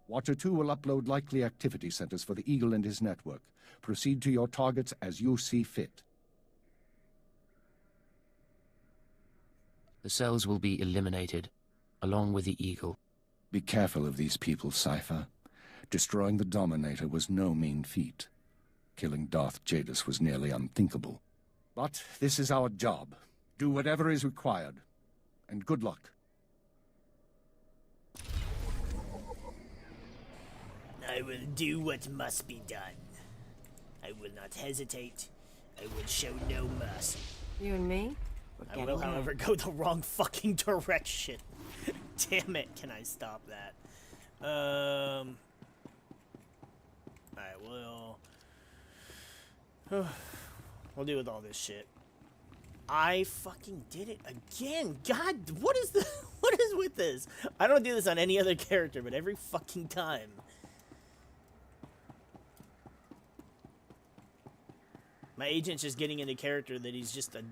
Watcher 2 will upload likely activity centers for the Eagle and his network. Proceed to your targets as you see fit. The cells will be eliminated, along with the Eagle. Be careful of these people, Cipher. Destroying the Dominator was no mean feat. Killing Darth Jadis was nearly unthinkable. But this is our job. Do whatever is required, and good luck. I will do what must be done. I will not hesitate. I will show no mercy. You and me? I will, however, go the wrong fucking direction. Damn it, can I stop that? Alright, we'll deal with all this shit. I fucking did it again. God, what is with this? I don't do this on any other character, but every fucking time. My agent's just getting into character that he's just a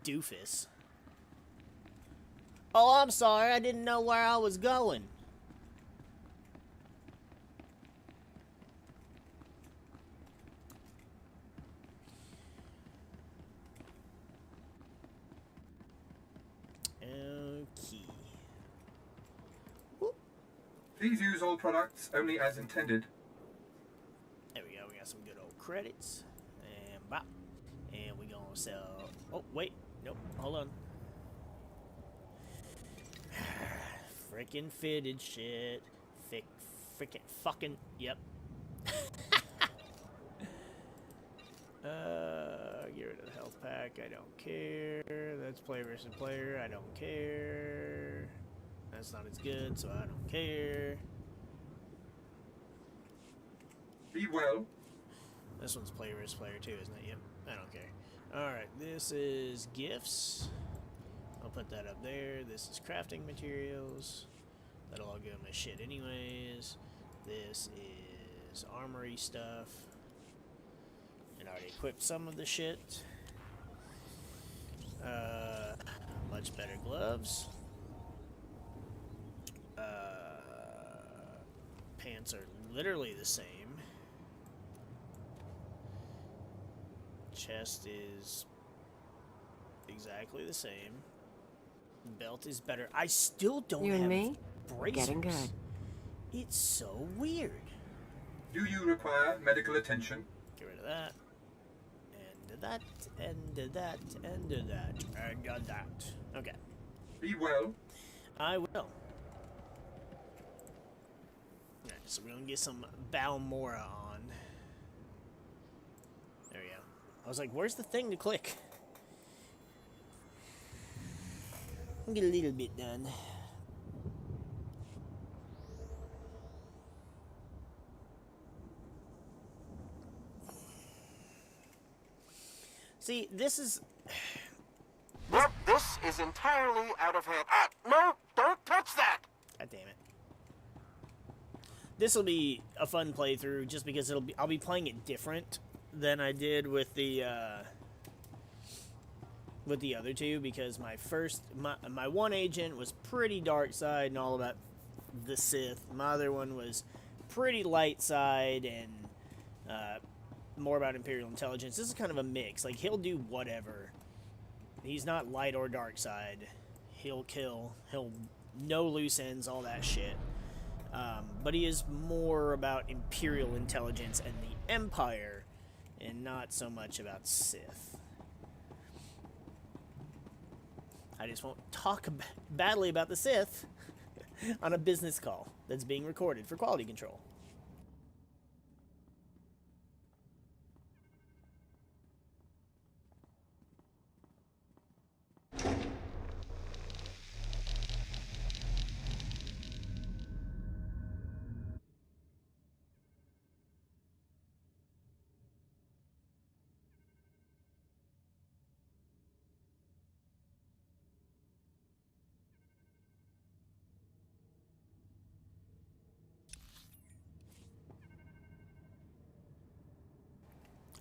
doofus. Oh, I'm sorry. I didn't know where I was going. Okay. Please use all products only as intended. There we go. We got some good old credits. And bop. And we gonna sell... Oh, wait. Nope. Hold on. Frickin' fitted shit. Frickin' fucking... Yep. Get rid of the health pack. I don't care. That's player versus player. I don't care. That's not as good, so I don't care. Be well. This one's player versus player too, isn't it? Yep. I don't care. Alright, this is gifts. I'll put that up there. This is crafting materials. That'll all go in my shit anyways. This is armory stuff. And I already equipped some of the shit. Much better gloves. Pants are literally the same. Chest is exactly the same. Belt is better. I still don't you have and me? bracers. Getting good. It's so weird. Do you require medical attention? Get rid of that. And that. And that. And that. And that. Okay. Be well. I will. Alright, so we're gonna get some Balmora on. There we go. I was like, where's the thing to click? I'll get a little bit done. See, this is... Well, this is entirely out of hand. Ah, no, don't touch that! God damn it. This will be a fun playthrough just because I'll be playing it different than I did with the other two, because my one agent was pretty dark side and all about the Sith. My other one was pretty light side and more about Imperial intelligence. This is kind of a mix. Like, he'll do whatever. He's not light or dark side. He'll kill. He'll no loose ends, all that shit. But he is more about Imperial intelligence and the Empire, and not so much about Sith. I just won't talk badly about the Sith on a business call that's being recorded for quality control.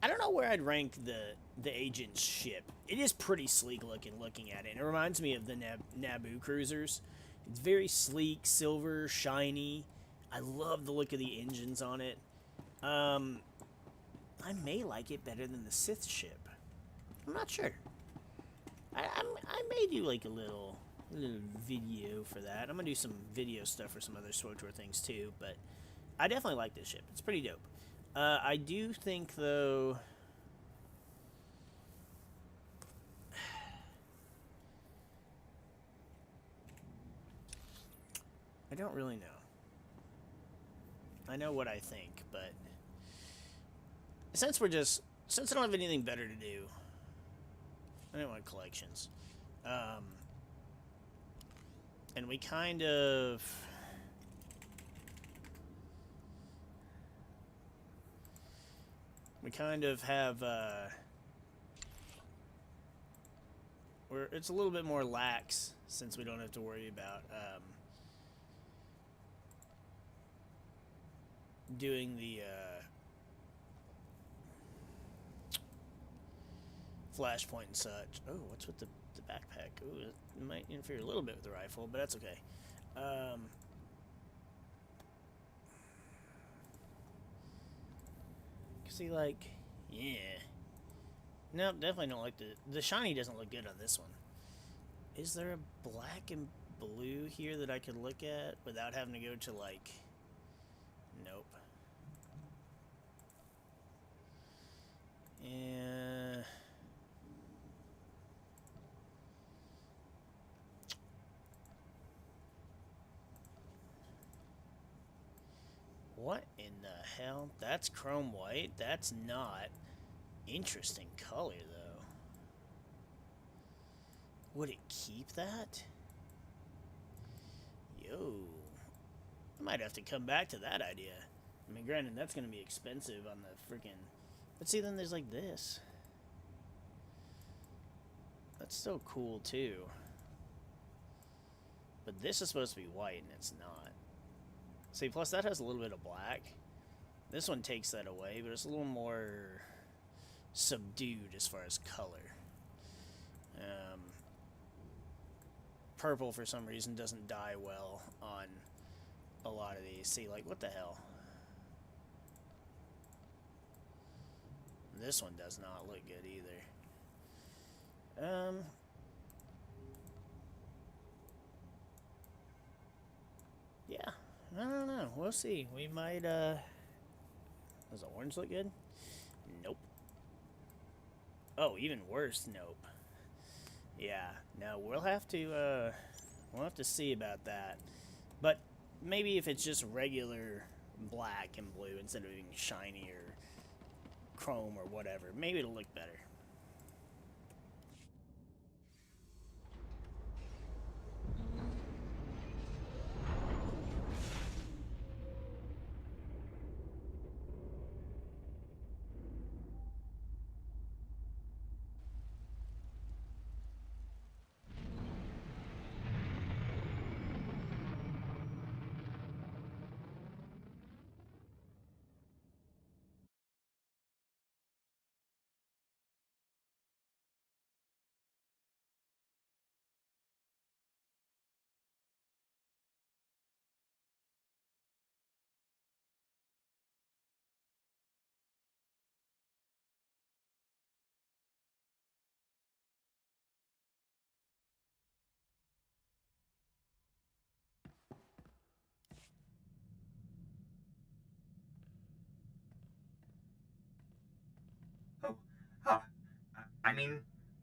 I don't know where I'd rank the agent's ship. It is pretty sleek looking at it. And it reminds me of the Naboo cruisers. It's very sleek, silver, shiny. I love the look of the engines on it. I may like it better than the Sith ship. I'm not sure. I may do like a little video for that. I'm gonna do some video stuff for some other SWTOR things too. But I definitely like this ship. It's pretty dope. I do think, though, I don't really know. I know what I think, but since I don't have anything better to do, I don't want collections. And we kind of have it's a little bit more lax since we don't have to worry about doing the flashpoint and such. Oh, what's with the backpack? Ooh, it might interfere a little bit with the rifle, but that's okay. See, like, yeah. No, definitely don't like the shiny doesn't look good on this one. Is there a black and blue here that I could look at without having to go to, like... Nope. Yeah. What in the hell? That's chrome white? That's not. Interesting color, though. Would it keep that? Yo. I might have to come back to that idea. I mean, granted, that's going to be expensive on the freaking... But see, then there's like this. That's so cool, too. But this is supposed to be white, and it's not. See, plus that has a little bit of black. This one takes that away, but it's a little more subdued as far as color. Purple, for some reason, doesn't dye well on a lot of these. See, like, what the hell? This one does not look good either. Yeah, I don't know. We'll see. We might, Does the orange look good? Nope. Oh, even worse, nope. Yeah, no, we'll have to see about that. But maybe if it's just regular black and blue instead of being shiny or chrome or whatever, maybe it'll look better.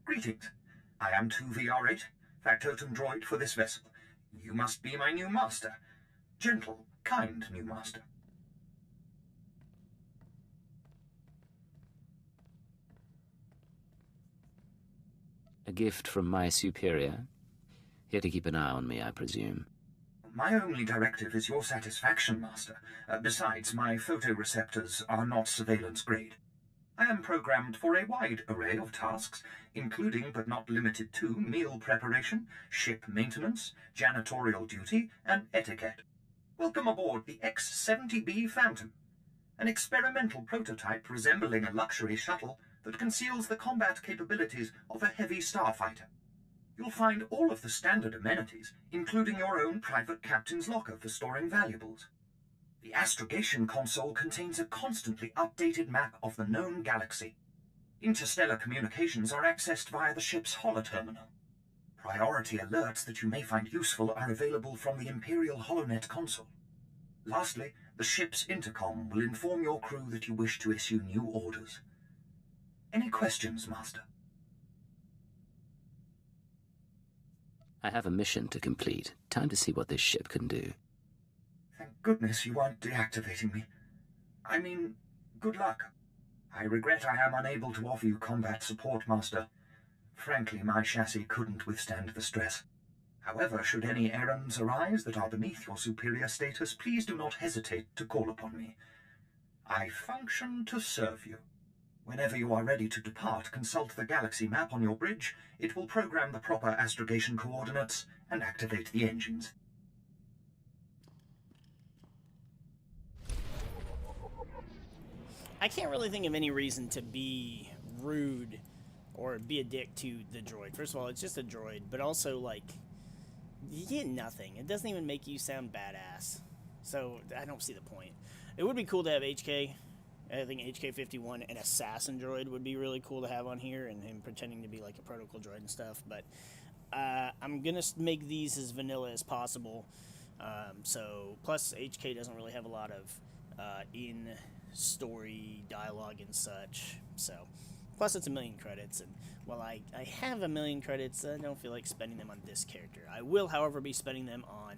Greetings. I am 2VR8, factotum droid for this vessel. You must be my new master. Gentle, kind new master. A gift from my superior? Here to keep an eye on me, I presume. My only directive is your satisfaction, Master. Besides, my photoreceptors are not surveillance grade. I am programmed for a wide array of tasks, including but not limited to meal preparation, ship maintenance, janitorial duty, and etiquette. Welcome aboard the X-70B Phantom, an experimental prototype resembling a luxury shuttle that conceals the combat capabilities of a heavy starfighter. You'll find all of the standard amenities, including your own private captain's locker for storing valuables. The astrogation console contains a constantly updated map of the known galaxy. Interstellar communications are accessed via the ship's holoterminal. Priority alerts that you may find useful are available from the Imperial HoloNet console. Lastly, the ship's intercom will inform your crew that you wish to issue new orders. Any questions, Master? I have a mission to complete. Time to see what this ship can do. goodness you aren't deactivating me. I mean, good luck. I regret I am unable to offer you combat support, Master. Frankly, my chassis couldn't withstand the stress. However, should any errands arise that are beneath your superior status, please do not hesitate to call upon me. I function to serve you. Whenever you are ready to depart, consult the galaxy map on your bridge. It will program the proper astrogation coordinates and activate the engines. I can't really think of any reason to be rude or be a dick to the droid. First of all, it's just a droid, but also, like, you get nothing. It doesn't even make you sound badass. So, I don't see the point. It would be cool to have HK. I think HK-51, an assassin droid, would be really cool to have on here, and him pretending to be, like, a protocol droid and stuff. But I'm going to make these as vanilla as possible. Plus, HK doesn't really have a lot of in-story dialogue and such. So, plus it's 1,000,000 credits, and while I have 1,000,000 credits, I don't feel like spending them on this character. I will, however, be spending them on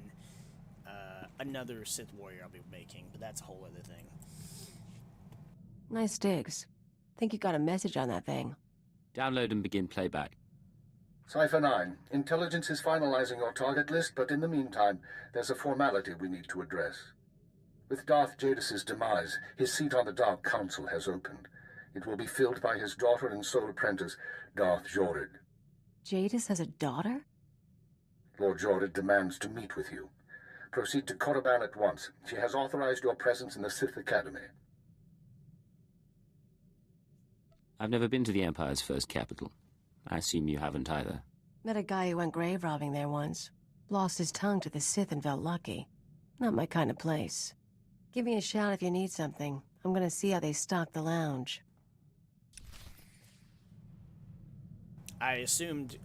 another Sith warrior I'll be making, but that's a whole other thing. Nice digs. Think you got a message on that thing. Download and begin playback. Cipher 9, Intelligence is finalizing your target list, but in the meantime, there's a formality we need to address. With Darth Jadis's demise, his seat on the Dark Council has opened. It will be filled by his daughter and sole apprentice, Darth Jorid. Jadis has a daughter? Lord Jorid demands to meet with you. Proceed to Korriban at once. She has authorized your presence in the Sith Academy. I've never been to the Empire's first capital. I assume you haven't either. Met a guy who went grave robbing there once. Lost his tongue to the Sith and felt lucky. Not my kind of place. Give me a shout if you need something. I'm gonna see how they stock the lounge. I assumed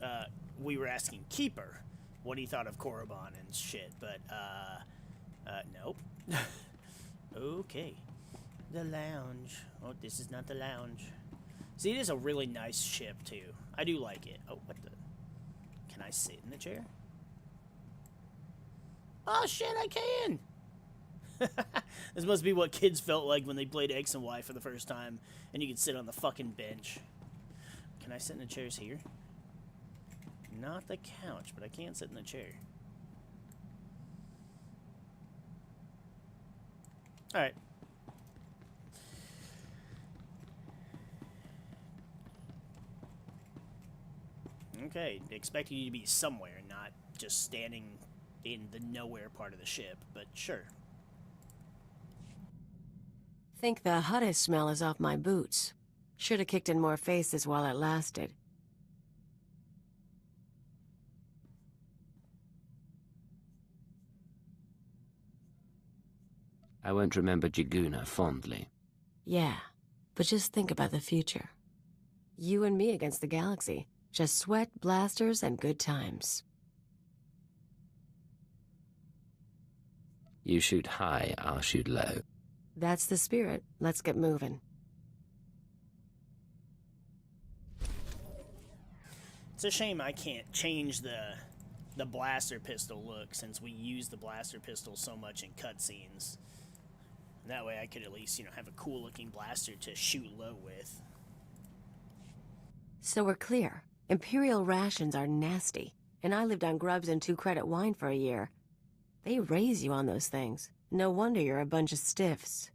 we were asking Keeper what he thought of Korriban and shit, but, nope. Okay. The lounge. Oh, this is not the lounge. See, it is a really nice ship, too. I do like it. Oh, what the... Can I sit in the chair? Oh, shit, I can! This must be what kids felt like when they played X and Y for the first time, and you could sit on the fucking bench. Can I sit in the chairs here? Not the couch, but I can sit in the chair. Alright. Okay, expecting you to be somewhere, not just standing in the nowhere part of the ship, but sure. Think the Huda smell is off my boots. Should have kicked in more faces while it lasted. I won't remember Jaguna fondly. Yeah, but just think about the future. You and me against the galaxy. Just sweat, blasters, and good times. You shoot high, I'll shoot low. That's the spirit. Let's get moving. It's a shame I can't change the blaster pistol look, since we use the blaster pistol so much in cutscenes. That way I could at least, have a cool looking blaster to shoot low with. So we're clear. Imperial rations are nasty, and I lived on grubs and 2-credit wine for a year. They raise you on those things. No wonder you're a bunch of stiffs.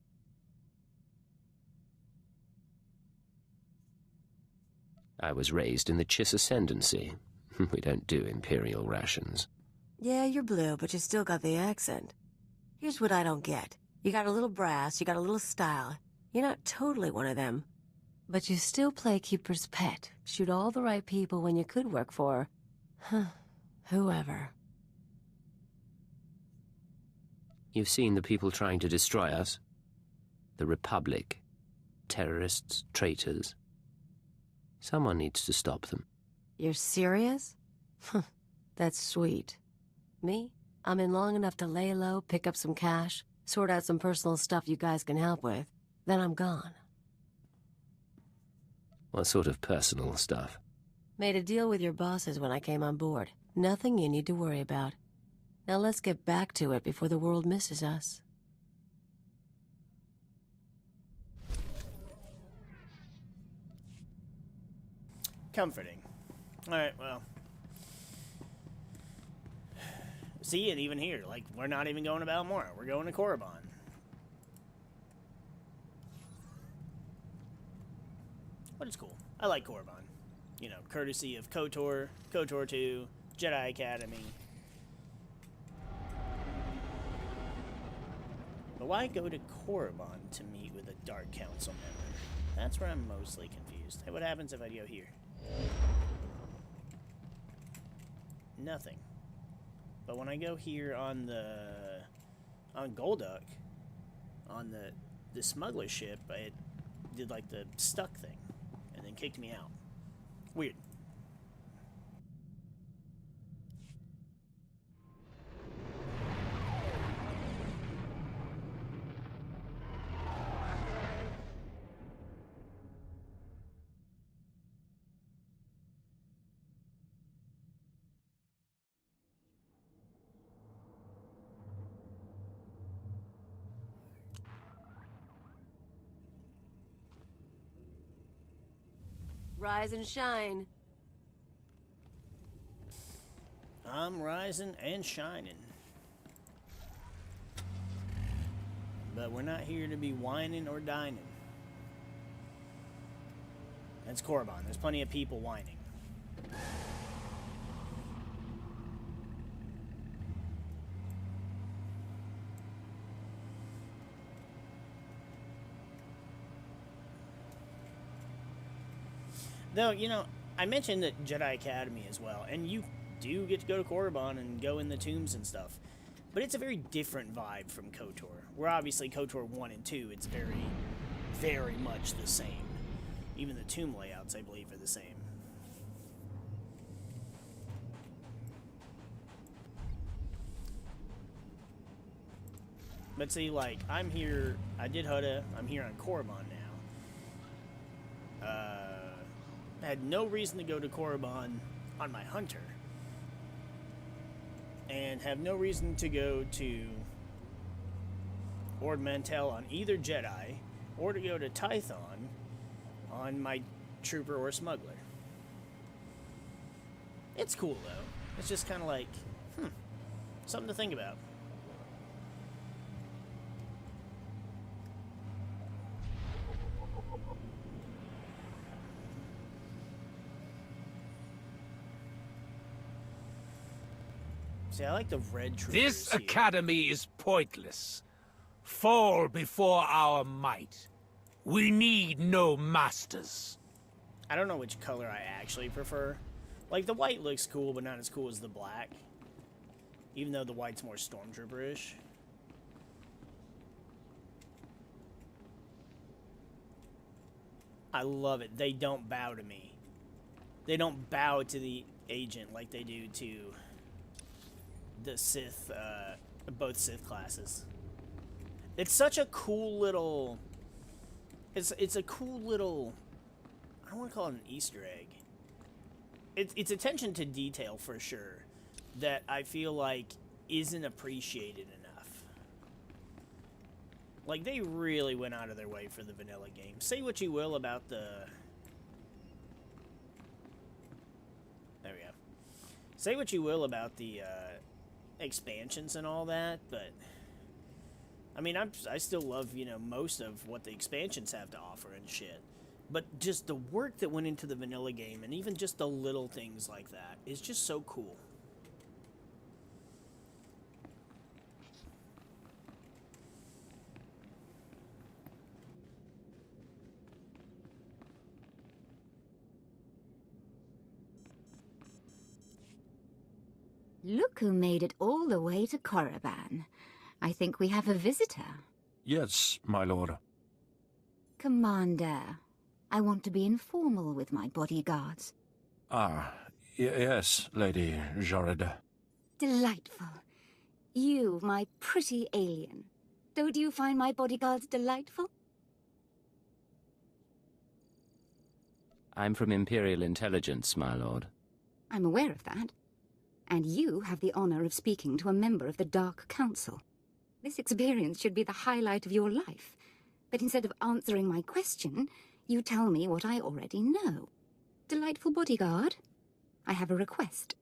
I was raised in the Chiss Ascendancy. We don't do Imperial rations. Yeah, you're blue, but you still got the accent. Here's what I don't get. You got a little brass, you got a little style. You're not totally one of them. But you still play Keeper's pet. Shoot all the right people when you could work for... whoever. You've seen the people trying to destroy us? The Republic. Terrorists, traitors. Someone needs to stop them. You're serious? That's sweet. Me? I'm in long enough to lay low, pick up some cash, sort out some personal stuff you guys can help with. Then I'm gone. What sort of personal stuff? Made a deal with your bosses when I came on board. Nothing you need to worry about. Now let's get back to it before the world misses us. comforting. Alright, well. See, and even here, like, we're not even going to Balmora. We're going to Korriban. But it's cool. I like Korriban. You know, courtesy of KOTOR, KOTOR 2, Jedi Academy. But why go to Korriban to meet with a Dark Council member? That's where I'm mostly confused. Hey, what happens if I go here? Nothing. But when I go here on Golduck, on the smuggler ship, it did like the stuck thing, and then kicked me out. Weird. Rise and shine. I'm rising and shining. But we're not here to be whining or dining. That's Korriban. There's plenty of people whining. Though, you know, I mentioned that Jedi Academy as well, and you do get to go to Korriban and go in the tombs and stuff. But it's a very different vibe from KOTOR. Where obviously KOTOR 1 and 2, it's very, very much the same. Even the tomb layouts, I believe, are the same. But see, like, I'm here, I did Huda, I'm here on Korriban now. I had no reason to go to Korriban on my Hunter. And have no reason to go to Ord Mantell on either Jedi, or to go to Tython on my Trooper or Smuggler. It's cool, though. It's just kind of like, something to think about. See, I like the red troopers. This here. academy is pointless. Fall before our might. We need no masters. I don't know which color I actually prefer. Like, the white looks cool, but not as cool as the black. Even though the white's more stormtrooper-ish. I love it. They don't bow to me. They don't bow to the agent like they do to the Sith, both Sith classes. It's such a cool little... It's a cool little... I don't want to call it an Easter egg. It's attention to detail for sure that I feel like isn't appreciated enough. Like, they really went out of their way for the vanilla game. Say what you will about the... There we go. Say what you will about the expansions and all that, but... I mean, I still love, you know, most of what the expansions have to offer and shit. But just the work that went into the vanilla game, and even just the little things like that, is just so cool. Look who made it all the way to Korriban. I think we have a visitor. Yes, my lord. Commander, I want to be informal with my bodyguards. Ah, yes, Lady Jared. Delightful. You, my pretty alien. Don't you find my bodyguards delightful? I'm from Imperial Intelligence, my lord. I'm aware of that. And you have the honor of speaking to a member of the Dark Council. This experience should be the highlight of your life. But instead of answering my question, you tell me what I already know. Delightful bodyguard, I have a request.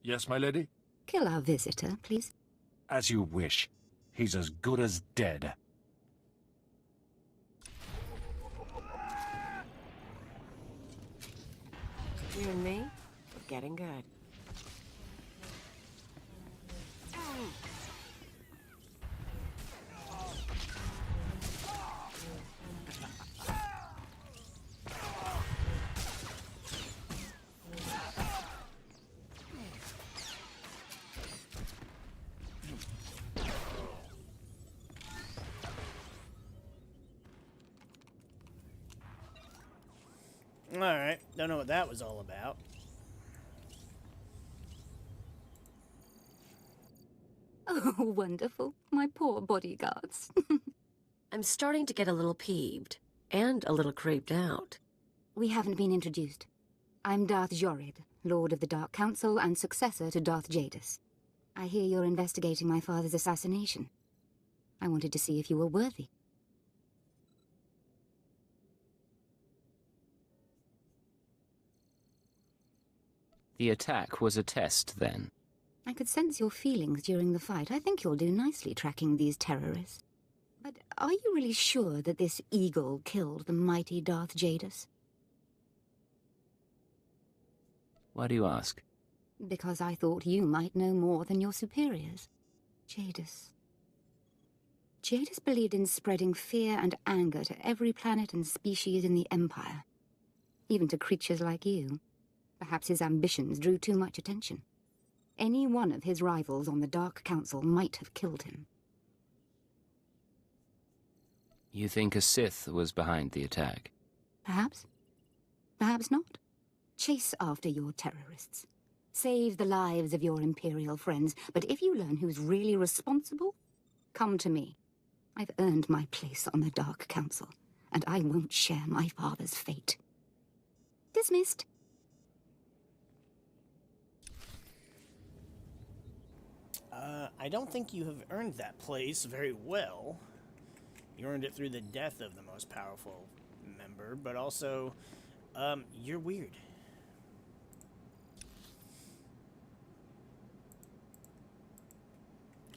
Yes, my lady? Kill our visitor, please. As you wish. He's as good as dead. You and me, we're getting good. Alright, don't know what that was all about. Oh, wonderful. My poor bodyguards. I'm starting to get a little peeved, and a little creeped out. We haven't been introduced. I'm Darth Jorid, Lord of the Dark Council and successor to Darth Jadis. I hear you're investigating my father's assassination. I wanted to see if you were worthy. The attack was a test, then? I could sense your feelings during the fight. I think you'll do nicely tracking these terrorists. But are you really sure that this eagle killed the mighty Darth Jadis? Why do you ask? Because I thought you might know more than your superiors. Jadis. Jadis believed in spreading fear and anger to every planet and species in the Empire. Even to creatures like you. Perhaps his ambitions drew too much attention. Any one of his rivals on the Dark Council might have killed him. You think a Sith was behind the attack? Perhaps. Perhaps not. Chase after your terrorists. Save the lives of your Imperial friends, but if you learn who's really responsible, come to me. I've earned my place on the Dark Council, and I won't share my father's fate. Dismissed. I don't think you have earned that place very well. You earned it through the death of the most powerful member, but also, you're weird.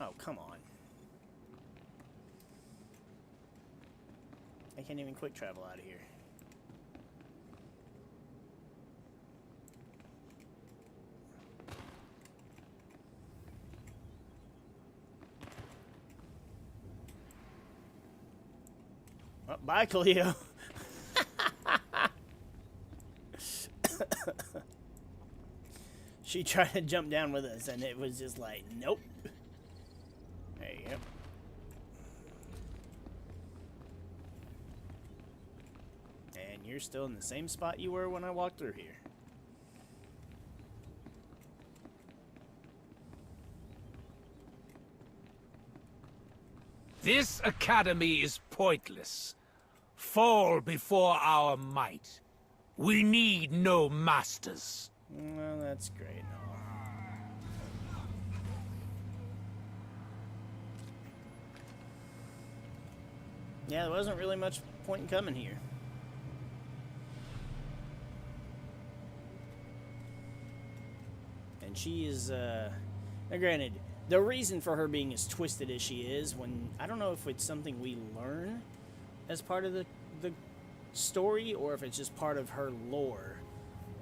Oh, come on. I can't even quick travel out of here. Oh, bye, Cleo. She tried to jump down with us, and it was just like, nope. There you go. And you're still in the same spot you were when I walked through here. This academy is pointless. Fall before our might. We need no masters. Well, that's great and all. Yeah, there wasn't really much point in coming here. And she is, now granted, the reason for her being as twisted as she is, when, I don't know if it's something we learn as part of the story, or if it's just part of her lore,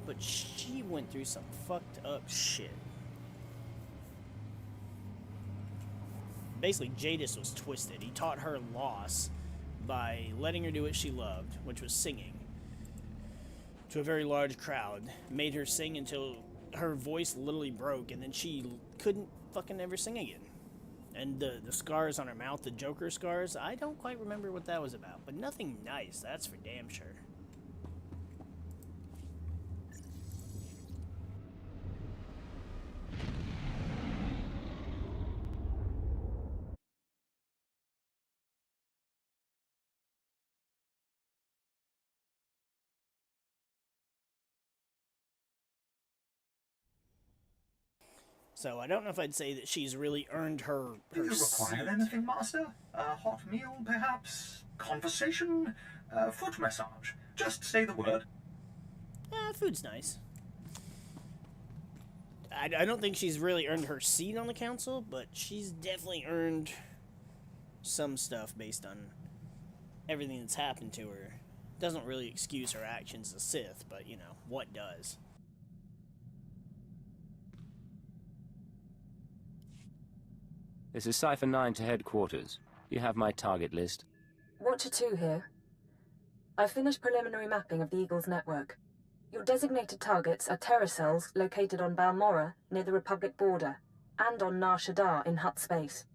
but she went through some fucked up shit. Basically, Jadis was twisted. He taught her loss by letting her do what she loved, which was singing, to a very large crowd. Made her sing until her voice literally broke, and then she couldn't fucking ever sing again. And the scars on her mouth, the Joker scars, I don't quite remember what that was about, but nothing nice, that's for damn sure. So I don't know if I'd say that she's really earned her Do you require anything, Master? A hot meal, perhaps? Conversation? Foot massage? Just say the word. food's nice. I don't think she's really earned her seat on the council, but she's definitely earned some stuff based on everything that's happened to her. Doesn't really excuse her actions as Sith, but, you know, what does? This is Cipher 9 to headquarters. You have my target list. Watcher 2 here. I've finished preliminary mapping of the Eagle's network. Your designated targets are terror cells located on Balmorra, near the Republic border, and on Nar Shaddaa in Hutt space.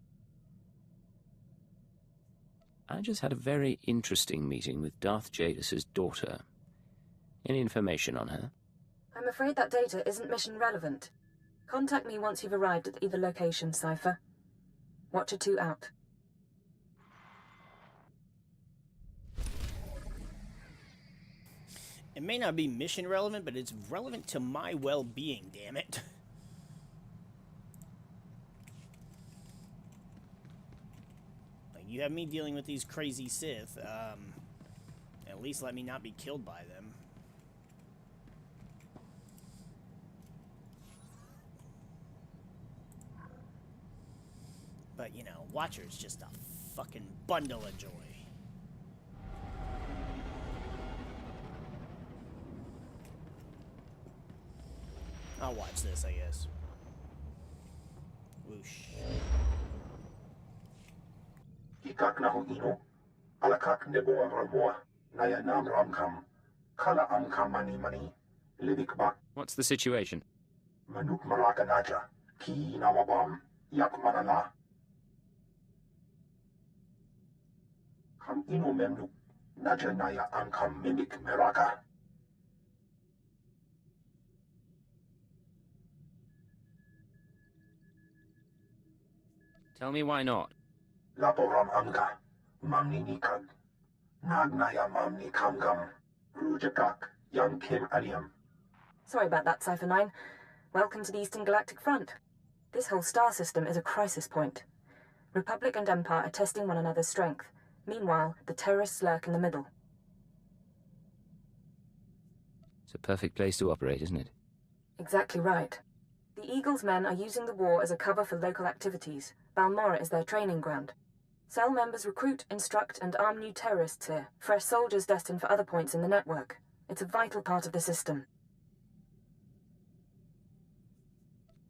I just had a very interesting meeting with Darth Jadis's daughter. Any information on her? I'm afraid that data isn't mission relevant. Contact me once you've arrived at either location, Cipher. Watcher 2 out. It may not be mission relevant, but it's relevant to my well-being, damn it. Like, you have me dealing with these crazy Sith, at least let me not be killed by them. But, you know, Watcher's just a fucking bundle of joy. I'll watch this, I guess. Whoosh. Ikak na ino, alakak nebo ramwa, naya nam ramkam, kala amkam mani, lidik bak, What's the situation? manuk maraka naja, ki nawabam, yak manala. Kam ino memnuk, naja naya amkam mimik meraka. Tell me why not. Laporam amka, mamni nikag, nagnaya mamni kamgam, rujakak, yang kim aliam. Sorry about that, Cipher 9. Welcome to the Eastern Galactic Front. This whole star system is a crisis point. Republic and Empire are testing one another's strength. Meanwhile, the terrorists lurk in the middle. It's a perfect place to operate, isn't it? Exactly right. The Eagle's men are using the war as a cover for local activities. Balmorra is their training ground. Cell members recruit, instruct, and arm new terrorists here, fresh soldiers destined for other points in the network. It's a vital part of the system.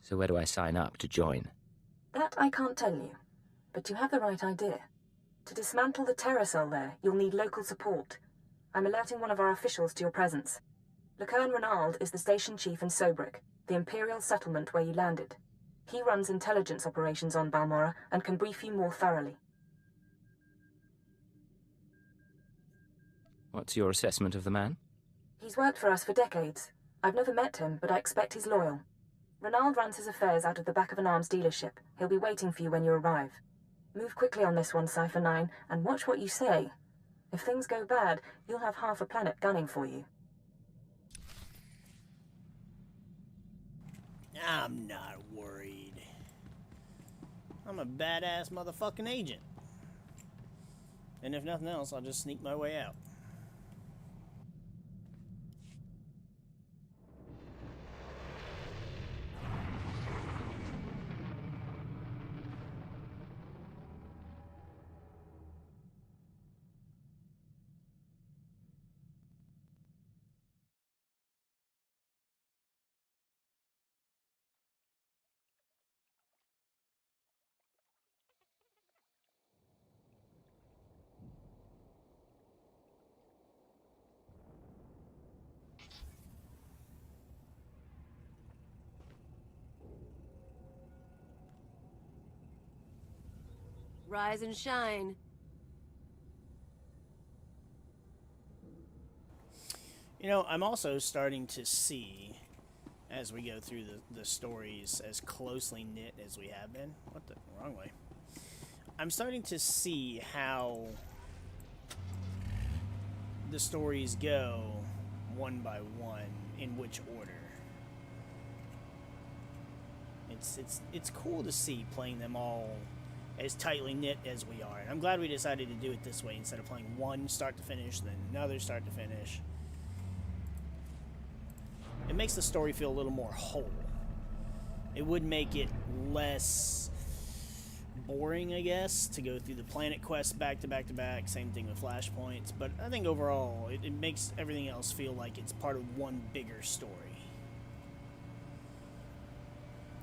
So where do I sign up to join? That I can't tell you, but you have the right idea. To dismantle the terror cell there, you'll need local support. I'm alerting one of our officials to your presence. Lucerne Renald is the station chief in Sobrik, the Imperial settlement where you landed. He runs intelligence operations on Balmorra and can brief you more thoroughly. What's your assessment of the man? He's worked for us for decades. I've never met him, but I expect he's loyal. Renald runs his affairs out of the back of an arms dealership. He'll be waiting for you when you arrive. Move quickly on this one, Cipher 9, and watch what you say. If things go bad, you'll have half a planet gunning for you. I'm not worried. I'm a badass motherfucking agent. And if nothing else, I'll just sneak my way out. Rise and shine. You know, I'm also starting to see, as we go through the stories as closely knit as we have been. What the? Wrong way. I'm starting to see how the stories go one by one, in which order. It's cool to see playing them all as tightly knit as we are. And I'm glad we decided to do it this way instead of playing one start to finish, then another start to finish. it makes the story feel a little more whole. It would make it less boring, I guess, to go through the planet quests back to back to back. Same thing with flashpoints, but I think overall it makes everything else feel like it's part of one bigger story.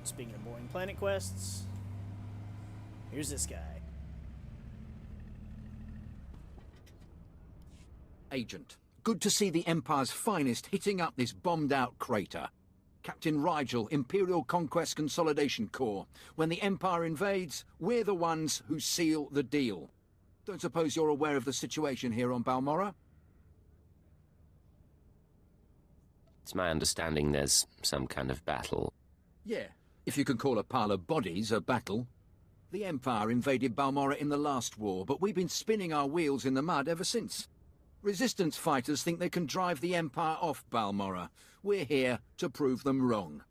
Speaking of boring planet quests, here's this guy. Agent, good to see the Empire's finest hitting up this bombed-out crater. Captain Rigel, Imperial Conquest Consolidation Corps. When the Empire invades, we're the ones who seal the deal. Don't suppose you're aware of the situation here on Balmorra? It's my understanding there's some kind of battle. Yeah, if you can call a pile of bodies a battle. The Empire invaded Balmorra in the last war, but we've been spinning our wheels in the mud ever since. Resistance fighters think they can drive the Empire off Balmorra. We're here to prove them wrong.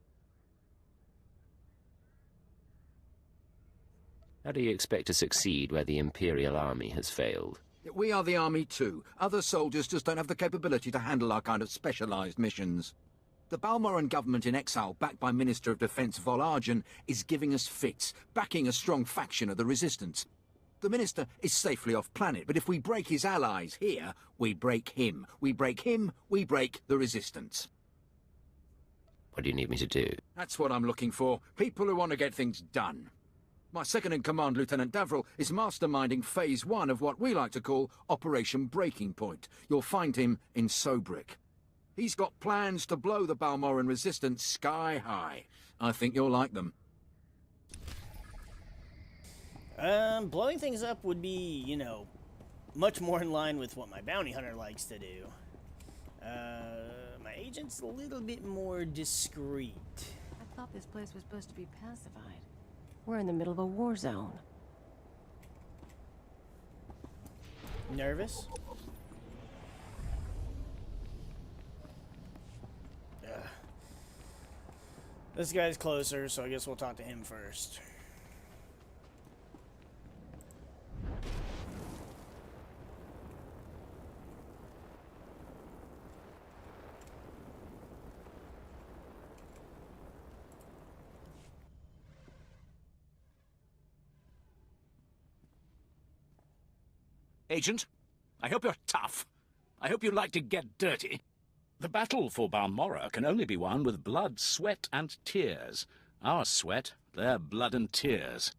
How do you expect to succeed where the Imperial army has failed? We are the army too. Other soldiers just don't have the capability to handle our kind of specialized missions. The Balmoran government in exile, backed by Minister of Defense Vol Argen, is giving us fits, backing a strong faction of the Resistance. The Minister is safely off planet, but if we break his allies here, we break him. We break him, we break the Resistance. What do you need me to do? That's what I'm looking for. People who want to get things done. My second-in-command, Lieutenant Davril, is masterminding Phase 1 of what we like to call Operation Breaking Point. You'll find him in Sobrick. He's got plans to blow the Balmoran Resistance sky high. I think you'll like them. Blowing things up would be, you know, much more in line with what my bounty hunter likes to do. My agent's a little bit more discreet. I thought this place was supposed to be pacified. We're in the middle of a war zone. Nervous? This guy's closer, so I guess we'll talk to him first. Agent, I hope you're tough. I hope you like to get dirty. The battle for Balmorra can only be won with blood, sweat, and tears. Our sweat, their blood and tears.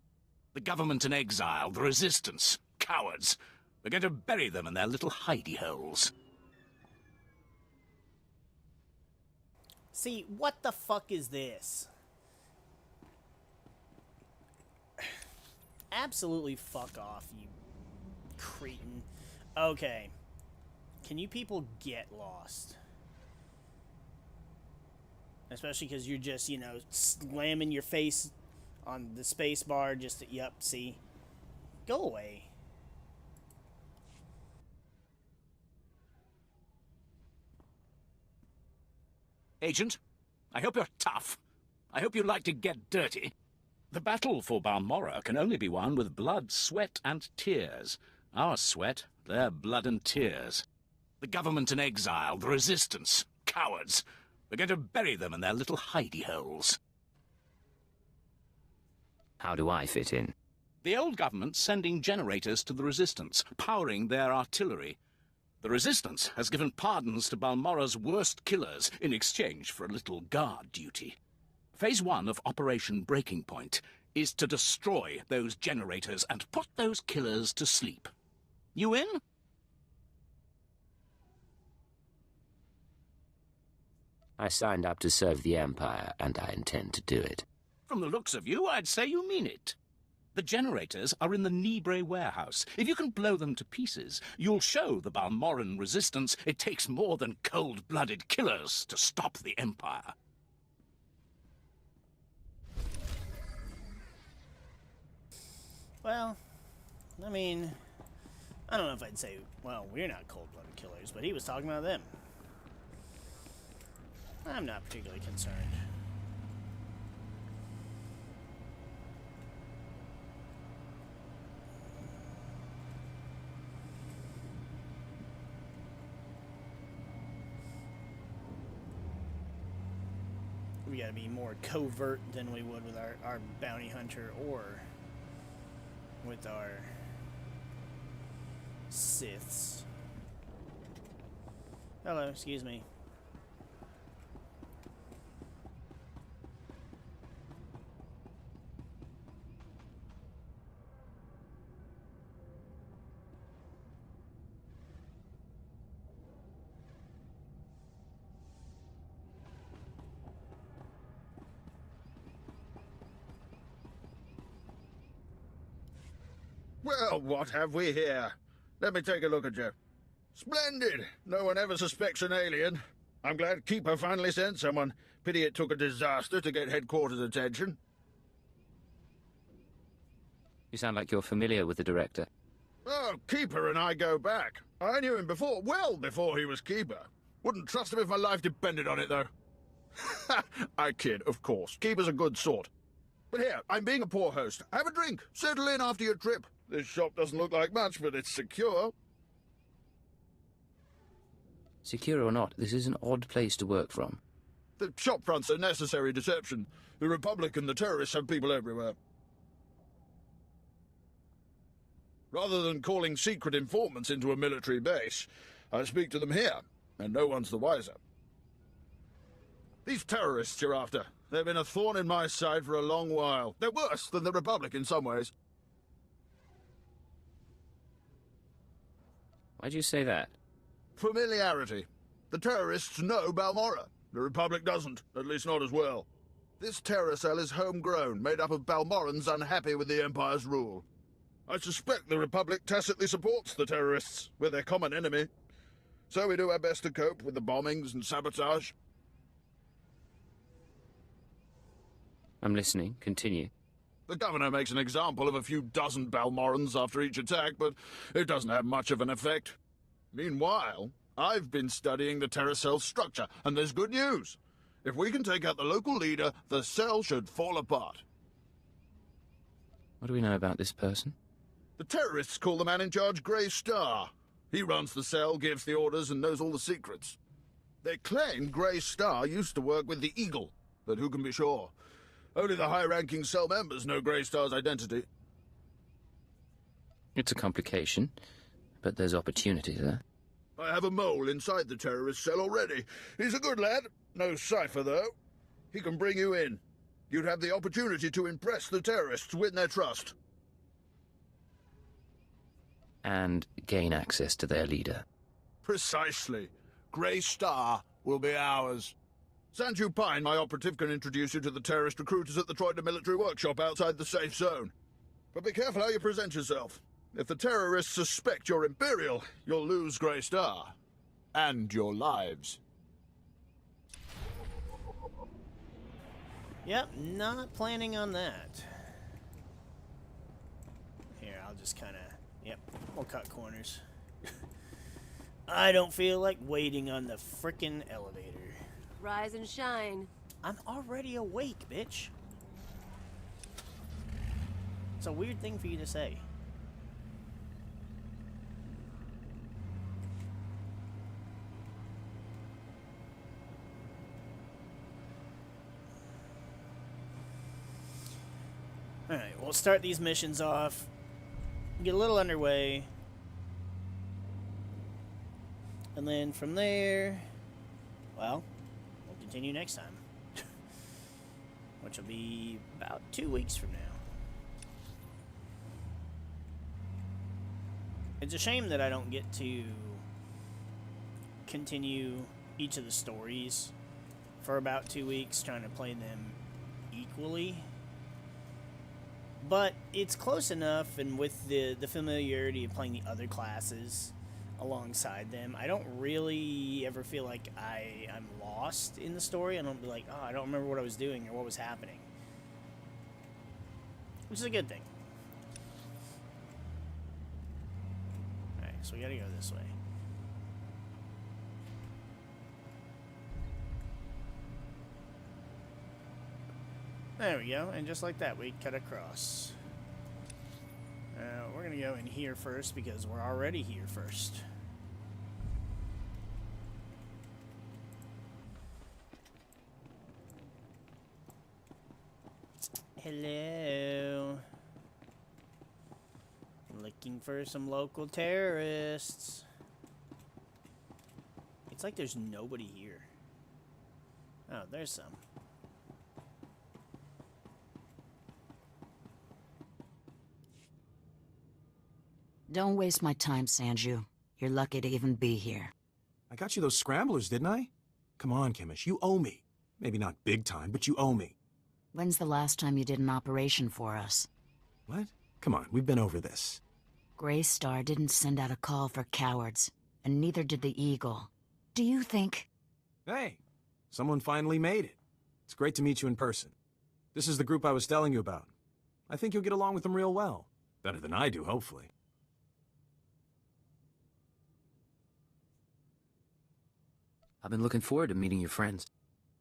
The government in exile, the resistance, cowards. We're going to bury them in their little hidey holes. See, what the fuck is this? Absolutely fuck off, you cretin. Okay. Can you people get lost? Especially because you're just, you know, slamming your face on the space bar just to, yep, see? Go away. Agent, I hope you're tough. I hope you like to get dirty. The battle for Balmorra can only be won with blood, sweat, and tears. Our sweat, their blood and tears. The government in exile, the resistance, cowards. We're going to bury them in their little hidey holes. How do I fit in? The old government's sending generators to the resistance, powering their artillery. The resistance has given pardons to Balmorra's worst killers in exchange for a little guard duty. Phase 1 of Operation Breaking Point is to destroy those generators and put those killers to sleep. You in? I signed up to serve the Empire, and I intend to do it. From the looks of you, I'd say you mean it. The generators are in the Nibre warehouse. If you can blow them to pieces, you'll show the Balmoran resistance it takes more than cold-blooded killers to stop the Empire. Well, I mean, I don't know if I'd say, well, we're not cold-blooded killers, but he was talking about them. I'm not particularly concerned. we gotta be more covert than we would with our bounty hunter or with our Siths. Hello, excuse me. Well, what have we here? Let me take a look at you. Splendid! No one ever suspects an alien. I'm glad Keeper finally sent someone. Pity it took a disaster to get headquarters attention. You sound like you're familiar with the director. Oh, Keeper and I go back. I knew him before, well before he was Keeper. Wouldn't trust him if my life depended on it, though. I kid, of course. Keeper's a good sort. But here, I'm being a poor host. Have a drink. Settle in after your trip. This shop doesn't look like much, but it's secure. Secure or not, this is an odd place to work from. The shop front's a necessary deception. The Republic and the terrorists have people everywhere. Rather than calling secret informants into a military base, I speak to them here, and no one's the wiser. These terrorists you're after, they've been a thorn in my side for a long while. They're worse than the Republic in some ways. Why'd you say that? Familiarity. The terrorists know Balmorra. The Republic doesn't, at least not as well. This terror cell is homegrown, made up of Balmorrans unhappy with the Empire's rule. I suspect the Republic tacitly supports the terrorists. We're their common enemy. So we do our best to cope with the bombings and sabotage. I'm listening. Continue. The governor makes an example of a few dozen Balmorrans after each attack, but it doesn't have much of an effect. Meanwhile, I've been studying the terror cell's structure, and there's good news. If we can take out the local leader, the cell should fall apart. What do we know about this person? The terrorists call the man in charge Grey Star. He runs the cell, gives the orders, and knows all the secrets. They claim Grey Star used to work with the Eagle, but who can be sure? Only the high-ranking cell members know Grey Star's identity. It's a complication, but there's opportunity there. I have a mole inside the terrorist cell already. He's a good lad. No cipher, though. He can bring you in. You'd have the opportunity to impress the terrorists, win their trust. And gain access to their leader. Precisely. Grey Star will be ours. Sanju Pine, my operative, can introduce you to the terrorist recruiters at the Troida military workshop outside the safe zone. But be careful how you present yourself. If the terrorists suspect you're Imperial, you'll lose Grey Star. And your lives. Yep, not planning on that. Here, I'll just kind of... Yep, we'll cut corners. I don't feel like waiting on the frickin' elevator. Rise and shine. I'm already awake, bitch. It's a weird thing for you to say. Alright, we'll start these missions off. Get a little underway. And then from there, well, we'll continue next time. Which will be about 2 weeks from now. It's a shame that I don't get to continue each of the stories for about 2 weeks, trying to play them equally. But it's close enough, and with the familiarity of playing the other classes alongside them, I don't really ever feel like I'm lost in the story. I don't be like, oh, I don't remember what I was doing or what was happening. Which is a good thing. Alright, so we gotta go this way. There we go, and just like that, we cut across. We're gonna go in here first because we're already here first. Hello. Looking for some local terrorists. It's like there's nobody here. Oh, there's some. Don't waste my time, Sanju. You're lucky to even be here. I got you those scramblers, didn't I? Come on, Chemish, you owe me. Maybe not big time, but you owe me. When's the last time you did an operation for us? What? Come on, we've been over this. Grey Star didn't send out a call for cowards, and neither did the Eagle. Do you think... Hey, someone finally made it. It's great to meet you in person. This is the group I was telling you about. I think you'll get along with them real well. Better than I do, hopefully. I've been looking forward to meeting your friends.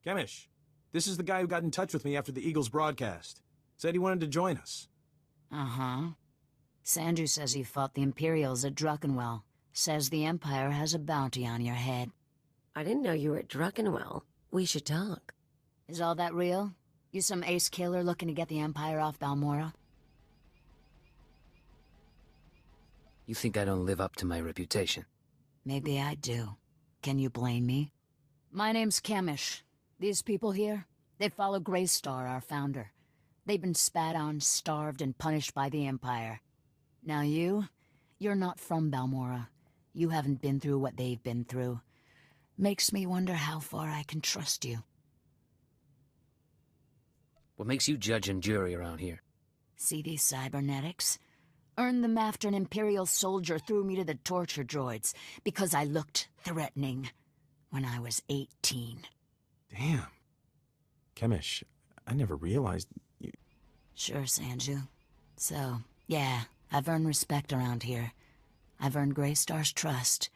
Chemish, this is the guy who got in touch with me after the Eagles broadcast. Said he wanted to join us. Uh-huh. Sanju says you fought the Imperials at Druckenwell. Says the Empire has a bounty on your head. I didn't know you were at Druckenwell. We should talk. Is all that real? You some ace killer looking to get the Empire off Balmora? You think I don't live up to my reputation? Maybe I do. Can you blame me? My name's Chemish. These people here, they follow Grey Star, our founder. They've been spat on, starved, and punished by the Empire. Now you're not from Balmora. You haven't been through what they've been through. Makes me wonder how far I can trust you. What makes you judge and jury around here? See these cybernetics? Earned them after an Imperial soldier threw me to the torture droids because I looked threatening when I was 18. Damn. Chemish, I never realized you... Sure, Sanju. So, yeah, I've earned respect around here. I've earned Grey Star's trust.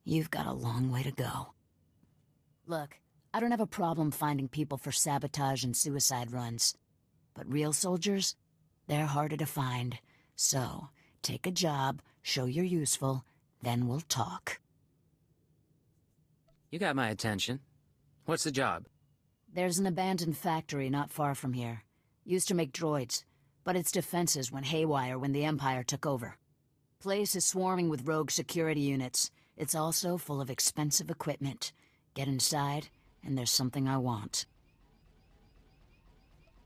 You've got a long way to go. Look, I don't have a problem finding people for sabotage and suicide runs. But real soldiers, they're harder to find. So, take a job, show you're useful, then we'll talk. You got my attention. What's the job? There's an abandoned factory not far from here. Used to make droids, but its defenses went haywire when the Empire took over. Place is swarming with rogue security units. It's also full of expensive equipment. Get inside, and there's something I want.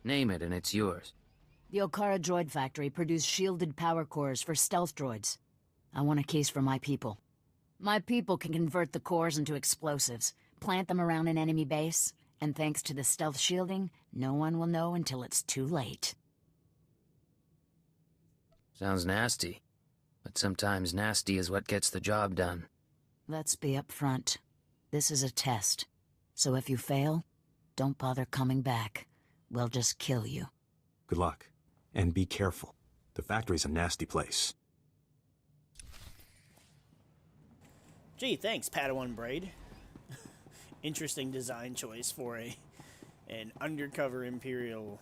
Name it and it's yours. The Okara Droid Factory produced shielded power cores for stealth droids. I want a case for my people. My people can convert the cores into explosives, plant them around an enemy base, and thanks to the stealth shielding, no one will know until it's too late. Sounds nasty. But sometimes nasty is what gets the job done. Let's be upfront. This is a test. So if you fail, don't bother coming back. We'll just kill you. Good luck. And be careful. The factory's a nasty place. Gee, thanks, Padawan Braid. Interesting design choice for an undercover Imperial.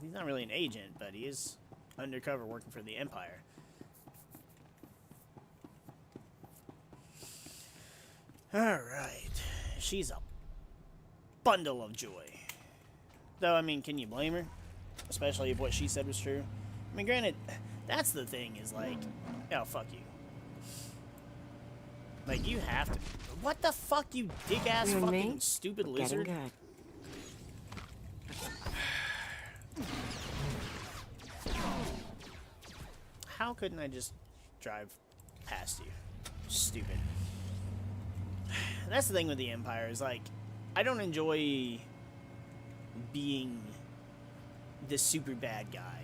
He's not really an agent, but he is undercover working for the Empire. Alright. She's a bundle of joy. Though, I mean, can you blame her? Especially if what she said was true. I mean, granted, that's the thing, is like, oh, fuck you. Like, you have to. What the fuck, you dick-ass fucking stupid lizard? Getting good. How couldn't I just drive past you? Stupid. That's the thing with the Empire, is like, I don't enjoy being the super bad guy.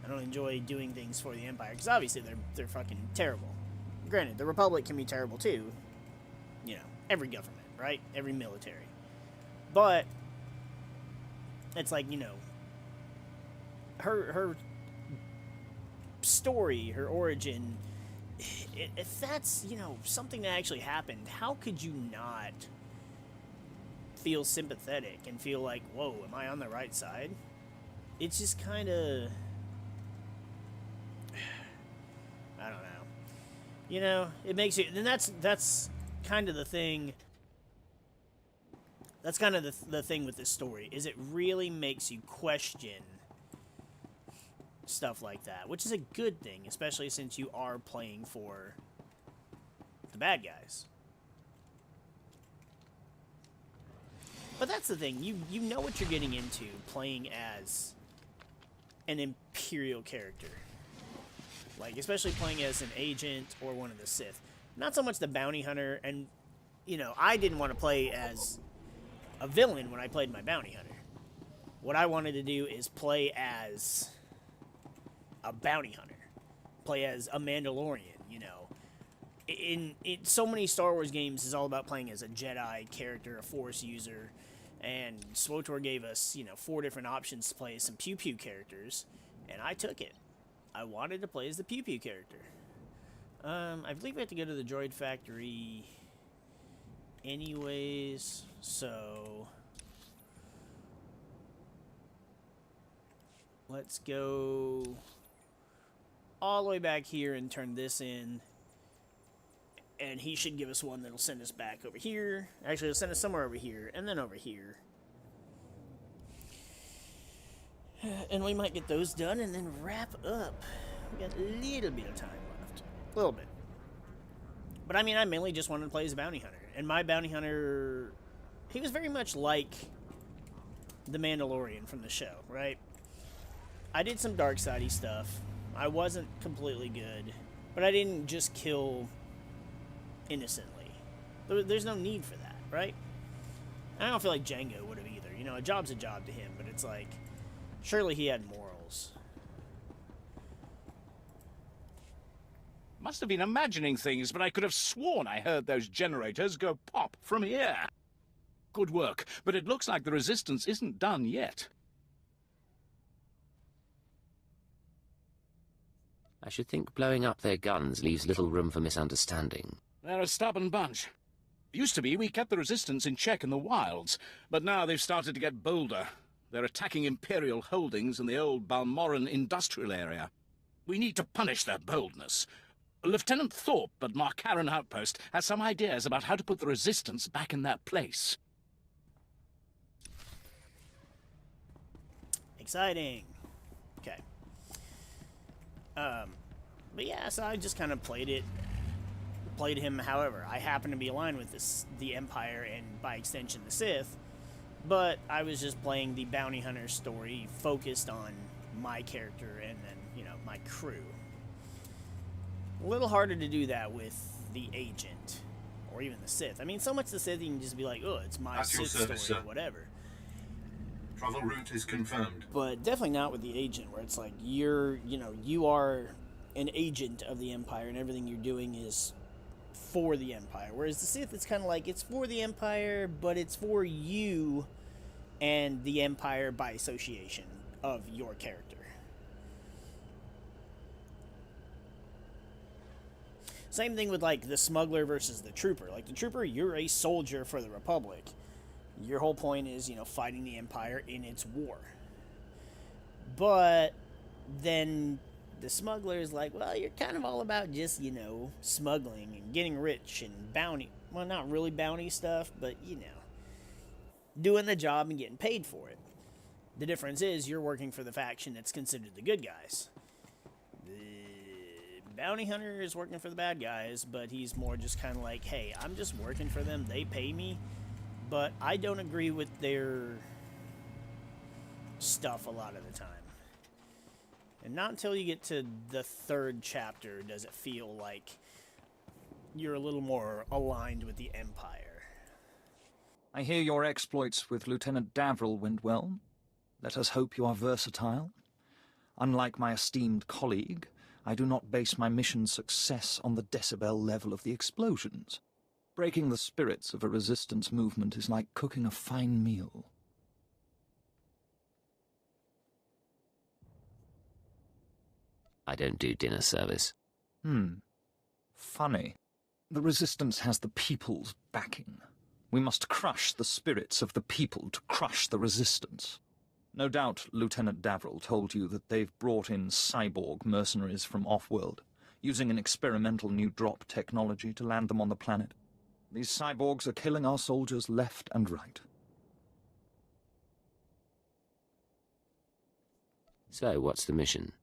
I don't enjoy doing things for the Empire, because obviously they're fucking terrible. Granted, the Republic can be terrible too. You know, every government, right? Every military. But it's like, you know, her story, her origin, if that's, you know, something that actually happened, how could you not feel sympathetic and feel like, whoa, am I on the right side? It's just kind of, I don't know. You know, it makes you, and that's kind of the thing That's kind of the thing with this story, is it really makes you question stuff like that, which is a good thing, especially since you are playing for the bad guys. But that's the thing, you know what you're getting into playing as an Imperial character. Like, especially playing as an agent or one of the Sith. Not so much the bounty hunter, and, you know, I didn't want to play as a villain when I played my bounty hunter. What I wanted to do is play as a bounty hunter. Play as a Mandalorian, you know. In so many Star Wars games is all about playing as a Jedi character, a Force user, and SWTOR gave us, you know, 4 different options to play as some Pew Pew characters, and I took it. I wanted to play as the Pew Pew character. I believe we have to go to the droid factory anyways, so let's go all the way back here and turn this in, and he should give us one that'll send us back over here. Actually, it'll send us somewhere over here, and then over here. And we might get those done and then wrap up. We got a little bit of time left. A little bit. But I mean, I mainly just wanted to play as a bounty hunter. And my bounty hunter, he was very much like the Mandalorian from the show, right? I did some dark sidey stuff. I wasn't completely good. But I didn't just kill innocently. There's no need for that, right? I don't feel like Django would have either. You know, a job's a job to him, but it's like, surely he had morals. Must have been imagining things, but I could have sworn I heard those generators go pop from here. Good work, but it looks like the resistance isn't done yet. I should think blowing up their guns leaves little room for misunderstanding. They're a stubborn bunch. Used to be we kept the resistance in check in the wilds, but now they've started to get bolder. They're attacking Imperial holdings in the old Balmoran industrial area. We need to punish their boldness. Lieutenant Thorpe at Markaran Outpost has some ideas about how to put the resistance back in their place. Exciting. Okay. But yeah, so I just kind of played him however. I happen to be aligned with the Empire and, by extension, the Sith, but I was just playing the bounty hunter story focused on my character and then, you know, my crew. A little harder to do that with the agent, or even the Sith. I mean, so much the Sith, you can just be like, oh, it's my Sith story or whatever. Travel route is confirmed. But definitely not with the agent, where it's like, you are an agent of the Empire, and everything you're doing is for the Empire. Whereas the Sith, it's kind of like, it's for the Empire, but it's for you and the Empire by association of your character. Same thing with, like, the smuggler versus the trooper. Like, the trooper, you're a soldier for the Republic. Your whole point is, you know, fighting the Empire in its war. But then the smuggler is like, well, you're kind of all about just, you know, smuggling and getting rich and bounty. Well, not really bounty stuff, but, you know, doing the job and getting paid for it. The difference is you're working for the faction that's considered the good guys. Bounty hunter is working for the bad guys, but he's more just kind of like, hey, I'm just working for them, they pay me, but I don't agree with their stuff a lot of the time. And not until you get to the 3rd chapter does it feel like you're a little more aligned with the Empire. I hear your exploits with Lieutenant Davril went well. Let us hope you are versatile. Unlike my esteemed colleague, I do not base my mission's success on the decibel level of the explosions. Breaking the spirits of a resistance movement is like cooking a fine meal. I don't do dinner service. Funny. The resistance has the people's backing. We must crush the spirits of the people to crush the resistance. No doubt Lieutenant Davril told you that they've brought in cyborg mercenaries from off-world, using an experimental new drop technology to land them on the planet. These cyborgs are killing our soldiers left and right. So, what's the mission?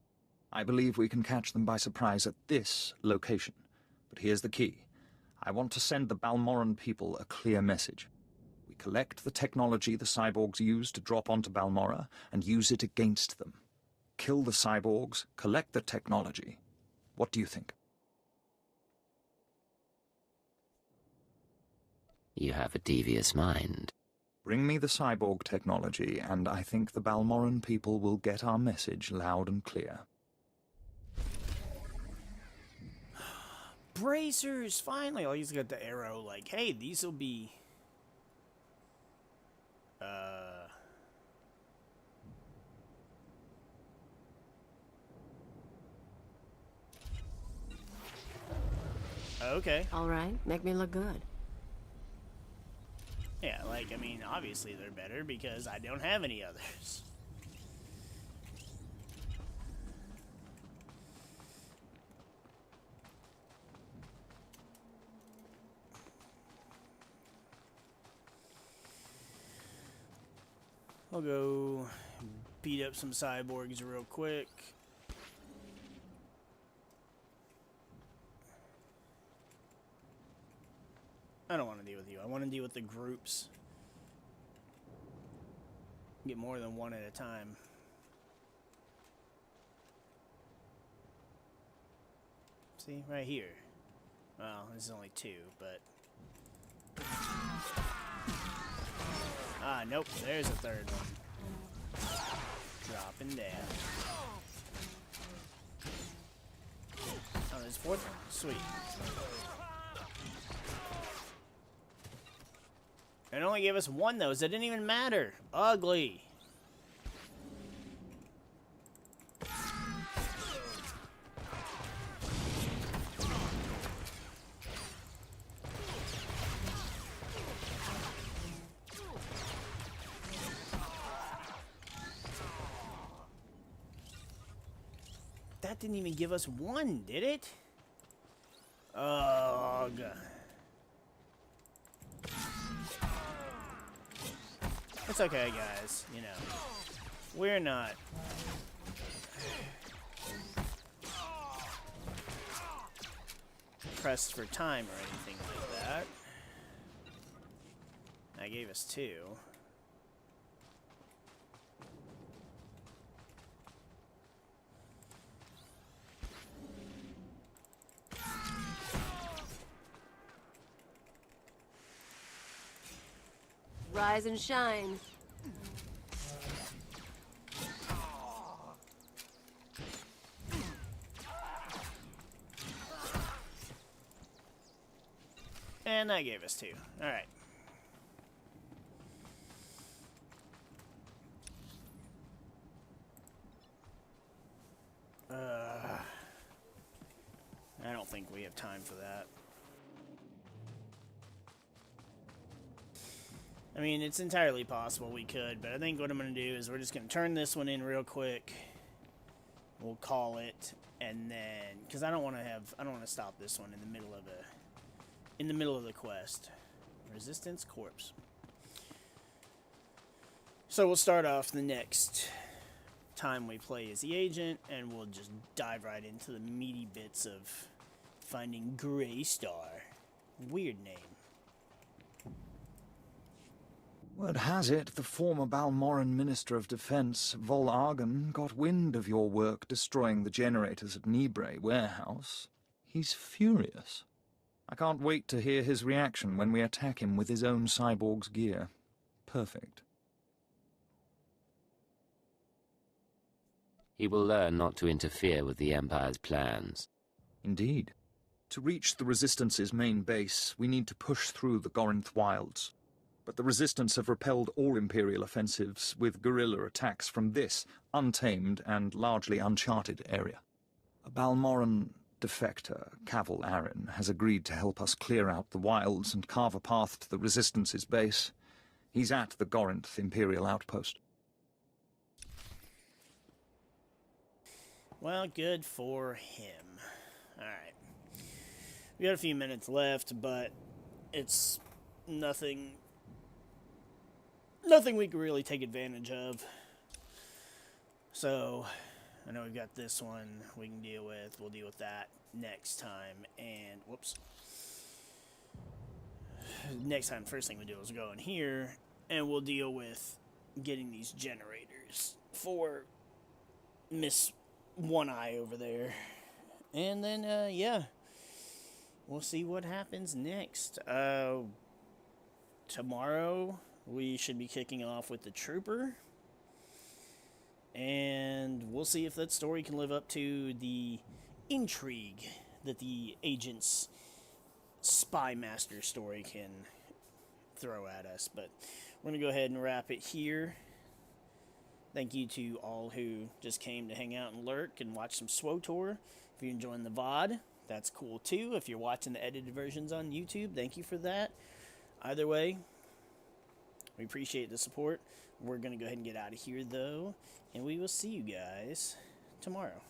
I believe we can catch them by surprise at this location. But here's the key. I want to send the Balmoran people a clear message. We collect the technology the cyborgs use to drop onto Balmora and use it against them. Kill the cyborgs, collect the technology. What do you think? You have a devious mind. Bring me the cyborg technology, and I think the Balmoran people will get our message loud and clear. Bracers! Finally! Oh, he's got the arrow, like, hey, these will be... Okay. Alright, make me look good. Yeah, like, I mean, obviously they're better because I don't have any others. I'll go beat up some cyborgs real quick. I don't want to deal with you. I want to deal with the groups. Get more than one at a time. See, right here. Well, this is only two, but... Ah, nope, there's a third one. Dropping down. Oh, there's a fourth one. Sweet. It only gave us one, though, so it didn't even matter. Ugly. That didn't even give us one, did it? Ugh. It's okay, guys. You know, we're not... pressed for time or anything like that. That gave us two. Rise and shine. And that gave us two. Alright. I don't think we have time for that. I mean, it's entirely possible we could, but I think what I'm going to do is we're just going to turn this one in real quick. We'll call it, and then, because I don't want to stop this one in the middle of the quest. Resistance Corpse. So we'll start off the next time we play as the agent, and we'll just dive right into the meaty bits of finding Greystar. Weird name. Word has it, the former Balmoran Minister of Defense, Vol Argon, got wind of your work destroying the generators at Nibre warehouse. He's furious. I can't wait to hear his reaction when we attack him with his own cyborg's gear. Perfect. He will learn not to interfere with the Empire's plans. Indeed. To reach the Resistance's main base, we need to push through the Gorinth wilds. But the Resistance have repelled all Imperial offensives with guerrilla attacks from this untamed and largely uncharted area. A Balmoran defector, Cavil Aaron, has agreed to help us clear out the wilds and carve a path to the Resistance's base. He's at the Gorinth Imperial outpost. Well, good for him. Alright. We got a few minutes left, but it's nothing we can really take advantage of. So, I know we've got this one we can deal with. We'll deal with that next time. And, whoops. Next time, first thing we do is go in here, and we'll deal with getting these generators for Miss One Eye over there. And then, yeah. We'll see what happens next. Tomorrow, we should be kicking off with the Trooper. And we'll see if that story can live up to the intrigue that the agent's spy master story can throw at us. But we're going to go ahead and wrap it here. Thank you to all who just came to hang out and lurk and watch some SWOTOR. If you're enjoying the VOD, that's cool too. If you're watching the edited versions on YouTube, thank you for that. Either way, we appreciate the support. We're going to go ahead and get out of here, though, and we will see you guys tomorrow.